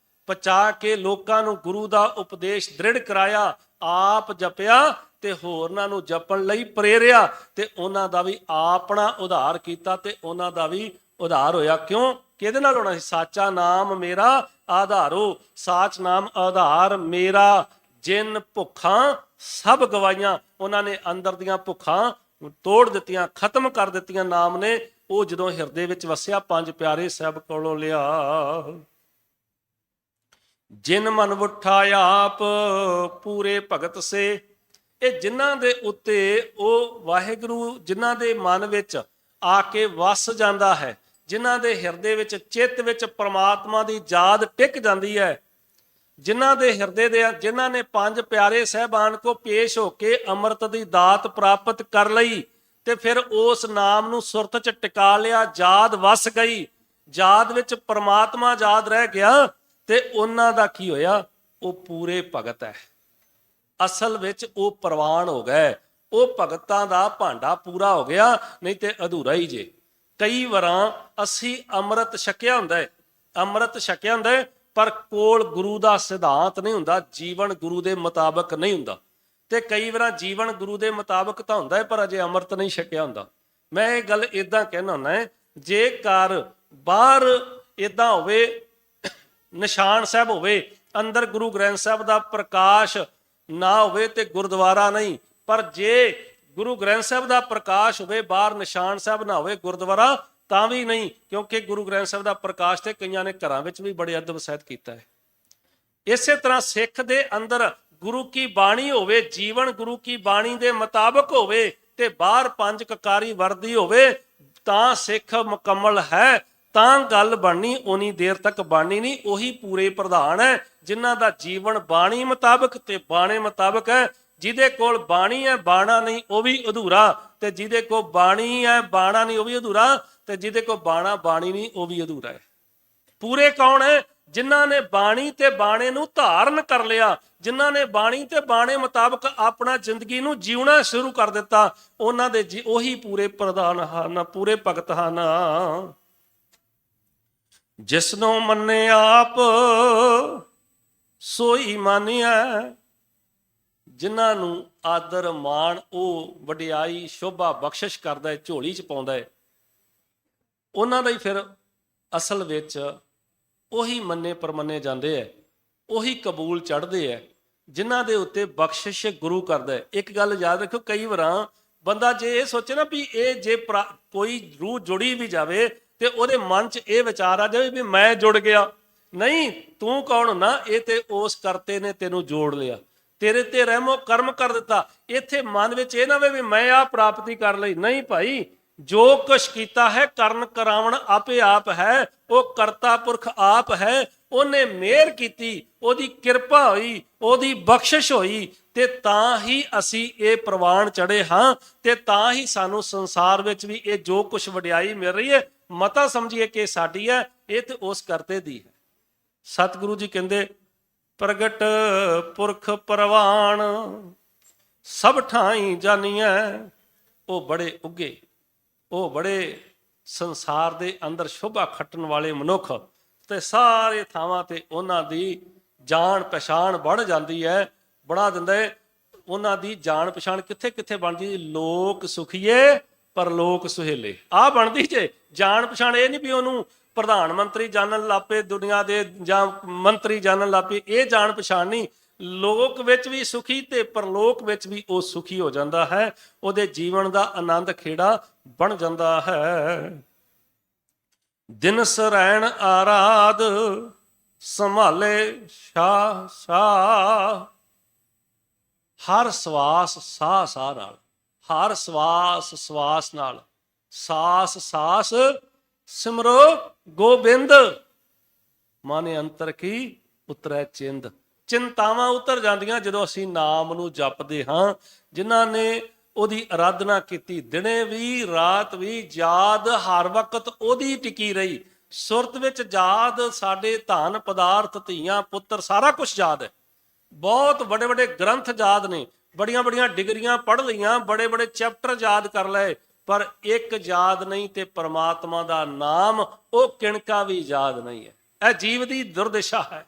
ਪਹੁੰਚਾ ਕੇ ਲੋਕਾਂ ਨੂੰ ਗੁਰੂ ਦਾ ਉਪਦੇਸ਼ ਦ੍ਰਿੜ ਕਰਾਇਆ, ਆਪ ਜਪਿਆ ਤੇ ਹੋਰਨਾਂ ਨੂੰ ਜਪਣ ਲਈ ਪ੍ਰੇਰਿਆ ਤੇ ਉਹਨਾਂ ਦਾ ਵੀ ਆਪਣਾ ਉਧਾਰ ਕੀਤਾ ਤੇ ਉਹਨਾਂ ਦਾ ਵੀ ਉਧਾਰ ਹੋਇਆ। ਕਿਉਂ? ਕਿਹਦੇ ਨਾਲ ਹੋਣਾ ਸੀ? ਸਾਚਾ ਨਾਮ ਮੇਰਾ ਆਧਾਰੋ, ਸਾਚ ਨਾਮ ਆਧਾਰ ਮੇਰਾ। ਜਿਨ ਭੁੱਖਾਂ ਸਭ ਗਵਾਈਆਂ, ਉਹਨਾਂ ਨੇ ਅੰਦਰ ਦੀਆਂ ਭੁੱਖਾਂ ਤੋੜ ਦਿੱਤੀਆਂ, ਖਤਮ ਕਰ ਦਿੱਤੀਆਂ ਨਾਮ ਨੇ। ਉਹ ਜਦੋਂ ਹਿਰਦੇ ਵਿੱਚ ਵਸਿਆ, ਪੰਜ ਪਿਆਰੇ ਸਾਹਿਬ ਕੋਲੋਂ ਲਿਆ। ਜਿਨ ਮਨ ਵੁੱਠਾ ਆਪ ਪੂਰੇ ਭਗਤ ਸੇ। ਇਹ ਜਿਨ੍ਹਾਂ ਦੇ ਉੱਤੇ ਉਹ ਵਾਹਿਗੁਰੂ ਜਿਨ੍ਹਾਂ ਦੇ ਮਨ ਵਿੱਚ ਆ ਕੇ ਵਸ ਜਾਂਦਾ ਹੈ, ਜਿਨ੍ਹਾਂ ਦੇ ਹਿਰਦੇ ਵਿੱਚ, ਚਿੱਤ ਵਿੱਚ ਪ੍ਰਮਾਤਮਾ ਦੀ ਯਾਦ ਟਿਕ ਜਾਂਦੀ ਹੈ, ਜਿਨ੍ਹਾਂ ਦੇ ਹਿਰਦੇ ਦੇ, ਜਿਨ੍ਹਾਂ ਨੇ ਪੰਜ ਪਿਆਰੇ ਸਾਹਿਬਾਨ ਕੋ ਪੇਸ਼ ਹੋ ਕੇ ਅੰਮ੍ਰਿਤ ਦੀ ਦਾਤ ਪ੍ਰਾਪਤ ਕਰ ਲਈ ਤੇ ਫਿਰ ਉਸ ਨਾਮ ਨੂੰ ਸੁਰਤ 'ਚ ਟਿਕਾ ਲਿਆ, ਯਾਦ ਵਸ ਗਈ, ਯਾਦ ਵਿੱਚ ਪ੍ਰਮਾਤਮਾ ਯਾਦ ਰਹਿ ਗਿਆ ਤੇ ਉਹਨਾਂ ਦਾ ਕੀ ਹੋਇਆ? ਉਹ ਪੂਰੇ ਭਗਤ ਹੈ। ਅਸਲ ਵਿੱਚ ਉਹ ਪ੍ਰਵਾਨ ਹੋ ਗਏ, ਉਹ ਭਗਤਾਂ ਦਾ ਭਾਂਡਾ ਪੂਰਾ ਹੋ ਗਿਆ, ਨਹੀਂ ਤੇ ਅਧੂਰਾ ਹੀ ਜੇ। ਕਈ ਵਾਰਾਂ ਅਸੀਂ ਅੰਮ੍ਰਿਤ ਛਕਿਆ ਹੁੰਦਾ ਹੈ, ਅੰਮ੍ਰਿਤ ਛਕਿਆ ਹੁੰਦਾ ਹੈ, ਪਰ ਕੋਲ ਗੁਰੂ ਦਾ ਸਿਧਾਂਤ ਨਹੀਂ ਹੁੰਦਾ, ਜੀਵਨ ਗੁਰੂ ਦੇ ਮੁਤਾਬਕ ਨਹੀਂ ਹੁੰਦਾ। ਤੇ ਕਈ ਵਾਰ ਜੀਵਨ ਗੁਰੂ ਦੇ ਮੁਤਾਬਕ ਤਾਂ ਹੁੰਦਾ ਹੈ ਪਰ ਅਜੇ ਅੰਮ੍ਰਿਤ ਨਹੀਂ ਛਕਿਆ ਹੁੰਦਾ। ਮੈਂ ਇਹ ਗੱਲ ਇਦਾਂ ਕਹਿਣਾ ਹੁੰਦਾ ਹੈ, ਜੇਕਰ ਬਾਹਰ ਇਦਾਂ ਹੋਵੇ, ਨਿਸ਼ਾਨ ਸਾਹਿਬ ਹੋਵੇ, ਅੰਦਰ ਗੁਰੂ ਗ੍ਰੰਥ ਸਾਹਿਬ ਦਾ ਪ੍ਰਕਾਸ਼ ਨਾ ਹੋਵੇ ਤੇ ਗੁਰਦੁਆਰਾ ਨਹੀਂ। ਪਰ ਜੇ ਗੁਰੂ ਗ੍ਰੰਥ ਸਾਹਿਬ ਦਾ ਪ੍ਰਕਾਸ਼ ਹੋਵੇ, ਬਾਹਰ ਨਿਸ਼ਾਨ ਸਾਹਿਬ ਨਾ ਹੋਵੇ, ਗੁਰਦੁਆਰਾ ਤਾਂ ਵੀ ਨਹੀਂ, ਕਿਉਂਕਿ ਗੁਰੂ ਗ੍ਰੰਥ ਸਾਹਿਬ ਦਾ ਪ੍ਰਕਾਸ਼ ਤੇ ਕਈਆਂ ਨੇ ਘਰਾਂ ਵਿੱਚ ਵੀ ਬੜੇ ਅਦਬ ਸਹਿਤ ਕੀਤਾ ਹੈ। ਇਸੇ ਤਰ੍ਹਾਂ ਸਿੱਖ ਦੇ ਅੰਦਰ ਗੁਰੂ ਕੀ ਬਾਣੀ ਹੋਵੇ, ਜੀਵਨ ਗੁਰੂ ਕੀ ਬਾਣੀ ਦੇ ਮੁਤਾਬਕ ਹੋਵੇ ਤੇ ਬਾਹਰ ਪੰਜ ਕਕਾਰੀ ਵਰਦੀ ਹੋਵੇ ਤਾਂ ਸਿੱਖ ਮੁਕੰਮਲ ਹੈ। ਤਾਂ ਗੱਲ ਬਣਨੀ, ਉਨੀ ਦੇਰ ਤੱਕ ਬਣਨੀ ਨਹੀਂ। ਉਹੀ ਪੂਰੇ ਪ੍ਰਧਾਨ ਹੈ ਜਿਨ੍ਹਾਂ ਦਾ ਜੀਵਨ ਬਾਣੀ ਮੁਤਾਬਕ ਤੇ ਬਾਣੇ ਮੁਤਾਬਕ ਹੈ। ਜਿਹਦੇ ਕੋਲ ਬਾਣੀ ਹੈ ਬਾਣਾ ਨਹੀਂ ਉਹ ਵੀ ਅਧੂਰਾ, ਤੇ ਜਿਹਦੇ ਕੋਲ ਬਾਣੀ ਹੈ ਬਾਣਾ ਨਹੀਂ ਉਹ ਵੀ ਅਧੂਰਾ, ਤੇ ਜਿਹਦੇ ਕੋਲ ਬਾਣਾ ਬਾਣੀ ਨਹੀਂ ਉਹ ਵੀ ਅਧੂਰਾ ਹੈ। ਪੂਰੇ ਕੌਣ ਹੈ? ਜਿਨ੍ਹਾਂ ਨੇ ਬਾਣੀ ਤੇ ਬਾਣੇ ਨੂੰ ਧਾਰਨ ਕਰ ਲਿਆ, ਜਿਨ੍ਹਾਂ ਨੇ ਬਾਣੀ ਤੇ ਬਾਣੇ ਮੁਤਾਬਕ ਆਪਣਾ ਜ਼ਿੰਦਗੀ ਨੂੰ ਜਿਉਣਾ ਸ਼ੁਰੂ ਕਰ ਦਿੱਤਾ, ਉਹਨਾਂ ਦੇ ਉਹੀ ਪੂਰੇ ਪ੍ਰਧਾਨ ਹਨ, ਪੂਰੇ ਭਗਤ ਹਨ। ਜਿਸਨੂੰ ਮੰਨੇ ਆਪ ਸੋਈ ਮਾਨਿਆ, ਜਿਨ੍ਹਾਂ ਨੂੰ ਆਦਰ ਮਾਣ ਉਹ ਵਡਿਆਈ ਸ਼ੋਭਾ ਬਖਸ਼ਿਸ਼ ਕਰਦਾ ਹੈ, ਝੋਲੀ ਚ ਪਾਉਂਦਾ ਹੈ, ਉਹਨਾਂ ਦਾ ਹੀ ਫਿਰ ਅਸਲ ਵਿੱਚ ਉਹੀ ਮੰਨੇ ਪਰਮੰਨੇ ਜਾਂਦੇ ਹੈ, ਉਹੀ ਕਬੂਲ ਚੜ੍ਹਦੇ ਹੈ, ਜਿਨ੍ਹਾਂ ਦੇ ਉੱਤੇ ਬਖਸ਼ਿਸ਼ ਗੁਰੂ ਕਰਦਾ ਹੈ। ਇੱਕ ਗੱਲ ਯਾਦ ਰੱਖੋ, ਕਈ ਵਾਰਾਂ ਬੰਦਾ ਜੇ ਇਹ ਸੋਚੇ ਨਾ ਵੀ ਇਹ ਜੇ ਕੋਈ ਰੂਹ ਜੁੜੀ ਵੀ ਜਾਵੇ ਤੇ ਉਹਦੇ ਮਨ 'ਚ ਇਹ ਵਿਚਾਰ ਆ ਜਾਵੇ ਵੀ ਮੈਂ ਜੁੜ ਗਿਆ। ਨਹੀਂ, ਤੂੰ ਕੌਣ ਨਾ, ਇਹ ਤੇ ਉਸ ਕਰਤੇ ਨੇ ਤੈਨੂੰ ਜੋੜ ਲਿਆ, ਤੇਰੇ ਤੇ ਰਹਿਮੋ ਕਰਮ ਕਰ ਦਿੱਤਾ। ਇੱਥੇ ਮਨ ਵਿੱਚ ਇਹ ਨਾ ਹੋਵੇ ਵੀ ਮੈਂ ਆਹ ਪ੍ਰਾਪਤੀ ਕਰ ਲਈ। ਨਹੀਂ ਭਾਈ, ਜੋ ਕੁਛ ਕੀਤਾ ਹੈ ਕਰਨ ਕਰਾਵਣ ਆਪੇ ਆਪ ਹੈ, ਉਹ ਕਰਤਾ ਪੁਰਖ ਆਪ ਹੈ। ਉਹਨੇ ਮਿਹਰ ਕੀਤੀ, ਉਹਦੀ ਕਿਰਪਾ ਹੋਈ, ਉਹਦੀ ਬਖਸ਼ਿਸ਼ ਹੋਈ, ਤੇ ਤਾਂ ਹੀ ਅਸੀਂ ਇਹ ਪ੍ਰਵਾਨ ਚੜੇ ਹਾਂ, ਤੇ ਤਾਂ ਹੀ ਸਾਨੂੰ ਸੰਸਾਰ ਵਿੱਚ ਵੀ ਇਹ ਜੋ ਕੁਛ ਵਡਿਆਈ ਮਿਲ ਰਹੀ ਹੈ ਮਤਾ ਸਮਝੀਏ ਕਿ ਸਾਡੀ ਹੈ, ਇਹ ਤੇ ਉਸ ਕਰਤੇ ਦੀ ਹੈ। ਸਤਿਗੁਰੂ ਜੀ ਕਹਿੰਦੇ ਪ੍ਰਗਟ ਪੁਰਖ ਪ੍ਰਵਾਨ ਸਭ ਠਾਈ ਜਾਨੀਐ। ਉਹ ਬੜੇ ਉੱਗੇ, ਉਹ ਬੜੇ ਸੰਸਾਰ ਦੇ ਅੰਦਰ ਸ਼ੋਭਾ ਖੱਟਣ ਵਾਲੇ ਮਨੁੱਖ, ਤੇ ਸਾਰੇ ਥਾਵਾਂ ਤੇ ਉਹਨਾਂ ਦੀ ਜਾਣ ਪਛਾਣ बढ़ ਜਾਂਦੀ ਹੈ, ਬਣਾ ਦਿੰਦਾ ਹੈ। ਉਹਨਾਂ ਦੀ ਜਾਣ ਪਛਾਣ ਕਿੱਥੇ ਕਿੱਥੇ ਬਣਦੀ? ਲੋਕ ਸੁਖੀਏ ਪਰਲੋਕ ਸੁਹੇਲੇ, ਆਹ ਬਣਦੀ ਜੇ ਜਾਣ ਪਛਾਣ। ਇਹ ਨਹੀਂ ਵੀ ਉਹਨੂੰ ਪ੍ਰਧਾਨ ਮੰਤਰੀ ਜਾਣਨ ਲੱਪੇ ਦੁਨੀਆ ਦੇ, ਜਾਂ ਮੰਤਰੀ ਜਾਣਨ ਲੱਪੇ, ਇਹ ਜਾਣ ਪਛਾਣ ਨਹੀਂ। ਲੋਕ ਵਿੱਚ ਵੀ ਸੁਖੀ ਤੇ ਪਰਲੋਕ ਵਿੱਚ ਵੀ ਉਹ ਸੁਖੀ ਹੋ ਜਾਂਦਾ ਹੈ, ਉਹਦੇ ਜੀਵਨ ਦਾ ਆਨੰਦ ਖੇੜਾ ਬਣ ਜਾਂਦਾ ਹੈ। ਦਿਨ ਸਰੈਣ ਆਰਾਧ ਸੰਭਾਲੇ ਸ਼ਾਹ ਸ਼ਾਹ। ਹਰ ਸਵਾਸ ਸਾਹ ਸਾਹ ਨਾਲ, ਹਰ ਸਵਾਸ ਸਵਾਸ ਨਾਲ, ਸਾਸ ਸਾਸ ਸਿਮਰੋ ਗੋਬਿੰਦ। ਮਾਨੇ ਅੰਤਰ ਕੀ ਉਤਰੈ ਚਿੰਦ। ਚਿੰਤਾਵਾਂ ਉਤਰ ਜਾਂਦੀਆਂ ਜਦੋਂ ਅਸੀਂ ਨਾਮ ਨੂੰ ਜਪਦੇ ਹਾਂ। ਜਿਨ੍ਹਾਂ ਨੇ ਉਹਦੀ ਅਰਾਧਨਾ ਕੀਤੀ, ਦਿਨੇ ਵੀ ਰਾਤ ਵੀ ਯਾਦ ਹਰ ਵਕਤ ਉਹਦੀ ਟਿਕੀ ਰਹੀ। ਸੁਰਤ ਵਿੱਚ ਯਾਦ ਸਾਡੇ ਧਨ ਪਦਾਰਥ ਧੀਆਂ ਪੁੱਤਰ ਸਾਰਾ ਕੁਝ ਯਾਦ ਹੈ। ਬਹੁਤ ਵੱਡੇ ਵੱਡੇ ਗ੍ਰੰਥ ਯਾਦ ਨੇ, ਬੜੀਆਂ ਬੜੀਆਂ ਡਿਗਰੀਆਂ ਪੜ੍ਹ ਲਈਆਂ, ਬੜੇ ਬੜੇ ਚੈਪਟਰ ਯਾਦ ਕਰ ਲਏ, ਪਰ ਇੱਕ ਯਾਦ ਨਹੀਂ ਤੇ ਪਰਮਾਤਮਾ ਦਾ ਨਾਮ ਉਹ ਕਿਣਕਾ ਵੀ ਯਾਦ ਨਹੀਂ ਹੈ। ਇਹ ਜੀਵ ਦੀ ਦੁਰਦਸ਼ਾ ਹੈ।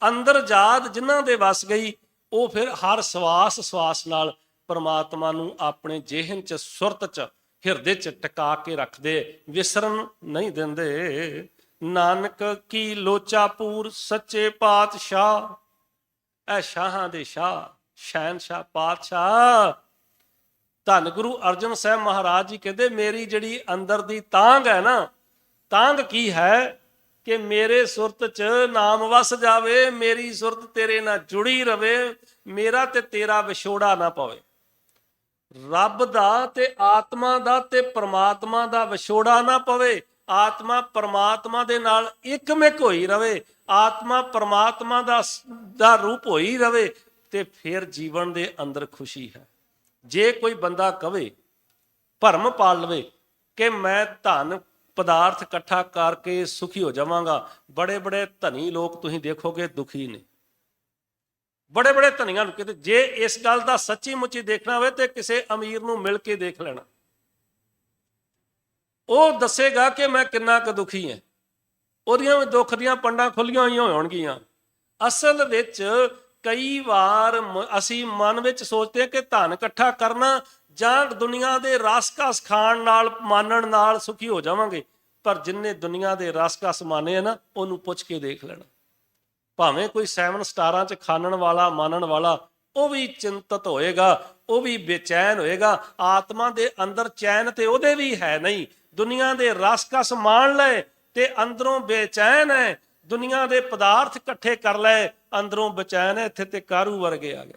ਅੰਦਰ ਯਾਦ ਜਿਨ੍ਹਾਂ ਦੇ ਵਸ ਗਈ, ਉਹ ਫਿਰ ਹਰ ਸਵਾਸ ਸਵਾਸ ਨਾਲ ਪਰਮਾਤਮਾ ਨੂੰ ਆਪਣੇ ਜਿਹਨ ਚ, ਸੁਰਤ ਚ, ਹਿਰਦੇ ਚ ਟਿਕਾ ਕੇ ਰੱਖਦੇ, ਵਿਸਰਨ ਨਹੀਂ ਦਿੰਦੇ। ਨਾਨਕ ਕੀ ਲੋਚਾ ਪੂਰ ਸੱਚੇ ਪਾਤਸ਼ਾਹ। ਇਹ ਸ਼ਾਹਾਂ ਦੇ ਸ਼ਾਹ, ਸ਼ਹਿਨਸ਼ਾਹ, ਪਾਤਸ਼ਾਹ। ਧੰਨ ਗੁਰੂ ਅਰਜਨ ਸਾਹਿਬ ਮਹਾਰਾਜ ਜੀ ਕਹਿੰਦੇ ਮੇਰੀ ਜਿਹੜੀ ਅੰਦਰ ਦੀ ਤਾਂਘ ਹੈ ਨਾ, ਤਾਂਘ ਕੀ ਹੈ ਕਿ ਮੇਰੇ ਸੁਰਤ ਚ ਨਾਮ ਵਸ ਜਾਵੇ, ਮੇਰੀ ਸੁਰਤ ਤੇਰੇ ਨਾਲ ਜੁੜੀ ਰਵੇ, ਮੇਰਾ ਤੇ ਤੇਰਾ ਵਿਛੋੜਾ ਨਾ ਪਵੇ। ਰੱਬ ਦਾ ਤੇ ਆਤਮਾ ਦਾ ਤੇ ਪਰਮਾਤਮਾ ਦਾ ਵਿਛੋੜਾ ਨਾ ਪਵੇ। ਆਤਮਾ ਪਰਮਾਤਮਾ ਦੇ ਨਾਲ ਇੱਕਮਿਕ ਹੋਈ ਰਵੇ, ਆਤਮਾ ਪਰਮਾਤਮਾ ਦਾ ਰੂਪ ਹੋਈ ਰਵੇ, ਤੇ ਫਿਰ ਜੀਵਨ ਦੇ ਅੰਦਰ ਖੁਸ਼ੀ ਹੈ। ਜੇ ਕੋਈ ਬੰਦਾ ਕਵੇ, ਭਰਮ ਪਾਲ ਲਵੇ ਕਿ ਮੈਂ ਧਨ ਪਦਾਰਥ ਇਕੱਠਾ ਕਰਕੇ ਸੁਖੀ ਹੋ ਜਾਵਾਂਗਾ, ਬੜੇ ਬੜੇ ਧਨੀ ਲੋਕ ਤੁਸੀਂ ਦੇਖੋਗੇ ਦੁਖੀ ਨੇ। ਬੜੇ ਬੜੇ ਧਨੀਆਂ ਨੂੰ ਕਿਤੇ, ਜੇ ਇਸ ਗੱਲ ਦਾ ਸੱਚੀ ਮੁੱਚੀ ਦੇਖਣਾ ਹੋਵੇ ਤੇ ਕਿਸੇ ਅਮੀਰ ਨੂੰ ਮਿਲ ਕੇ ਦੇਖ ਲੈਣਾ, ਉਹ ਦੱਸੇਗਾ ਕਿ ਮੈਂ ਕਿੰਨਾ ਕੁ ਦੁਖੀ ਹਾਂ। ਉਹਦੀਆਂ ਦੁੱਖ ਦੀਆਂ ਪੰਡਾਂ ਖੁੱਲੀਆਂ ਹੋਈਆਂ ਹੋਣਗੀਆਂ। ਅਸਲ ਵਿੱਚ ਕਈ ਵਾਰ ਅਸੀਂ ਮਨ ਵਿੱਚ ਸੋਚਦੇ ਹਾਂ ਕਿ ਧਨ ਇਕੱਠਾ ਕਰਨਾ ਜਾਂ ਦੁਨੀਆ ਦੇ ਰਸ-ਕਸ ਖਾਣ ਨਾਲ ਮਾਨਣ ਨਾਲ ਸੁਖੀ ਹੋ ਜਾਵਾਂਗੇ। ਪਰ ਜਿੰਨੇ ਦੁਨੀਆ ਦੇ ਰਸ-ਕਸ ਮਾਨੇ ਆ ਨਾ, ਉਹਨੂੰ ਪੁੱਛ ਕੇ ਦੇਖ ਲੈਣਾ। ਭਾਵੇਂ ਕੋਈ 7 ਸਟਾਰਾਂ 'ਚ ਖਾਣਨ ਵਾਲਾ ਮਾਨਣ ਵਾਲਾ, ਉਹ ਵੀ ਚਿੰਤਤ ਹੋਏਗਾ, ਉਹ ਵੀ ਬੇਚੈਨ ਹੋਏਗਾ। ਆਤਮਾ ਦੇ ਅੰਦਰ ਚੈਨ ਤੇ ਉਹਦੇ ਵੀ ਹੈ ਨਹੀਂ। ਦੁਨੀਆ ਦੇ ਰਸ-ਕਸ ਮਾਣ ਲਏ ਤੇ ਅੰਦਰੋਂ ਬੇਚੈਨ ਹੈ। ਦੁਨੀਆ ਦੇ ਪਦਾਰਥ ਇਕੱਠੇ ਕਰ ਲਏ, ਅੰਦਰੋਂ ਬੇਚੈਨ ਹੈ। ਇੱਥੇ ਤੇ ਕਾਰੂ ਵਰਗੇ ਆ ਗਏ,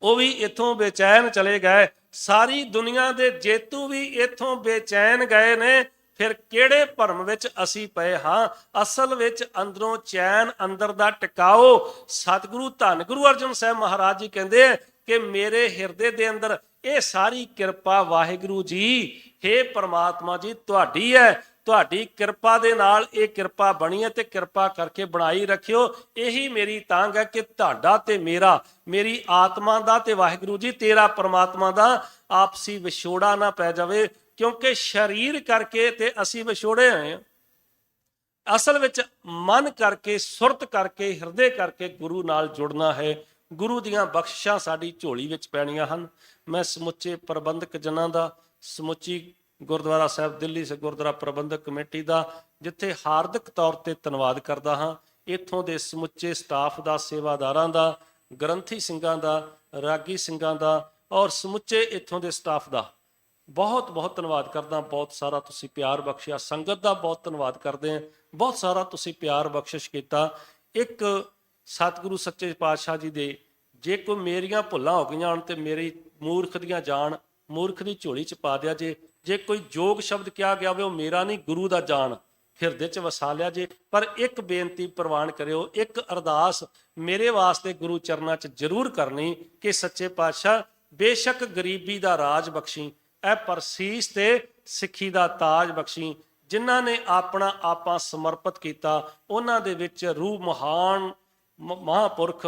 ਉਹ ਵੀ ਇੱਥੋਂ ਬੇਚੈਨ ਚਲੇ ਗਏ। ਸਾਰੀ ਦੁਨੀਆ ਦੇ ਜੇਤੂ ਵੀ ਇੱਥੋਂ ਬੇਚੈਨ ਗਏ ਨੇ। ਫਿਰ ਕਿਹੜੇ ਭਰਮ ਵਿੱਚ ਅਸੀਂ ਪਏ ਹਾਂ? ਅਸਲ ਵਿੱਚ ਅੰਦਰੋਂ ਚੈਨ, ਅੰਦਰ ਦਾ ਟਿਕਾਓ। ਸਤਿਗੁਰੂ ਧੰਨ ਗੁਰੂ ਅਰਜਨ ਸਾਹਿਬ ਮਹਾਰਾਜ ਜੀ ਕਹਿੰਦੇ ਕਿ ਮੇਰੇ ਹਿਰਦੇ ਦੇ ਅੰਦਰ ਇਹ ਸਾਰੀ ਕਿਰਪਾ ਵਾਹਿਗੁਰੂ ਜੀ, ਹੇ ਪ੍ਰਮਾਤਮਾ ਜੀ, ਤੁਹਾਡੀ ਹੈ। ਤੁਹਾਡੀ ਕਿਰਪਾ ਦੇ ਨਾਲ ਇਹ ਕਿਰਪਾ ਬਣੀ ਹੈ ਤੇ ਕਿਰਪਾ ਕਰਕੇ ਬਣਾਈ ਰੱਖਿਓ। ਇਹੀ ਮੇਰੀ ਤਾਂਘ ਹੈ ਕਿ ਤੁਹਾਡਾ ਤੇ ਮੇਰਾ, ਮੇਰੀ ਆਤਮਾ ਦਾ ਤੇ ਵਾਹਿਗੁਰੂ ਜੀ ਤੇਰਾ ਪ੍ਰਮਾਤਮਾ ਦਾ ਆਪਸੀ ਵਿਛੋੜਾ ਨਾ ਪੈ ਜਾਵੇ, ਕਿਉਂਕਿ ਸਰੀਰ ਕਰਕੇ ਤੇ ਅਸੀਂ ਵਿਛੋੜੇ ਹੋਏ ਹਾਂ। ਅਸਲ ਵਿੱਚ ਮਨ ਕਰਕੇ, ਸੁਰਤ ਕਰਕੇ, ਹਿਰਦੇ ਕਰਕੇ ਗੁਰੂ ਨਾਲ ਜੁੜਨਾ ਹੈ। ਗੁਰੂ ਦੀਆਂ ਬਖਸ਼ਿਸ਼ਾਂ ਸਾਡੀ ਝੋਲੀ ਵਿੱਚ ਪੈਣੀਆਂ ਹਨ। ਮੈਂ ਸਮੁੱਚੇ ਪ੍ਰਬੰਧਕ ਜਨਾਂ ਦਾ, ਸਮੁੱਚੀ ਗੁਰਦੁਆਰਾ ਸਾਹਿਬ ਦਿੱਲੀ ਸੇ ਗੁਰਦੁਆਰਾ ਪ੍ਰਬੰਧਕ ਕਮੇਟੀ ਦਾ ਜਿੱਥੇ ਹਾਰਦਿਕ ਤੌਰ ਤੇ ਧੰਨਵਾਦ ਕਰਦਾ ਹਾਂ। ਇੱਥੋਂ ਦੇ ਸਮੁੱਚੇ ਸਟਾਫ ਦਾ, ਸੇਵਾਦਾਰਾਂ ਦਾ, ਗ੍ਰੰਥੀ ਸਿੰਘਾਂ ਦਾ, ਰਾਗੀ ਸਿੰਘਾਂ ਦਾ ਔਰ ਸਮੁੱਚੇ ਇੱਥੋਂ ਦੇ ਸਟਾਫ ਦਾ ਬਹੁਤ ਬਹੁਤ ਧੰਨਵਾਦ ਕਰਦਾ। ਬਹੁਤ ਸਾਰਾ ਤੁਸੀਂ ਪਿਆਰ ਬਖਸ਼ਿਆ। ਸੰਗਤ ਦਾ ਬਹੁਤ ਧੰਨਵਾਦ ਕਰਦੇ ਹਾਂ। ਬਹੁਤ ਸਾਰਾ ਤੁਸੀਂ ਪਿਆਰ ਬਖਸ਼ਿਸ਼ ਕੀਤਾ। ਇੱਕ ਸਤਿਗੁਰੂ ਸੱਚੇ ਪਾਤਸ਼ਾਹ ਜੀ ਦੇ, ਜੇ ਕੋਈ ਮੇਰੀਆਂ ਭੁੱਲਾਂ ਹੋ ਗਈਆਂ ਹਨ ਤੇ ਮੇਰੀ ਮੂਰਖ ਦੀਆਂ ਜਾਣ ਮੂਰਖ ਦੀ ਝੋਲੀ 'ਚ ਪਾ ਦਿਆ ਜੇ ਕੋਈ ਜੋਗ ਸ਼ਬਦ ਕਿਹਾ ਗਿਆ ਹੋਵੇ ਉਹ ਮੇਰਾ ਨਹੀਂ, ਗੁਰੂ ਦਾ ਜਾਣ ਹਿਰਦੇ 'ਚ ਵਸਾ ਲਿਆ ਜੇ। ਪਰ ਇੱਕ ਬੇਨਤੀ ਪ੍ਰਵਾਨ ਕਰਿਓ, ਇੱਕ ਅਰਦਾਸ ਮੇਰੇ ਵਾਸਤੇ ਗੁਰੂ ਚਰਨਾਂ 'ਚ ਜ਼ਰੂਰ ਕਰਨੀ ਕਿ ਸੱਚੇ ਪਾਤਸ਼ਾਹ ਬੇਸ਼ੱਕ ਗਰੀਬੀ ਦਾ ਰਾਜ ਬਖਸ਼ੀ, ਇਹ ਪਰਸੀਸ ਤੇ ਸਿੱਖੀ ਦਾ ਤਾਜ ਬਖਸ਼ੀ। ਜਿਨ੍ਹਾਂ ਨੇ ਆਪਣਾ ਆਪਾ ਸਮਰਪਿਤ ਕੀਤਾ ਉਹਨਾਂ ਦੇ ਵਿੱਚ ਰੂਹ ਮਹਾਨ ਮਹਾਂਪੁਰਖ,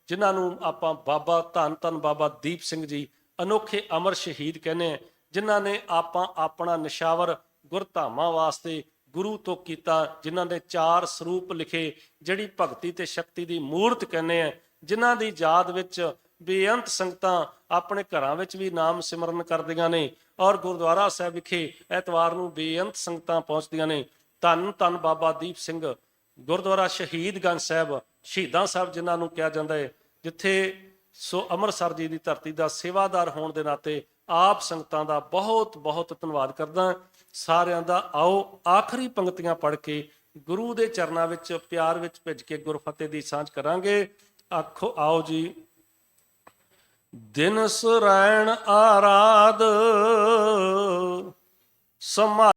ਜਿਨ੍ਹਾਂ ਨੂੰ ਆਪਾਂ ਬਾਬਾ ਧੰਨ ਧੰਨ ਬਾਬਾ ਦੀਪ ਸਿੰਘ ਜੀ ਅਨੋਖੇ ਅਮਰ ਸ਼ਹੀਦ ਕਹਿੰਦੇ ਆ, ਜਿਨ੍ਹਾਂ ਨੇ ਆਪਣਾ ਨਿਸ਼ਾਵਰ ਗੁਰਧਾਮਾਂ ਵਾਸਤੇ ਗੁਰੂ ਤੋਂ ਕੀਤਾ, ਜਿਨ੍ਹਾਂ ਦੇ 4 ਸਰੂਪ ਲਿਖੇ, ਜਿਹੜੀ ਭਗਤੀ ਤੇ ਸ਼ਕਤੀ ਦੀ ਮੂਰਤ ਕਹਿੰਦੇ ਆ, ਜਿਨ੍ਹਾਂ ਦੀ ਯਾਦ ਵਿੱਚ ਬੇਅੰਤ ਸੰਗਤਾਂ ਆਪਣੇ ਘਰਾਂ ਵਿੱਚ ਵੀ ਨਾਮ ਸਿਮਰਨ ਕਰਦੀਆਂ ਨੇ ਔਰ ਗੁਰਦੁਆਰਾ ਸਾਹਿਬ ਵਿਖੇ ਐਤਵਾਰ ਨੂੰ ਬੇਅੰਤ ਸੰਗਤਾਂ ਪਹੁੰਚਦੀਆਂ ਨੇ। ਧੰਨ ਧੰਨ ਬਾਬਾ ਦੀਪ ਸਿੰਘ, ਗੁਰਦੁਆਰਾ ਸ਼ਹੀਦਗੰਜ ਸਾਹਿਬ, ਸ਼ਹੀਦਾਂ ਸਾਹਿਬ ਜਿਨ੍ਹਾਂ ਨੂੰ ਕਿਹਾ ਜਾਂਦਾ ਹੈ, ਜਿੱਥੇ ਸੋ ਅੰਮ੍ਰਿਤਸਰ ਜੀ ਦੀ ਧਰਤੀ ਦਾ ਸੇਵਾਦਾਰ ਹੋਣ ਦੇ ਨਾਤੇ ਆਪ ਸੰਗਤਾਂ ਦਾ ਬਹੁਤ ਬਹੁਤ ਧੰਨਵਾਦ ਕਰਦਾ ਸਾਰਿਆਂ ਦਾ। ਆਓ ਆਖਰੀ ਪੰਕਤੀਆਂ ਪੜ੍ਹ ਕੇ ਗੁਰੂ ਦੇ ਚਰਨਾਂ ਵਿੱਚ ਪਿਆਰ ਵਿੱਚ ਭਿੱਜ ਕੇ ਗੁਰਫਤਿਹ ਦੀ ਸਾਂਝ ਕਰਾਂਗੇ। ਆਖੋ ਆਓ ਜੀ। ਦਿਨ ਸੁਰੈਣ ਆਰਾਧ ਸਮਾ